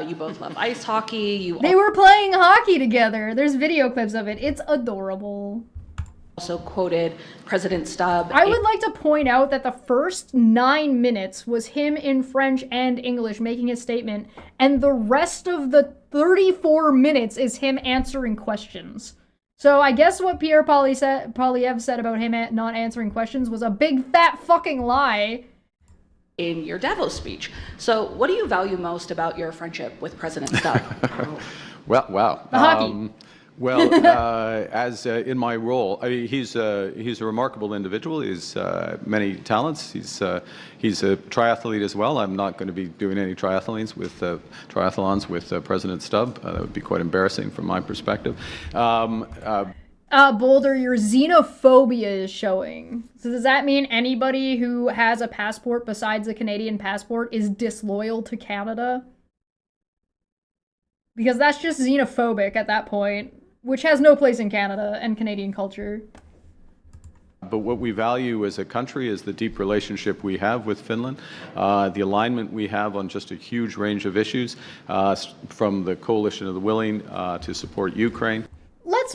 You both love ice hockey. They were playing hockey together. There's video clips of it. It's adorable. Also quoted President Stubb. I would like to point out that the first 9 minutes was him in French and English making his statement, and the rest of the 34 minutes is him answering questions. So I guess what Pierre Poilievre said about him not answering questions was a big fat fucking lie. In your Davos speech. So what do you value most about your friendship with President Stubb? Well, wow. The hockey. Well, as in my role, I mean, he's a remarkable individual. He's many talents. He's a triathlete as well. I'm not going to be doing any triathlons with President Stubb. That would be quite embarrassing from my perspective. Boulder, your xenophobia is showing. So does that mean anybody who has a passport besides a Canadian passport is disloyal to Canada? Because that's just xenophobic at that point, which has no place in Canada and Canadian culture. But what we value as a country is the deep relationship we have with Finland, the alignment we have on just a huge range of issues, from the Coalition of the Willing to support Ukraine.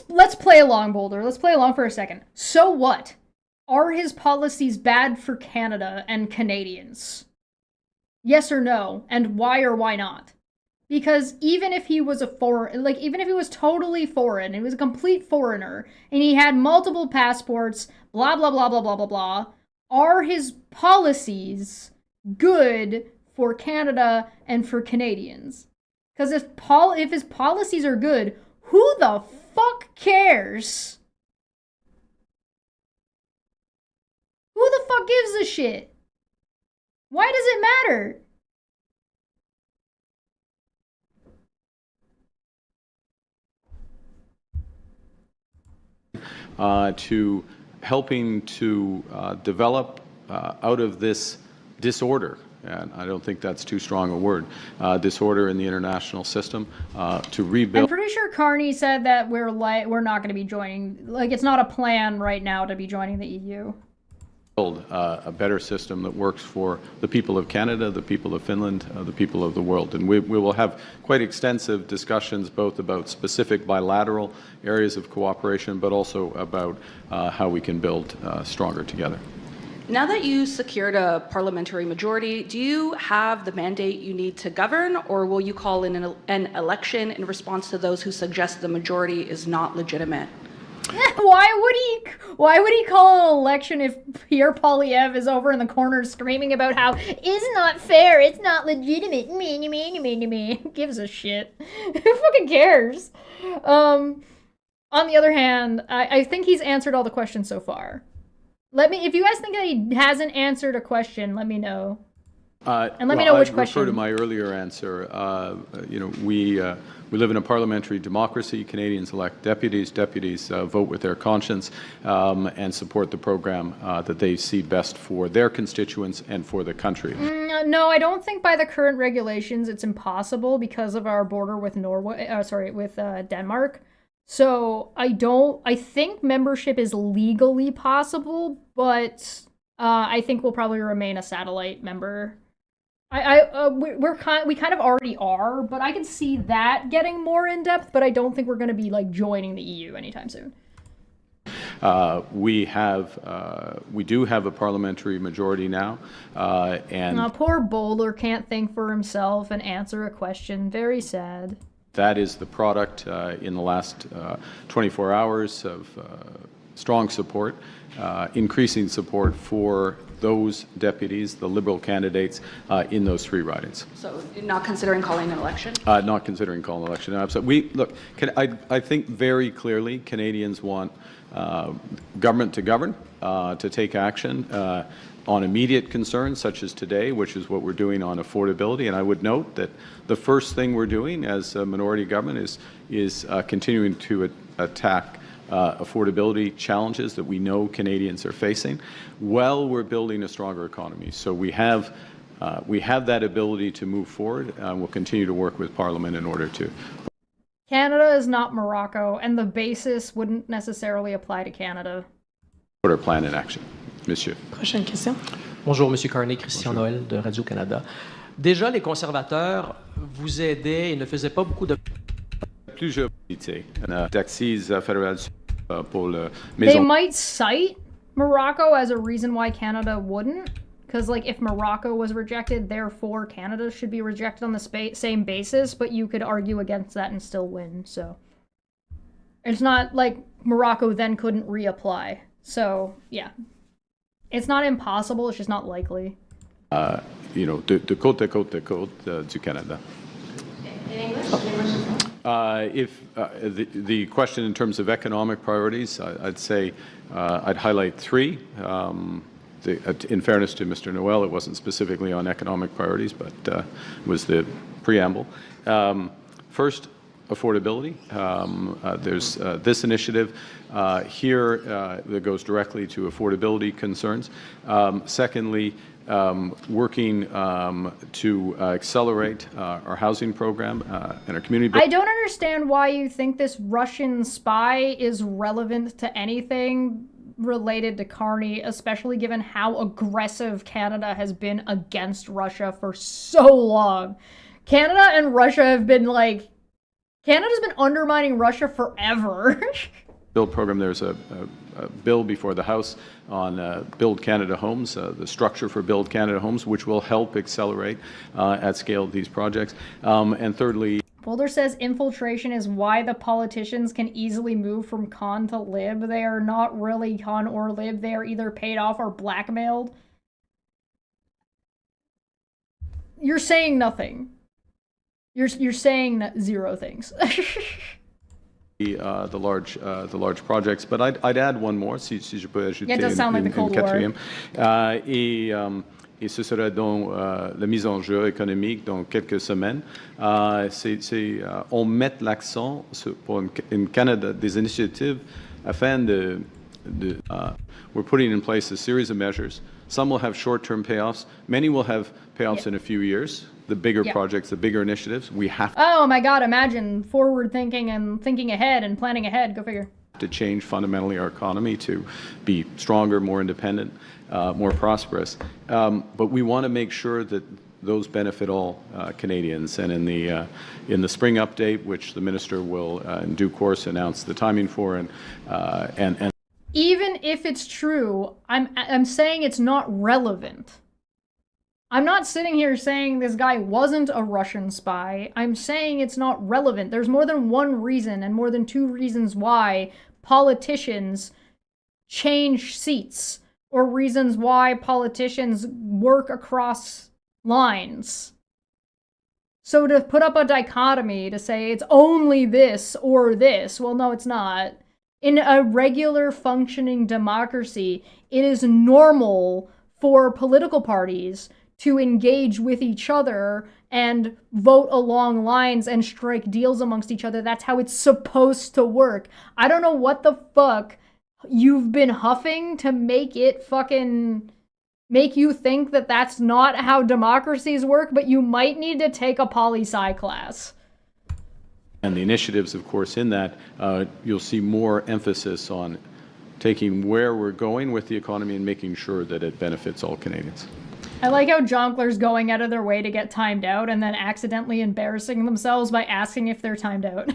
Let's play along, Boulder. Let's play along for a second. So what? Are his policies bad for Canada and Canadians? Yes or no? And why or why not? Because even if he was even if he was totally foreign, he was a complete foreigner, and he had multiple passports, blah, blah, blah, blah, blah, blah, blah, are his policies good for Canada and for Canadians? Because if his policies are good, who the fuck cares? Who the fuck gives a shit? Why does it matter? To helping to develop out of this disorder, and I don't think that's too strong a word, disorder in the international system, to rebuild. I'm pretty sure Carney said that we're not going to be joining, it's not a plan right now to be joining the EU. A better system that works for the people of Canada, the people of Finland, the people of the world. And we will have quite extensive discussions both about specific bilateral areas of cooperation, but also about how we can build stronger together. Now that you secured a parliamentary majority, do you have the mandate you need to govern, or will you call in an election in response to those who suggest the majority is not legitimate? Why would he call an election if Pierre Poilievre is over in the corner screaming about how it's not fair, it's not legitimate, me. Gives a shit. Who fucking cares? On the other hand, I think he's answered all the questions so far. If you guys think that he hasn't answered a question, let me know. And let me know which question. I refer to my earlier answer. We live in a parliamentary democracy. Canadians elect deputies. Deputies vote with their conscience and support the program that they see best for their constituents and for the country. No, I don't think by the current regulations it's impossible because of our border with Denmark. So I think membership is legally possible, but I think we'll probably remain a satellite member. We kind of already are, but I can see that getting more in depth, but I don't think we're going to be joining the EU anytime soon. We do have a parliamentary majority now, and poor Boulder can't think for himself and answer a question. Very sad. That is the product in the last 24 hours of strong support, increasing support for those deputies, the Liberal candidates, in those three ridings. So not considering calling an election? Not considering calling an election. Absolutely. I think very clearly Canadians want government to govern, to take action on immediate concerns such as today, which is what we're doing on affordability. And I would note that the first thing we're doing as a minority government is continuing to attack affordability challenges that we know Canadians are facing while we're building a stronger economy. So we have that ability to move forward. We'll continue to work with Parliament in order to. Canada is not Morocco, and the basis wouldn't necessarily apply to Canada. Put our plan in action. Monsieur. Prochaine question. Bonjour, Monsieur Carney, Christian Noël de Radio-Canada. Déjà, les conservateurs vous aidaient et ne faisaient pas beaucoup de... Plusieurs taxis fédérales pour le They maison. might cite Morocco as a reason why Canada wouldn't. Because, if Morocco was rejected, therefore Canada should be rejected on the same basis, but you could argue against that and still win, so. It's not like Morocco then couldn't reapply. So, yeah. It's not impossible, it's just not likely. De côte à côte du Canada. In English? The question in terms of economic priorities, I'd say I'd highlight three. In fairness to Mr. Noel, it wasn't specifically on economic priorities, but was the preamble. First, affordability. There's this initiative here that goes directly to affordability concerns. Secondly, working to accelerate our housing program and our community. I don't understand why you think this Russian spy is relevant to anything related to Carney, especially given how aggressive Canada has been against Russia for so long. Canada and Russia have been like, Canada's been undermining Russia forever. Build program, there's a bill before the House on Build Canada Homes, the structure for Build Canada Homes, which will help accelerate at scale these projects. And thirdly, Boulder says infiltration is why the politicians can easily move from con to lib. They are not really con or lib. They are either paid off or blackmailed. You're saying nothing. You're saying zero things. the large projects, but I'd add one more, si je peux ajouter Yeah, it does sound like the Cold War. Et ce sera donc la mise en jeu économique dans quelques semaines. On met l'accent pour in Canada des initiatives afin we're putting in place a series of measures. Some will have short-term payoffs. Many will have payoffs in a few years. The bigger projects, the bigger initiatives, we have Oh my god, imagine forward thinking and thinking ahead and planning ahead. Go figure. To change fundamentally our economy to be stronger, more independent, more prosperous. But we want to make sure that those benefit all Canadians. And in the spring update, which the minister will in due course announce the timing for, and even if it's true, I'm saying it's not relevant. I'm not sitting here saying this guy wasn't a Russian spy. I'm saying it's not relevant. There's more than one reason and more than two reasons why politicians change seats or reasons why politicians work across lines. So to put up a dichotomy to say it's only this or this, well, no, it's not. In a regular functioning democracy, it is normal for political parties to engage with each other and vote along lines and strike deals amongst each other. That's how it's supposed to work. I don't know what the fuck you've been huffing to make it fucking make you think that that's not how democracies work, but you might need to take a poli-sci class. And the initiatives, of course, in that, you'll see more emphasis on taking where we're going with the economy and making sure that it benefits all Canadians. I like how jonglers going out of their way to get timed out and then accidentally embarrassing themselves by asking if they're timed out.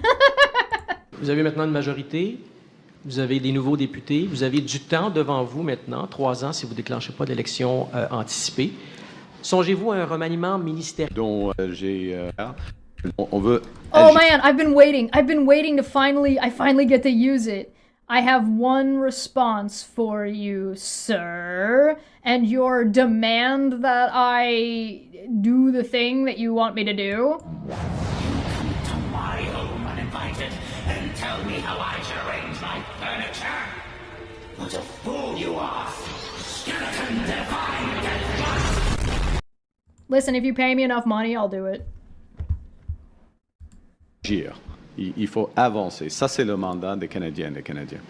Vous avez maintenant une majorité, vous avez des nouveaux députés, vous avez du temps devant vous maintenant, 3 ans si vous ne déclenchez pas d'élection anticipée. Songez-vous à un remaniement ministériel dont on veut Oh man, I've been waiting to finally get to use it. I have one response for you, sir, and your demand that I do the thing that you want me to do. You come to my home uninvited and tell me how I should arrange my furniture. What a fool you are! Skeleton divine death. Listen, if you pay me enough money, I'll do it. Il faut avancer. Ça, c'est le mandat des Canadiens et des Canadiens.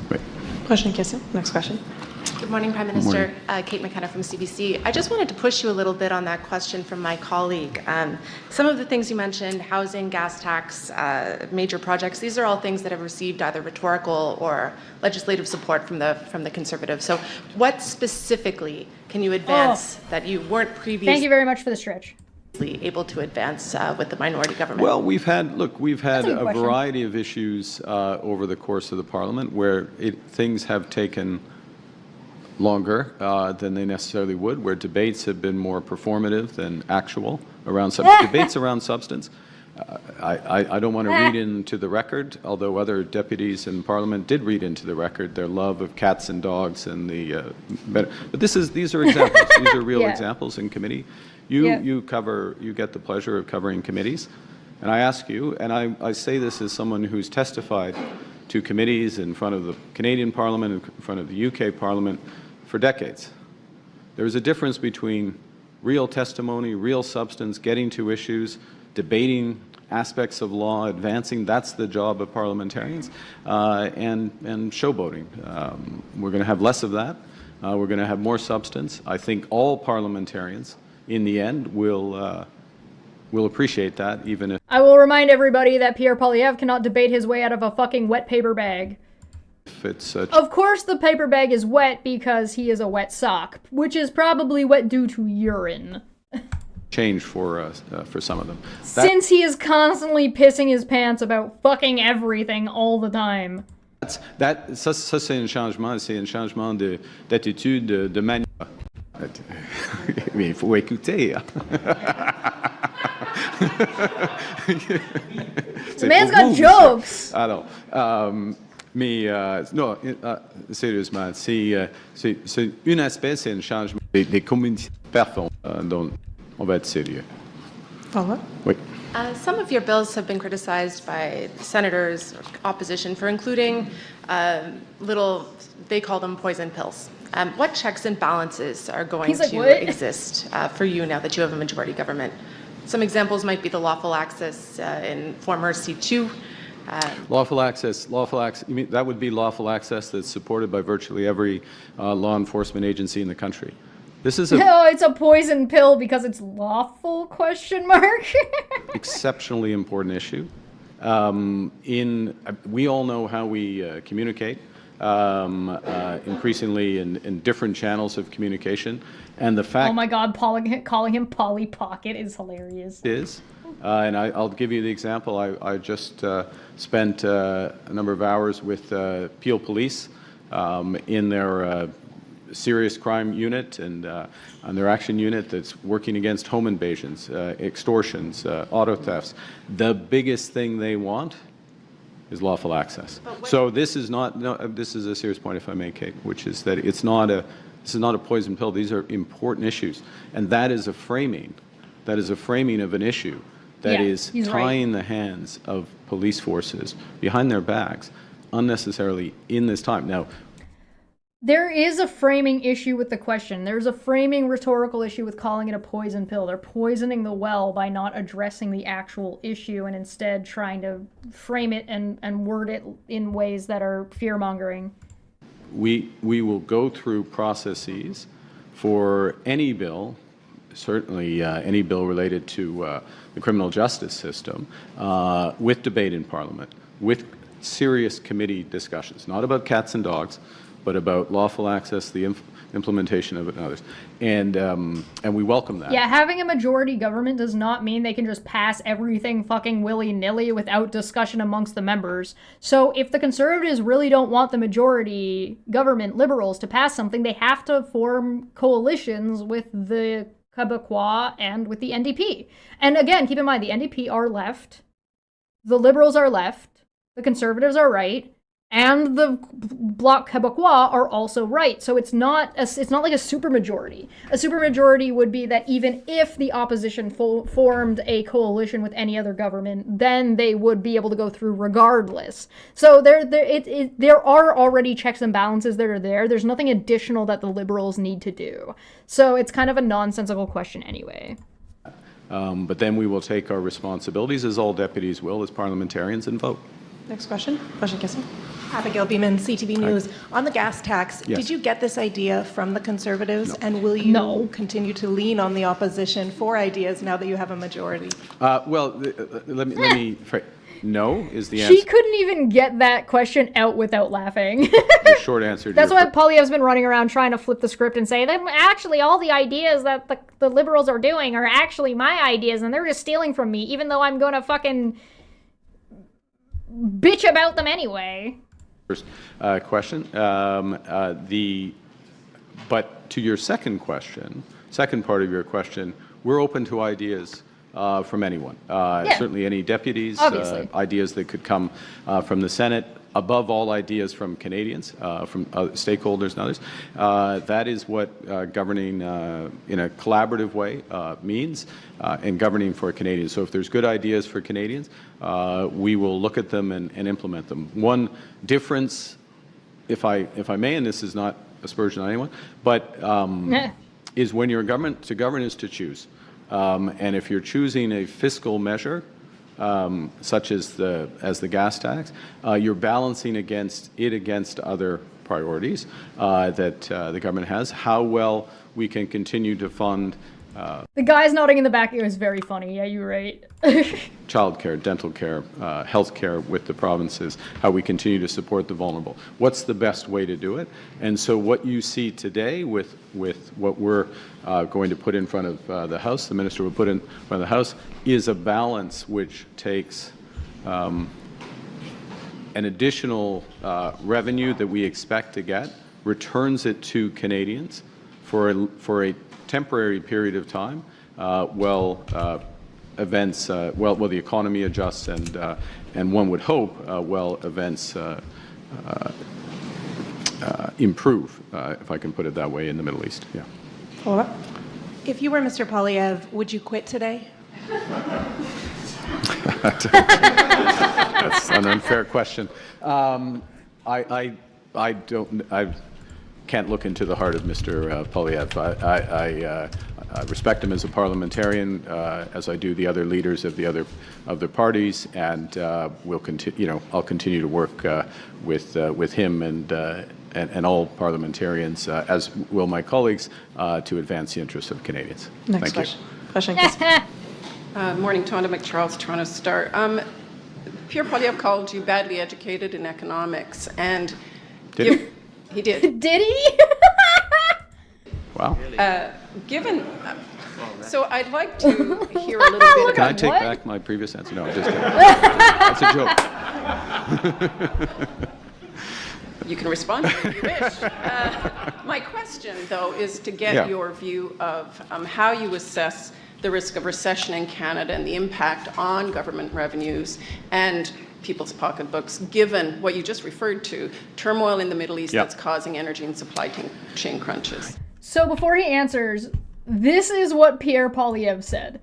Oui. Prochaine question. Next question. Good morning, Prime Minister. Kate McKenna from CBC. I just wanted to push you a little bit on that question from my colleague. Some of the things you mentioned, housing, gas tax, major projects, these are all things that have received either rhetorical or legislative support from the Conservatives. So what specifically can you advance that you weren't previously Thank you very much for the stretch. able to advance with the minority government? Well, we've had a variety of issues over the course of the Parliament where things have taken longer than they necessarily would, where debates have been more performative than actual around debates around substance. I don't want to read into the record, although other deputies in Parliament did read into the record their love of cats and dogs and but these are examples. These are real examples in committee. You get the pleasure of covering committees. And I ask you, and I say this as someone who's testified to committees in front of the Canadian Parliament, in front of the UK Parliament for decades. There is a difference between real testimony, real substance, getting to issues, debating aspects of law, advancing. That's the job of parliamentarians, and showboating. We're going to have less of that. We're going to have more substance. I think all parliamentarians, in the end, will appreciate that, even if I will remind everybody that Pierre Poilievre cannot debate his way out of a fucking wet paper bag. it's Of course the paper bag is wet because he is a wet sock, which is probably wet due to urine. change for some of them. Since he is constantly pissing his pants about fucking everything all the time. Ça c'est un changement d'attitude, de manière. Mais il faut écouter. The man's got jokes. Alors, mais non, sérieusement, c'est un aspect, c'est un changement des communautés parfaites dont on va être sérieux. Follow-up? Oui. Some of your bills have been criticized by senators or opposition for including little, they call them poison pills. What checks and balances are going to exist for you now that you have a majority government? Some examples might be the lawful access in former C2. Lawful access, you mean that would be lawful access that's supported by virtually every law enforcement agency in the country. This is it's a poison pill because it's lawful, question mark? exceptionally important issue. We all know how we communicate, increasingly in different channels of communication, and the fact oh my god, calling him Polly Pocket is hilarious. Is, and I'll give you the example. I just spent a number of hours with Peel Police in their serious crime unit and on their action unit that's working against home invasions, extortions, auto thefts. The biggest thing they want is lawful access. So this is not. No, this is a serious point, if I may, Kate, which is that it's not a. This is not a poison pill. These are important issues, and that is a framing. That is a framing of an issue that is tying the hands of police forces behind their backs unnecessarily in this time. Now, there is a framing issue with the question. There's a framing rhetorical issue with calling it a poison pill. They're poisoning the well by not addressing the actual issue and instead trying to frame it and word it in ways that are fear-mongering. We will go through processes for any bill, certainly any bill related to the criminal justice system, with debate in Parliament, with serious committee discussions, not about cats and dogs, but about lawful access, the implementation of it, and others. And we welcome that. Yeah, having a majority government does not mean they can just pass everything fucking willy-nilly without discussion amongst the members. So if the Conservatives really don't want the majority government, Liberals, to pass something, they have to form coalitions with the Québécois and with the NDP. And again, keep in mind, the NDP are left, the Liberals are left, the Conservatives are right, and the Bloc Québécois are also right. So it's not like a supermajority. A supermajority would be that even if the opposition formed a coalition with any other government, then they would be able to go through regardless. So there are already checks and balances that are there. There's nothing additional that the Liberals need to do. So it's kind of a nonsensical question anyway. But then we will take our responsibilities, as all deputies will, as parliamentarians, and vote. Next question. Question, Kissing. Abigail Beeman, CTV News. On the gas tax, did you get this idea from the Conservatives? No. And will you continue to lean on the opposition for ideas now that you have a majority? Well, let me no is the answer. She couldn't even get that question out without laughing. The short answer. That's why Poilievre's been running around trying to flip the script and say that actually all the ideas that the Liberals are doing are actually my ideas and they're just stealing from me, even though I'm going to fucking bitch about them anyway. First question. But to your second question, second part of your question, we're open to ideas from anyone. Yeah. Certainly any deputies, Obviously. ideas that could come from the Senate, above all ideas from Canadians, from stakeholders and others. That is what governing in a collaborative way means, and governing for Canadians. So if there's good ideas for Canadians, we will look at them and implement them. One difference, if I may, and this is not aspersion on anyone, but is when you're in government, to govern is to choose. And if you're choosing a fiscal measure, such as the gas tax, you're balancing against other priorities that the government has. How well we can continue to fund The guys nodding in the back here is very funny. Yeah, you're right. childcare, dental care, health care with the provinces, how we continue to support the vulnerable. What's the best way to do it? And so what you see today with what we're going to put in front of the House, the Minister will put in front of the House, is a balance which takes an additional revenue that we expect to get, returns it to Canadians for a temporary period of time, while the economy adjusts and one would hope while events improve, if I can put it that way, in the Middle East. Yeah. Follow-up. If you were Mr. Poilievre, would you quit today? That's an unfair question. I can't look into the heart of Mr. Poilievre. I respect him as a parliamentarian, as I do the other leaders of the other parties, and we'll continue. I'll continue to work with him and all parliamentarians, as will my colleagues, to advance the interests of Canadians. Next Thank question. Morning, Tonda McCharles, Toronto Star. Pierre Poilievre called you badly educated in economics, and he did. Did he? Wow. Given, so I'd like to hear a little bit. Can I take back my previous answer? No, I'm just kidding. That's a joke. You can respond if you wish. My question, though, is to get your view of how you assess the risk of recession in Canada and the impact on government revenues and people's pocketbooks, given what you just referred to, turmoil in the Middle East that's causing energy and supply chain crunches. So before he answers, this is what Pierre Poilievre said.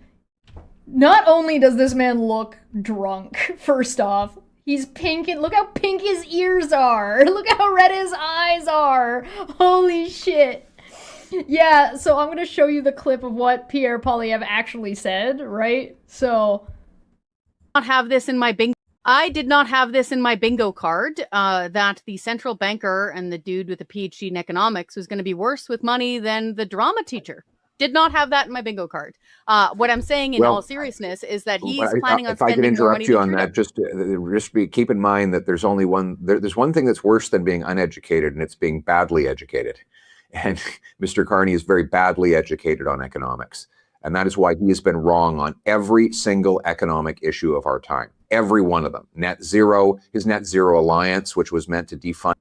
Not only does this man look drunk, first off, he's pink, and look how pink his ears are. Look how red his eyes are. Holy shit. Yeah, so I'm gonna show you the clip of what Pierre Poilievre actually said, right? So, not have this in my bingo. I did not have this in my bingo card, that the central banker and the dude with a PhD in economics was going to be worse with money than the drama teacher. Did not have that in my bingo card. What I'm saying in all seriousness is that he's planning on spending more money. If I could interrupt you on that, just keep in mind that there's only one. There's one thing that's worse than being uneducated, and it's being badly educated. And Mr. Carney is very badly educated on economics. And that is why he has been wrong on every single economic issue of our time. Every one of them. Net zero, his net zero alliance, which was meant to defund.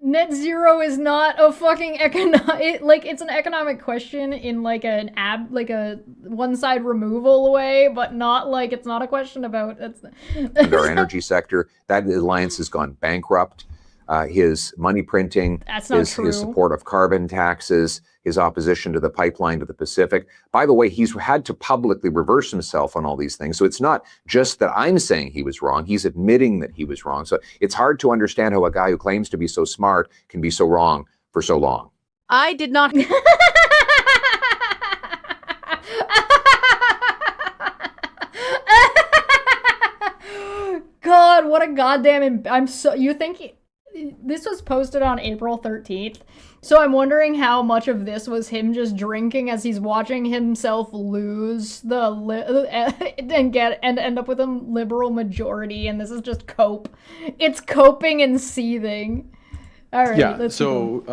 Net zero is not a fucking it's an economic question in like a one side removal way, but not like it's not a question about our energy sector. That alliance has gone bankrupt. His money printing, his support of carbon taxes, his opposition to the pipeline to the Pacific. By the way, he's had to publicly reverse himself on all these things. So it's not just that I'm saying he was wrong. He's admitting that he was wrong. So it's hard to understand how a guy who claims to be so smart can be so wrong for so long. I did not. God, what a goddamn... you think... This was posted on April 13th, so I'm wondering how much of this was him just drinking as he's watching himself lose and end up with a liberal majority, and this is just cope. It's coping and seething. All right. Yeah. So,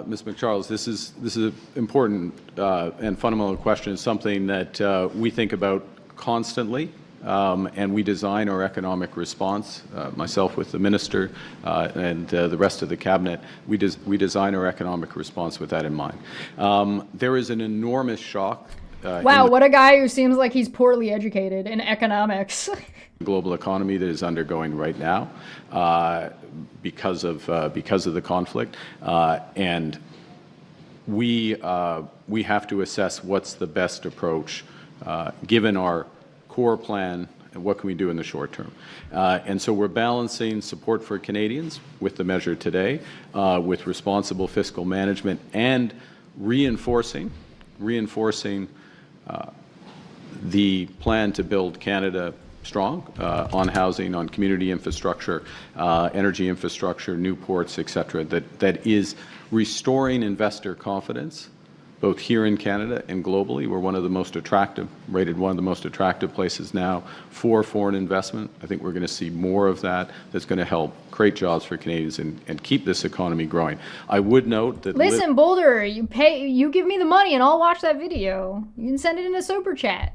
Ms. McCharles, this is an important and fundamental question. It's something that we think about constantly. And we design our economic response, myself with the minister and the rest of the cabinet, we design our economic response with that in mind. There is an enormous shock Wow, what a guy who seems like he's poorly educated in economics. global economy that is undergoing right now because of the conflict, and we have to assess what's the best approach given our core plan and what can we do in the short term. And so we're balancing support for Canadians with the measure today, with responsible fiscal management and reinforcing the plan to build Canada strong on housing, on community infrastructure, energy infrastructure, new ports, et cetera, that is restoring investor confidence, both here in Canada and globally. We're rated one of the most attractive places now for foreign investment. I think we're going to see more of that. That's going to help create jobs for Canadians and keep this economy growing. I would note that... Listen, Boulder, you give me the money and I'll watch that video. You can send it in a super chat.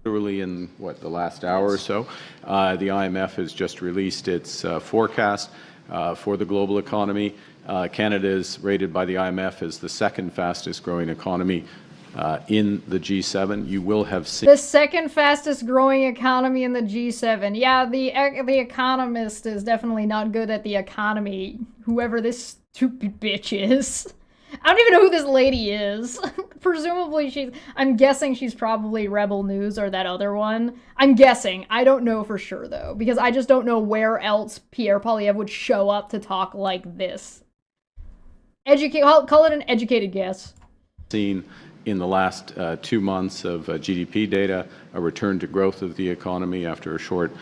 Literally in, the last hour or so, the IMF has just released its forecast for the global economy. Canada is rated by the IMF as the second fastest growing economy in the G7. You will have seen... The second fastest growing economy in the G7. Yeah, the Economist is definitely not good at the economy, whoever this stupid bitch is. I don't even know who this lady is. Presumably I'm guessing she's probably Rebel News or that other one. I'm guessing. I don't know for sure, though, because I just don't know where else Pierre Poilievre would show up to talk like this. Call it an educated guess. Seen in the last 2 months of GDP data, a return to growth of the economy after a short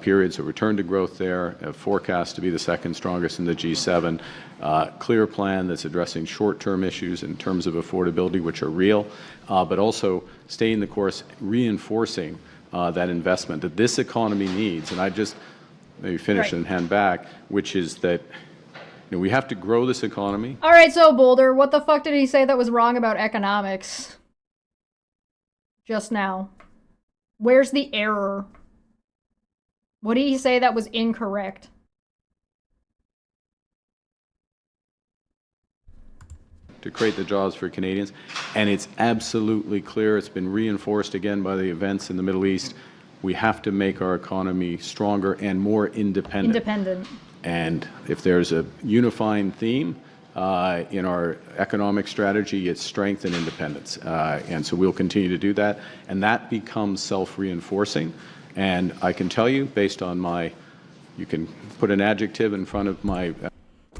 period, so return to growth there, forecast to be the second strongest in the G7, clear plan that's addressing short-term issues in terms of affordability, which are real, but also staying the course, reinforcing that investment that this economy needs. And I just maybe finish and hand back, which is that we have to grow this economy. All right, so Boulder, what the fuck did he say that was wrong about economics just now? Where's the error? What did he say that was incorrect? To create the jobs for Canadians, and it's absolutely clear, it's been reinforced again by the events in the Middle East, we have to make our economy stronger and more independent. And if there's a unifying theme in our economic strategy, it's strength and independence. And so we'll continue to do that. And that becomes self-reinforcing. And I can tell you, based on you can put an adjective in front of my...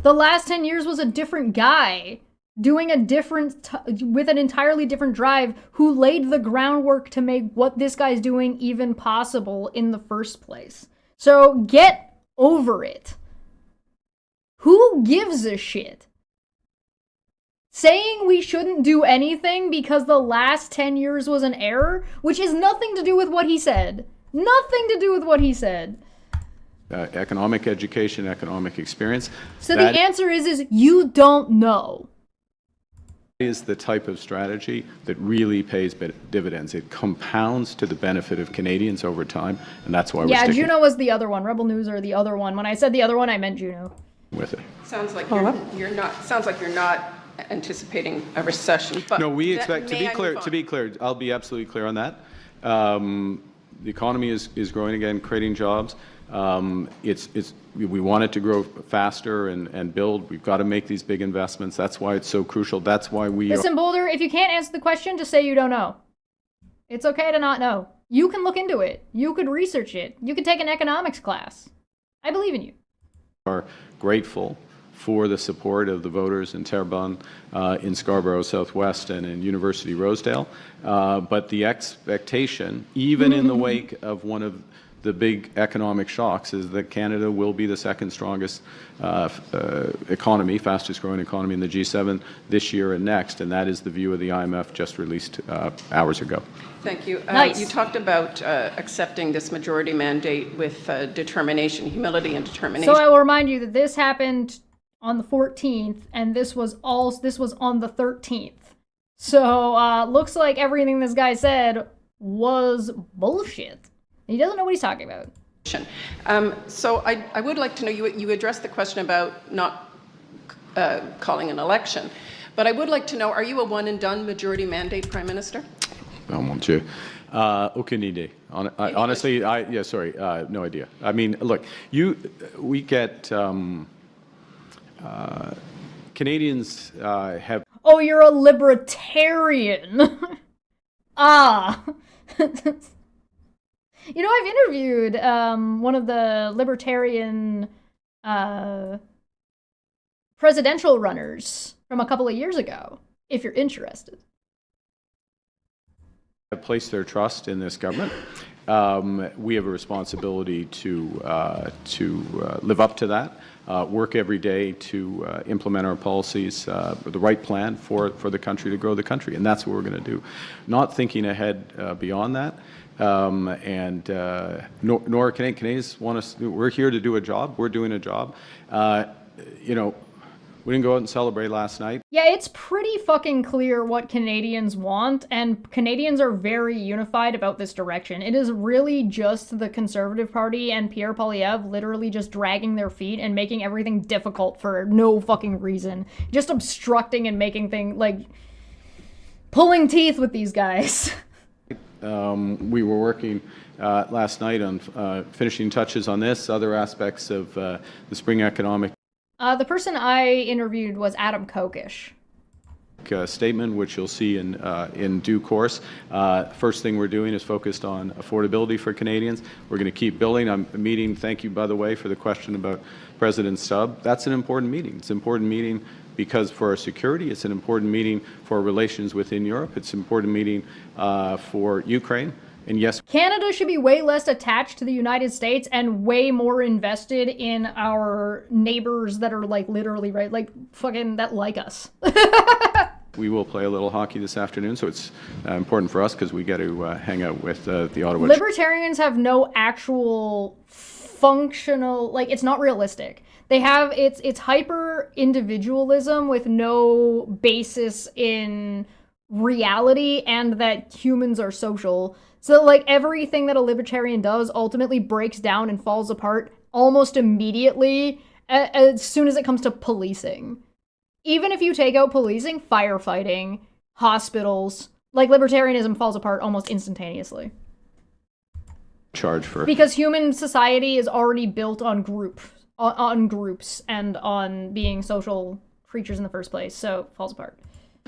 The last 10 years was a different guy doing with an entirely different drive who laid the groundwork to make what this guy's doing even possible in the first place. So get over it. Who gives a shit? Saying we shouldn't do anything because the last 10 years was an error, which is nothing to do with what he said. Nothing to do with what he said. Economic education, economic experience. So the answer is you don't know. Is the type of strategy that really pays dividends. It compounds to the benefit of Canadians over time, and that's why we're sticking. Yeah, Juno was the other one. Rebel News or the other one. When I said the other one, I meant Juno. With it. Sounds like you're not anticipating a recession. But no, we expect to be clear. I'll be absolutely clear on that. The economy is growing again, creating jobs. We want it to grow faster and build. We've got to make these big investments. That's why it's so crucial. That's why we... Listen, Boulder, if you can't answer the question, just say you don't know. It's okay to not know. You can look into it. You could research it. You could take an economics class. I believe in you. Are grateful for the support of the voters in Terrebonne, in Scarborough Southwest, and in University Rosedale. But the expectation, even in the wake of one of the big economic shocks, is that Canada will be the second strongest economy, fastest growing economy in the G7 this year and next, and that is the view of the IMF just released hours ago. Thank you. Nice. You talked about accepting this majority mandate with determination, humility and determination. So I will remind you that this happened on the 14th, and this was on the 13th. So looks like everything this guy said was bullshit. He doesn't know what he's talking about. So I would like to know, you addressed the question about not calling an election, but I would like to know, are you a one and done majority mandate Prime Minister? Oh mon Dieu. Aucune idée. Honestly, no idea. I mean, look, we get Canadians have. Oh, you're a libertarian. Ah. You know, I've interviewed one of the libertarian presidential runners from a couple of years ago, if you're interested. Have placed their trust in this government. We have a responsibility to live up to that, work every day to implement our policies, the right plan for the country, to grow the country, and that's what we're going to do. Not thinking ahead beyond that, nor Canadians want us. We're here to do a job. We're doing a job. You know, we didn't go out and celebrate last night. Yeah, it's pretty fucking clear what Canadians want, and Canadians are very unified about this direction. It is really just the Conservative Party and Pierre Poilievre literally just dragging their feet and making everything difficult for no fucking reason. Just obstructing and making things, like, pulling teeth with these guys. We were working last night on finishing touches on this, other aspects of the spring economic The person I interviewed was Adam Kokish. Statement, which you'll see in due course. First thing we're doing is focused on affordability for Canadians. We're going to keep building. I'm meeting. Thank you, by the way, for the question about President Stubb. That's an important meeting. It's an important meeting because for our security. It's an important meeting for relations within Europe. It's an important meeting for Ukraine. And yes, Canada should be way less attached to the United States and way more invested in our neighbors that are like literally right, like fucking that like us. we will play a little hockey this afternoon, so it's important for us because we get to hang out with the Ottawa. Libertarians have no actual functional, like it's not realistic. They have it's hyper individualism with no basis in reality and that humans are social. So, like, everything that a libertarian does ultimately breaks down and falls apart almost immediately as soon as it comes to policing. Even if you take out policing, firefighting, hospitals, like, libertarianism falls apart almost instantaneously. Charge for because human society is already built on groups and on being social creatures in the first place, so it falls apart.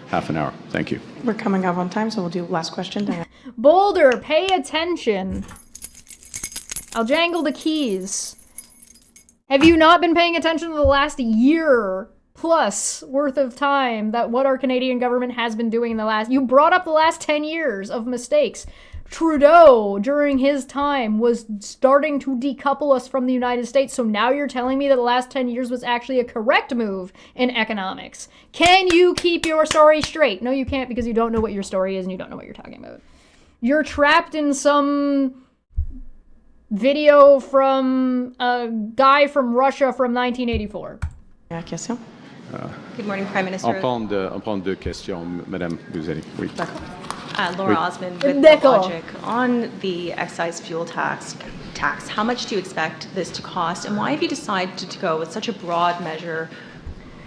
Half an hour. Thank you. We're coming up on time, so we'll do last question. Boulder, pay attention. I'll jangle the keys. Have you not been paying attention to the last year plus worth of time that what our Canadian government has been doing in the last... You brought up the last 10 years of mistakes. Trudeau, during his time, was starting to decouple us from the United States, so now you're telling me that the last 10 years was actually a correct move in economics. Can you keep your story straight? No, you can't, because you don't know what your story is and you don't know what you're talking about. You're trapped in some video from a guy from Russia from 1984. Question? Good morning, Prime Minister. On prend deux questions, Madame Buzeli. Oui. Laura Osmond with Logic. On the excise fuel tax, how much do you expect this to cost, and why have you decided to go with such a broad measure?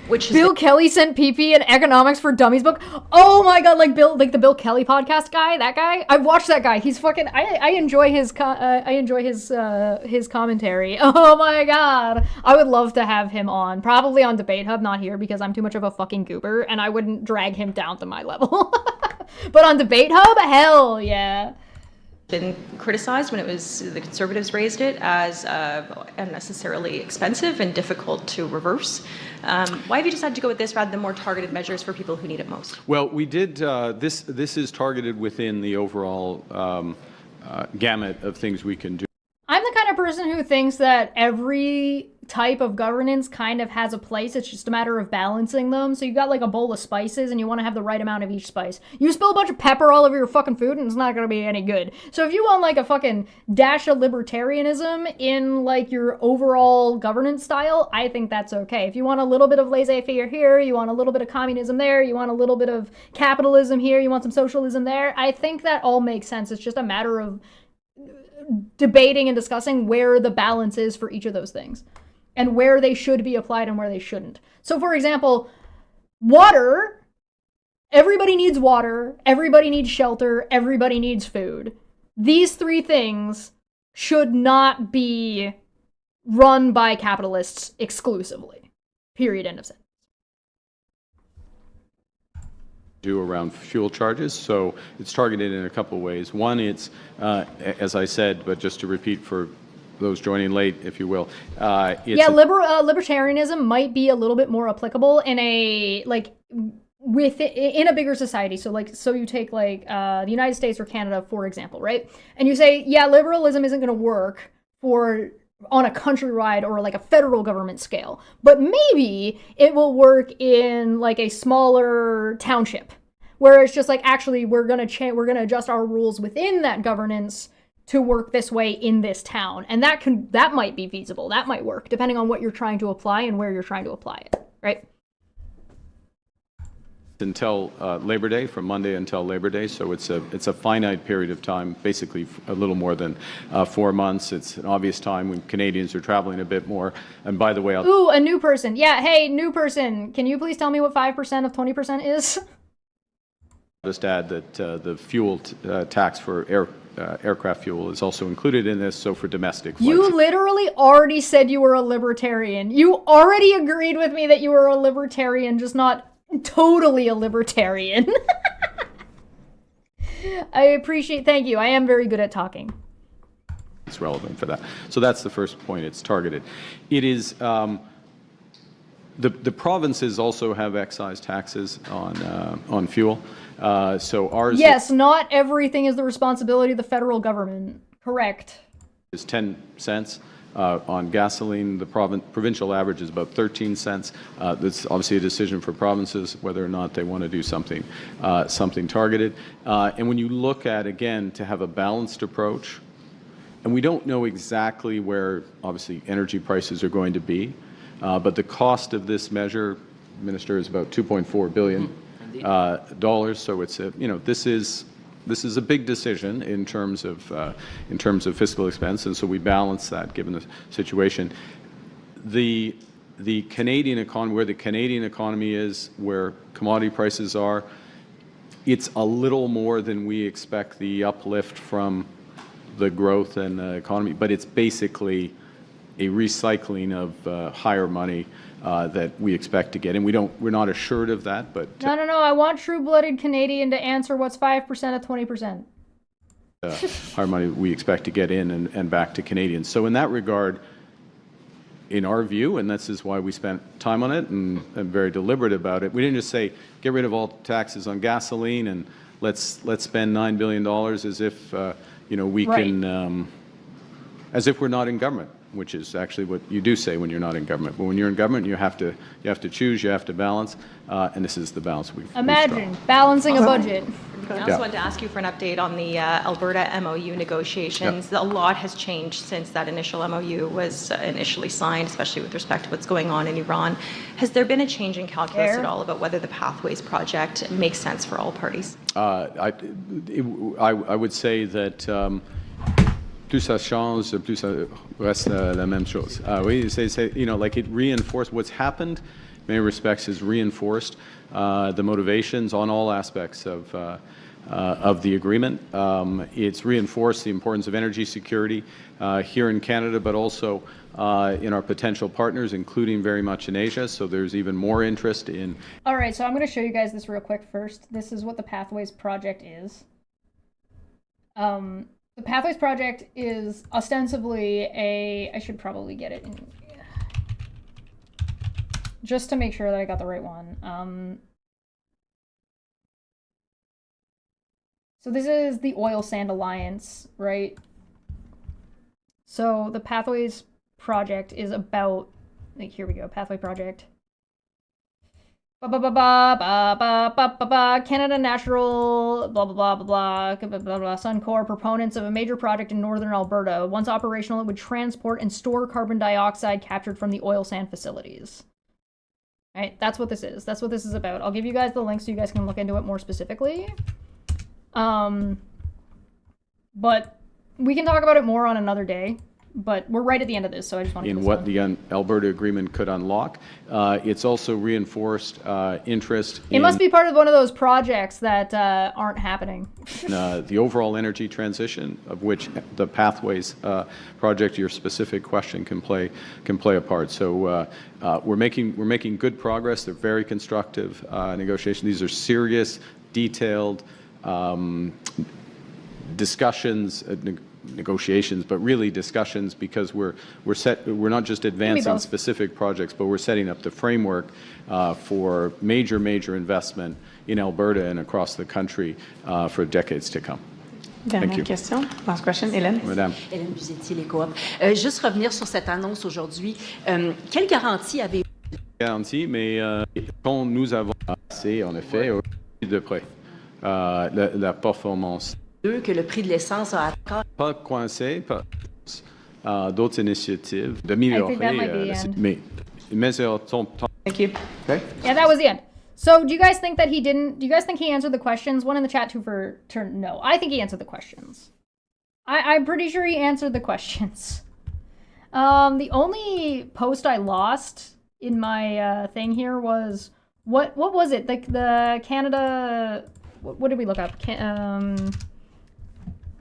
Which is Bill Kelly sent PP an Economics for Dummies book. Oh my god, like the Bill Kelly podcast guy, that guy. I've watched that guy. He's fucking. I enjoy his commentary. Oh my god, I would love to have him on. Probably on Debate Hub, not here because I'm too much of a fucking goober and I wouldn't drag him down to my level. But on Debate Hub, hell yeah. Been criticized when it was the Conservatives raised it as unnecessarily expensive and difficult to reverse. Why have you decided to go with this rather than more targeted measures for people who need it most? Well, we did this is targeted within the overall gamut of things we can do. I'm the kind of person who thinks that every type of governance kind of has a place. It's just a matter of balancing them. So you got like a bowl of spices and you want to have the right amount of each spice. You spill a bunch of pepper all over your fucking food and it's not going to be any good. So if you want like a fucking dash of libertarianism in like your overall governance style, I think that's okay. If you want a little bit of laissez-faire here, you want a little bit of communism there, you want a little bit of capitalism here, you want some socialism there, I think that all makes sense. It's just a matter of debating and discussing where the balance is for each of those things and where they should be applied and where they shouldn't. So for example, water Everybody needs water, everybody needs shelter, everybody needs food. These three things should not be run by capitalists exclusively. Period. End of sentence. Do around fuel charges, so it's targeted in a couple of ways. One, it's, as I said, but just to repeat for those joining late, if you will. Libertarianism might be a little bit more applicable in a, like, in a bigger society. So you take the United States or Canada, for example, right? And you say, yeah, liberalism isn't going to work on a countrywide or like a federal government scale, but maybe it will work in like a smaller township where it's just like, actually, we're going to adjust our rules within that governance to work this way in this town. And that might be feasible. That might work depending on what you're trying to apply and where you're trying to apply it, right? Until Labor Day, from Monday until Labor Day, so it's a finite period of time, basically a little more than 4 months. It's an obvious time when Canadians are traveling a bit more. And by the way, Ooh, a new person. Yeah, hey, new person. Can you please tell me what 5% of 20% is? I'll just add that the fuel tax for aircraft fuel is also included in this, so for domestic flights. You literally already said you were a libertarian. You already agreed with me that you were a libertarian, just not totally a libertarian. I appreciate, thank you. I am very good at talking. It's relevant for that. So that's the first point. It's targeted. It is, the provinces also have excise taxes on fuel. So ours. Yes, not everything is the responsibility of the federal government. Correct. Is 10 cents. On gasoline, the provincial average is about 13 cents. That's obviously a decision for provinces whether or not they want to do something targeted. And when you look at, again, to have a balanced approach, and we don't know exactly where, obviously, energy prices are going to be, but the cost of this measure, Minister, is about $2.4 billion. So it's this is a big decision in terms of fiscal expense, and so we balance that given the situation. The Canadian economy, where the Canadian economy is, where commodity prices are, it's a little more than we expect the uplift from the growth in the economy, but it's basically a recycling of higher money that we expect to get, and we're not assured of that, but no. I want true-blooded Canadian to answer what's 5% of 20%. Higher money we expect to get in and back to Canadians. So in that regard, in our view, and this is why we spent time on it and very deliberate about it, we didn't just say get rid of all taxes on gasoline and let's spend $9 billion as if we can as if we're not in government, which is actually what you do say when you're not in government. But when you're in government, you have to choose, you have to balance, and this is the balance we've Imagine balancing a budget. I also wanted to ask you for an update on the Alberta MOU negotiations. A lot has changed since that initial MOU was initially signed, especially with respect to what's going on in Iran. Has there been a change in calculus at all about whether the Pathways project makes sense for all parties? I would say that plus ça change, plus ça reste la même chose. Oui, like it reinforced what's happened. In many respects, has reinforced the motivations on all aspects of the agreement. It's reinforced the importance of energy security here in Canada, but also in our potential partners, including very much in Asia. So there's even more interest in. All right, so I'm going to show you guys this real quick first. This is what the Pathways project is. The Pathways project is ostensibly I should probably get it in, just to make sure that I got the right one. So this is the Oil Sand Alliance, right? So the Pathways project is about, like, here we go, Pathway project. Canada Natural, blah, blah, blah, blah, blah, blah, blah, Suncor, proponents of a major project in northern Alberta. Once operational, it would transport and store carbon dioxide captured from the oil sand facilities. All right, that's what this is. That's what this is about. I'll give you guys the link so you guys can look into it more specifically. But we can talk about it more on another day. but we're right at the end of this, so I just want to in what the Alberta Agreement could unlock. It's also reinforced interest It in must be part of one of those projects that aren't happening. the overall energy transition, of which the Pathways project, your specific question, can play a part. So we're making good progress. They're very constructive negotiations. These are serious, detailed discussions, negotiations, but really discussions, because we're not just advancing specific projects, but we're setting up the framework for major investment in Alberta and across the country for decades to come. Thank you. Question. Last question, Hélène. Madame. Hélène Buzetti, les coop. Juste revenir sur cette annonce aujourd'hui. Quelle garantie avez-vous? Garantie, mais quand nous avons assez, en effet, de près, la performance. Que le prix de l'essence a atteint. Pas coincé, pas d'autres initiatives d'améliorer, mais mesures sont. Thank you. Okay. Yeah, that was the end. So, do you guys think he answered the questions? One in the chat, two for turn. No, I think he answered the questions. I'm pretty sure he answered the questions. The only post I lost in my thing here was what was it? The Canada. What did we look up?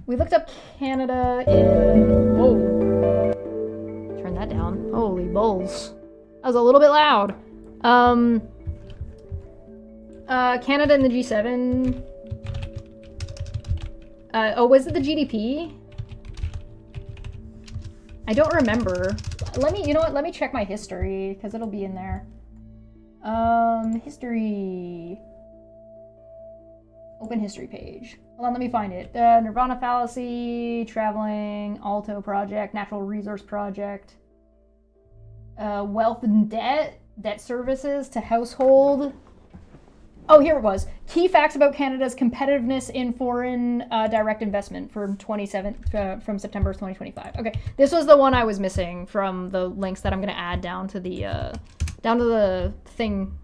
We looked up Canada in... Whoa. Turn that down. Holy balls. That was a little bit loud. Canada in the G7. Was it the GDP? I don't remember. You know what? Let me check my history, because it'll be in there. History. Open history page. Hold on, let me find it. Nirvana fallacy, traveling, Alto project, natural resource project, wealth and debt services to household. Oh, here it was. Key facts about Canada's competitiveness in foreign direct investment from September 2025. Okay, this was the one I was missing from the links that I'm going to add down to the thing.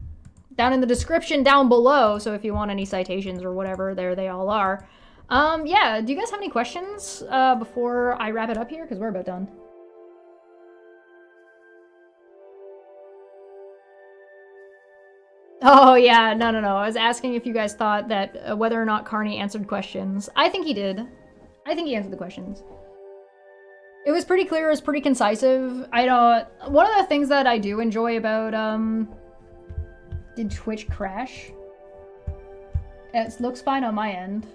Down in the description down below, so if you want any citations or whatever, there they all are. Yeah, do you guys have any questions before I wrap it up here? Because we're about done. Oh, yeah, no. I was asking if you guys thought that whether or not Carney answered questions. I think he did. I think he answered the questions. It was pretty clear, it was pretty concisive. One of the things that I do enjoy about, did Twitch crash? It looks fine on my end.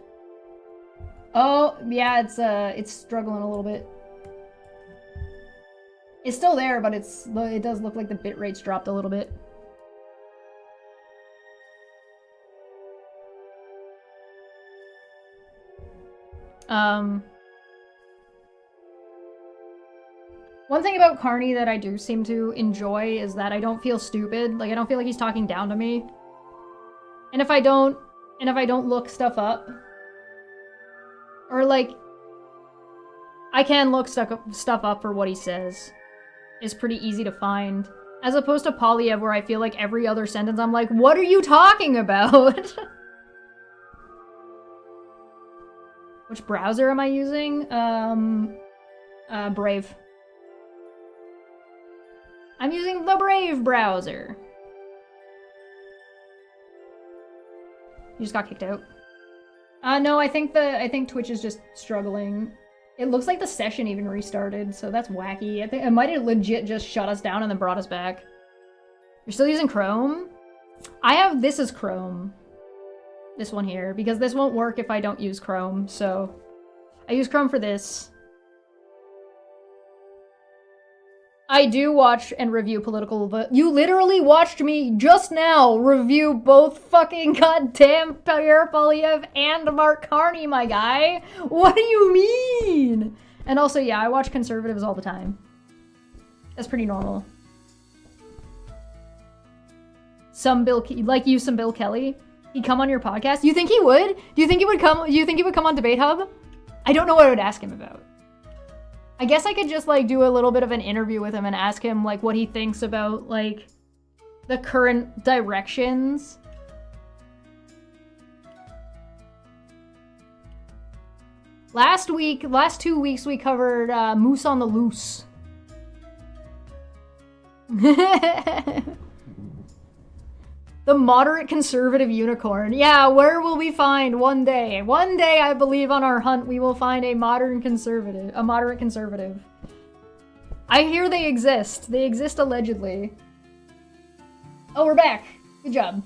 Oh, yeah, it's struggling a little bit. It's still there, but it does look like the bit rate's dropped a little bit. One thing about Carney that I do seem to enjoy is that I don't feel stupid. Like, I don't feel like he's talking down to me. And if I don't look stuff up, or like, I can look stuff up for what he says. It's pretty easy to find. As opposed to Polyev, where I feel like every other sentence I'm like, what are you talking about? Which browser am I using? Brave. I'm using the Brave browser. You just got kicked out. No, I think Twitch is just struggling. It looks like the session even restarted, so that's wacky. I think it might have legit just shut us down and then brought us back. You're still using Chrome? This is Chrome. This one here, because this won't work if I don't use Chrome, so I use Chrome for this. I do watch and review political, but you literally watched me just now review both fucking goddamn Pierre Polyev and Mark Carney, my guy. What do you mean? And also, yeah, I watch conservatives all the time. That's pretty normal. Some Bill Kelly. He'd come on your podcast? You think he would? Do you think he would come on Debate Hub? I don't know what I would ask him about. I guess I could just, like, do a little bit of an interview with him and ask him, like, what he thinks about, like, the current directions. Last 2 weeks, we covered Moose on the Loose. The moderate conservative unicorn. Yeah, where will we find one day? One day, I believe on our hunt, we will find a moderate conservative. I hear they exist. They exist allegedly. Oh, we're back. Good job.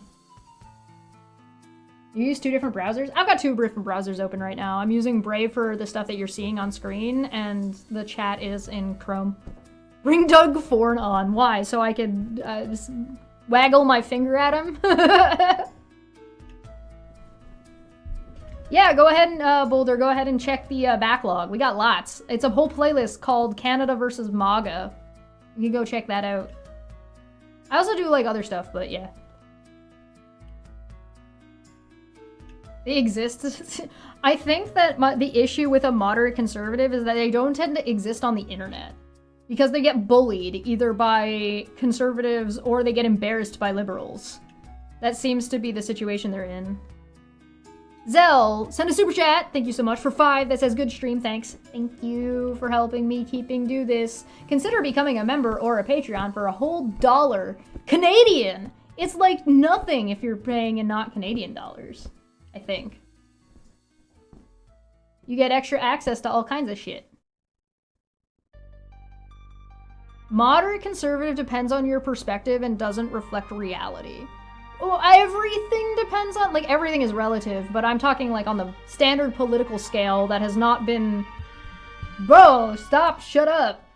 You use 2 different browsers? I've got 2 different browsers open right now. I'm using Brave for the stuff that you're seeing on screen, and the chat is in Chrome. Bring Doug Forn on. Why? So I could just waggle my finger at him? Yeah, go ahead and, Boulder, go ahead and check the backlog. We got lots. It's a whole playlist called Canada versus MAGA. You can go check that out. I also do, like, other stuff, but yeah. They exist. I think that the issue with a moderate conservative is that they don't tend to exist on the internet. Because they get bullied, either by conservatives or they get embarrassed by liberals. That seems to be the situation they're in. Zell, send a super chat. Thank you so much for 5. That says good stream. Thanks. Thank you for helping me do this. Consider becoming a member or a Patreon for a whole $1 Canadian. It's like nothing if you're paying in not Canadian dollars, I think. You get extra access to all kinds of shit. Moderate conservative depends on your perspective and doesn't reflect reality. Well, everything depends on, like, everything is relative, but I'm talking, like, on the standard political scale that has not been... Bro, stop, shut up.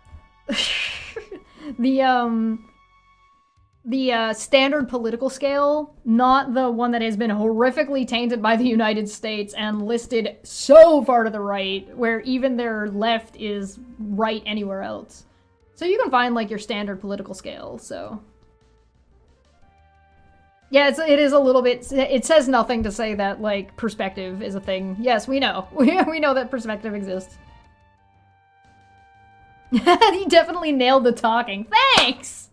The standard political scale, not the one that has been horrifically tainted by the United States and listed so far to the right, where even their left is right anywhere else. So you can find, like, your standard political scale, so... Yeah, it is a little bit... It says nothing to say that, like, perspective is a thing. Yes, we know. We know that perspective exists. You definitely nailed the talking. Thanks!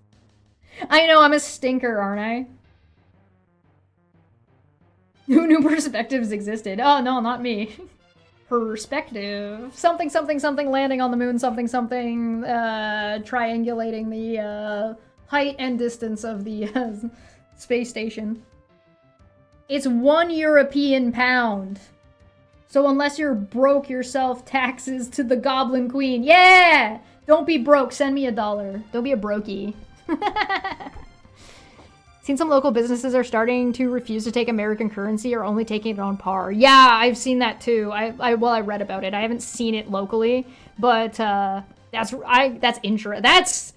I know, I'm a stinker, aren't I? Who knew perspectives existed? Oh, no, not me. Perspective. Something, something, something landing on the moon, something, something, triangulating the, height and distance of the, space station. It's 1 European pound. So unless you're broke yourself, taxes to the Goblin Queen. Yeah! Don't be broke, send me $1. Don't be a brokey. Seen some local businesses are starting to refuse to take American currency or only taking it on par. Yeah, I've seen that too. I read about it. I haven't seen it locally, but that's interesting. That's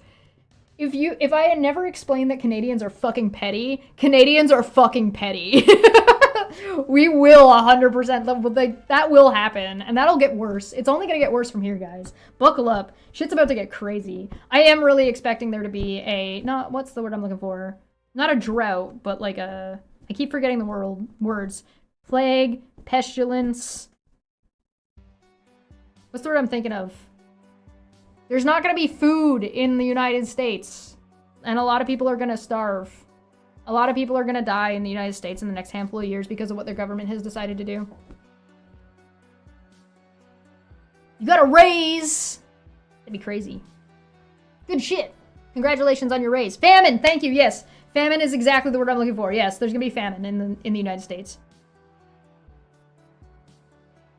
if I had never explained that Canadians are fucking petty, Canadians are fucking petty. We will 100%, that will happen, and that'll get worse. It's only gonna get worse from here, guys. Buckle up. Shit's about to get crazy. I am really expecting there to be what's the word I'm looking for? Not a drought, but like I keep forgetting the words. Plague, pestilence. What's the word I'm thinking of? There's not gonna be food in the United States, and a lot of people are gonna starve. A lot of people are gonna die in the United States in the next handful of years because of what their government has decided to do. You got a raise! That'd be crazy. Good shit. Congratulations on your raise. Famine! Thank you, yes. Famine is exactly the word I'm looking for. Yes, there's gonna be famine in the United States.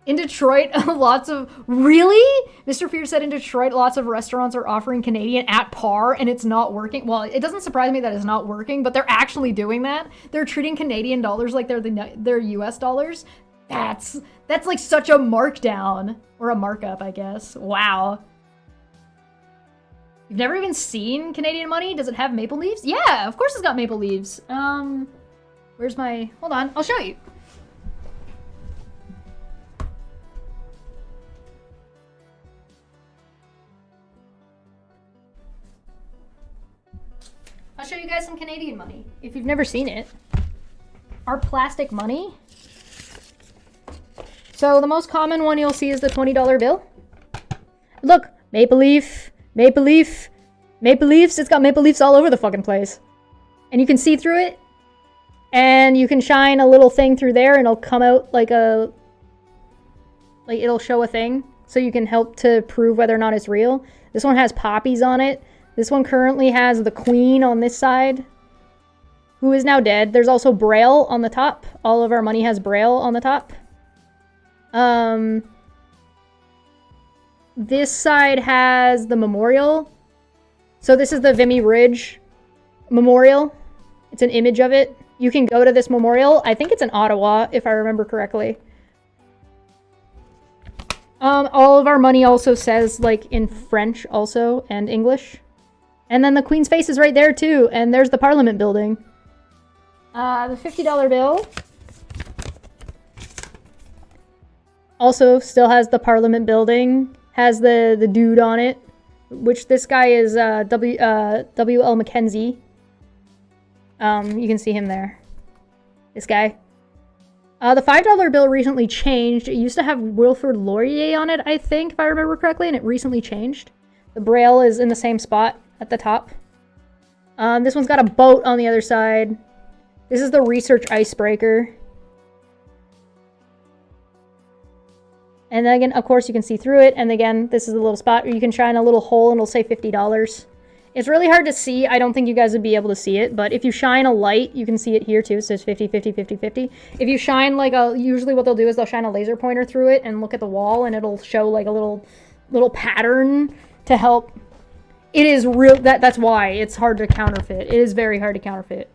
In Detroit, lots of... Really? Mr. Fear said in Detroit, lots of restaurants are offering Canadian at par, and it's not working. Well, it doesn't surprise me that it's not working, but they're actually doing that. They're treating Canadian dollars like they're US dollars. That's like such a markdown. Or a markup, I guess. Wow. You've never even seen Canadian money? Does it have maple leaves? Yeah, of course it's got maple leaves. Where's my... Hold on, I'll show you. I'll show you guys some Canadian money, if you've never seen it. Our plastic money. So the most common one you'll see is the $20 bill. Look, maple leaf, maple leaf, maple leaves. It's got maple leaves all over the fucking place. And you can see through it. And you can shine a little thing through there and it'll come out like a Like, it'll show a thing, so you can help to prove whether or not it's real. This one has poppies on it. This one currently has the Queen on this side, who is now dead. There's also Braille on the top. All of our money has Braille on the top. This side has the memorial. So this is the Vimy Ridge Memorial. It's an image of it. You can go to this memorial. I think it's in Ottawa, if I remember correctly. All of our money also says, like, in French also, and English. And then the Queen's face is right there, too. And there's the Parliament building. The $50 bill also still has the Parliament building. Has the dude on it. Which this guy is W.L. Mackenzie. You can see him there. This guy. The $5 bill recently changed. It used to have Wilfrid Laurier on it, I think, if I remember correctly, and it recently changed. The Braille is in the same spot at the top. This one's got a boat on the other side. This is the research icebreaker. And then again, of course, you can see through it. And again, this is a little spot where you can shine a little hole and it'll say $50. It's really hard to see. I don't think you guys would be able to see it, but if you shine a light, you can see it here too. It says 50, 50, 50, 50. If you shine like usually what they'll do is they'll shine a laser pointer through it and look at the wall, and it'll show like a little pattern to help. It is real. That's why it's hard to counterfeit. It is very hard to counterfeit.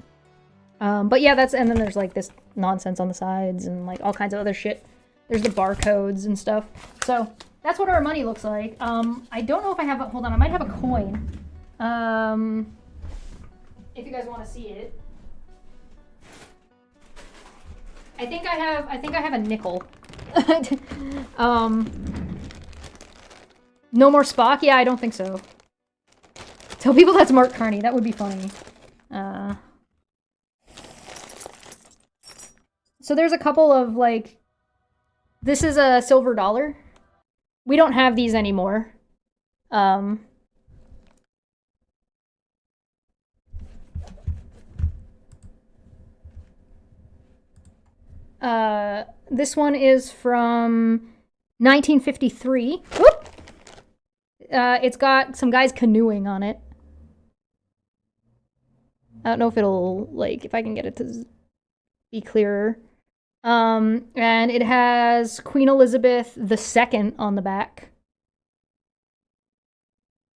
But yeah, and then there's like this nonsense on the sides and like all kinds of other shit. There's the barcodes and stuff. So that's what our money looks like. I don't know if I have hold on, I might have a coin. If you guys want to see it. I think I have a nickel. No more Spock? Yeah, I don't think so. Tell people that's Mark Carney. That would be funny. So there's a couple of, like... This is a silver dollar. We don't have these anymore. This one is from 1953. Whoop! It's got some guys canoeing on it. I don't know if it'll, like, if I can get it to be clearer. And it has Queen Elizabeth II on the back.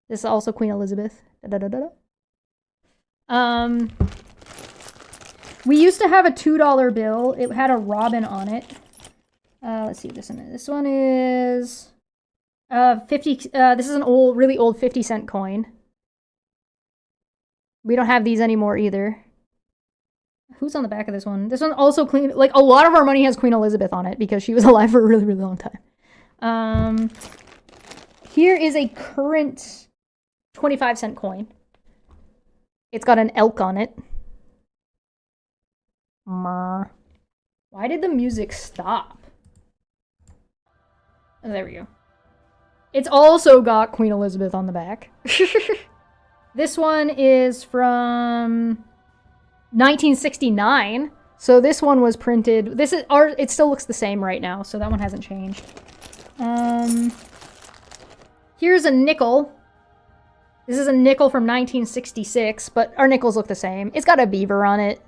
This is also Queen Elizabeth. We used to have a $2 bill. It had a robin on it. Let's see this one. This one is 50. This is an really old 50-cent coin. We don't have these anymore either. Who's on the back of this one? This one also like a lot of our money has Queen Elizabeth on it because she was alive for a really, really long time. Here is a current 25-cent coin. It's got an elk on it. Why did the music stop? Oh, there we go. It's also got Queen Elizabeth on the back. This one is from 1969. So this one was printed. This is it still looks the same right now, so that one hasn't changed. Here's a nickel. This is a nickel from 1966, but our nickels look the same. It's got a beaver on it.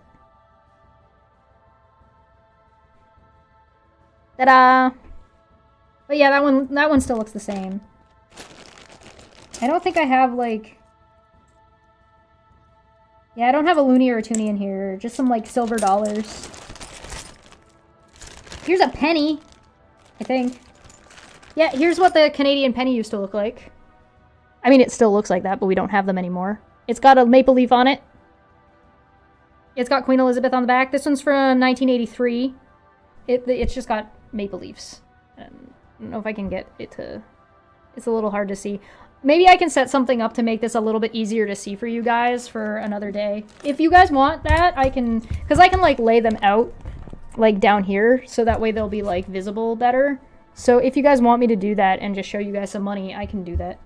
Ta-da! But yeah, that one still looks the same. I don't think I have, like... Yeah, I don't have a loonie or a toonie in here. Just some, like, silver dollars. Here's a penny, I think. Yeah, here's what the Canadian penny used to look like. I mean, it still looks like that, but we don't have them anymore. It's got a maple leaf on it. It's got Queen Elizabeth on the back. This one's from 1983. It's just got maple leaves. I don't know if I can get it to... It's a little hard to see. Maybe I can set something up to make this a little bit easier to see for you guys for another day. If you guys want that, I can... Because I can, like, lay them out, like, down here, so that way they'll be, like, visible better. So if you guys want me to do that and just show you guys some money, I can do that.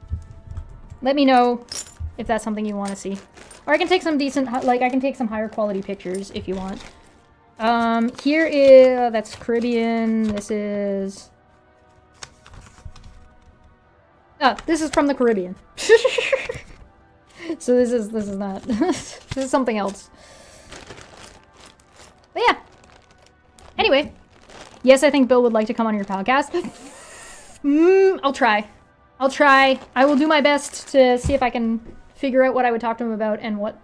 Let me know if that's something you want to see. Or I can take some decent... Like, I can take some higher quality pictures if you want. Here is... That's Caribbean. This is... This is from the Caribbean. So this is not. This is something else. But yeah. Anyway. Yes, I think Bill would like to come on your podcast. I'll try. I'll try. I will do my best to see if I can figure out what I would talk to him about and what.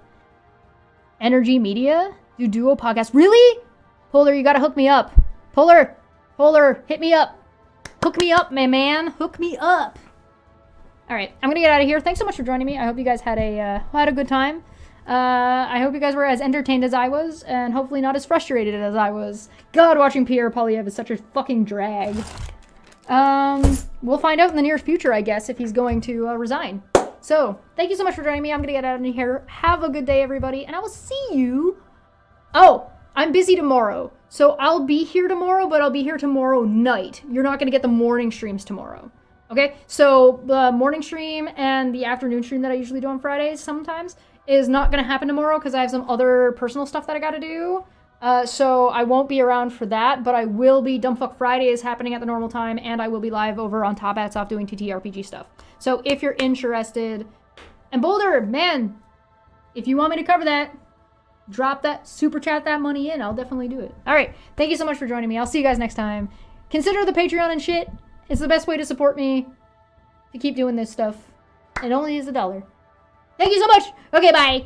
Energy Media? Do duo podcast. Really? Polar, you gotta hook me up. Polar, hit me up. Hook me up, my man. Hook me up. All right, I'm gonna get out of here. Thanks so much for joining me. I hope you guys had a good time. I hope you guys were as entertained as I was, and hopefully not as frustrated as I was. God, watching Pierre Poilievre is such a fucking drag. We'll find out in the near future, I guess, if he's going to resign. So, thank you so much for joining me. I'm gonna get out of here. Have a good day, everybody, and I will see you. Oh, I'm busy tomorrow, so I'll be here tomorrow, but I'll be here tomorrow night. You're not gonna get the morning streams tomorrow. Okay, so the morning stream and the afternoon stream that I usually do on Fridays sometimes is not going to happen tomorrow because I have some other personal stuff that I got to do. So I won't be around for that, but I will be. Dumbfuck Friday is happening at the normal time, and I will be live over on Top Hats Off doing TTRPG stuff. So if you're interested, and Boulder, man, if you want me to cover that, drop that, super chat that money in. I'll definitely do it. All right, thank you so much for joining me. I'll see you guys next time. Consider the Patreon and shit. It's the best way to support me to keep doing this stuff. It only is $1. Thank you so much. Okay, bye.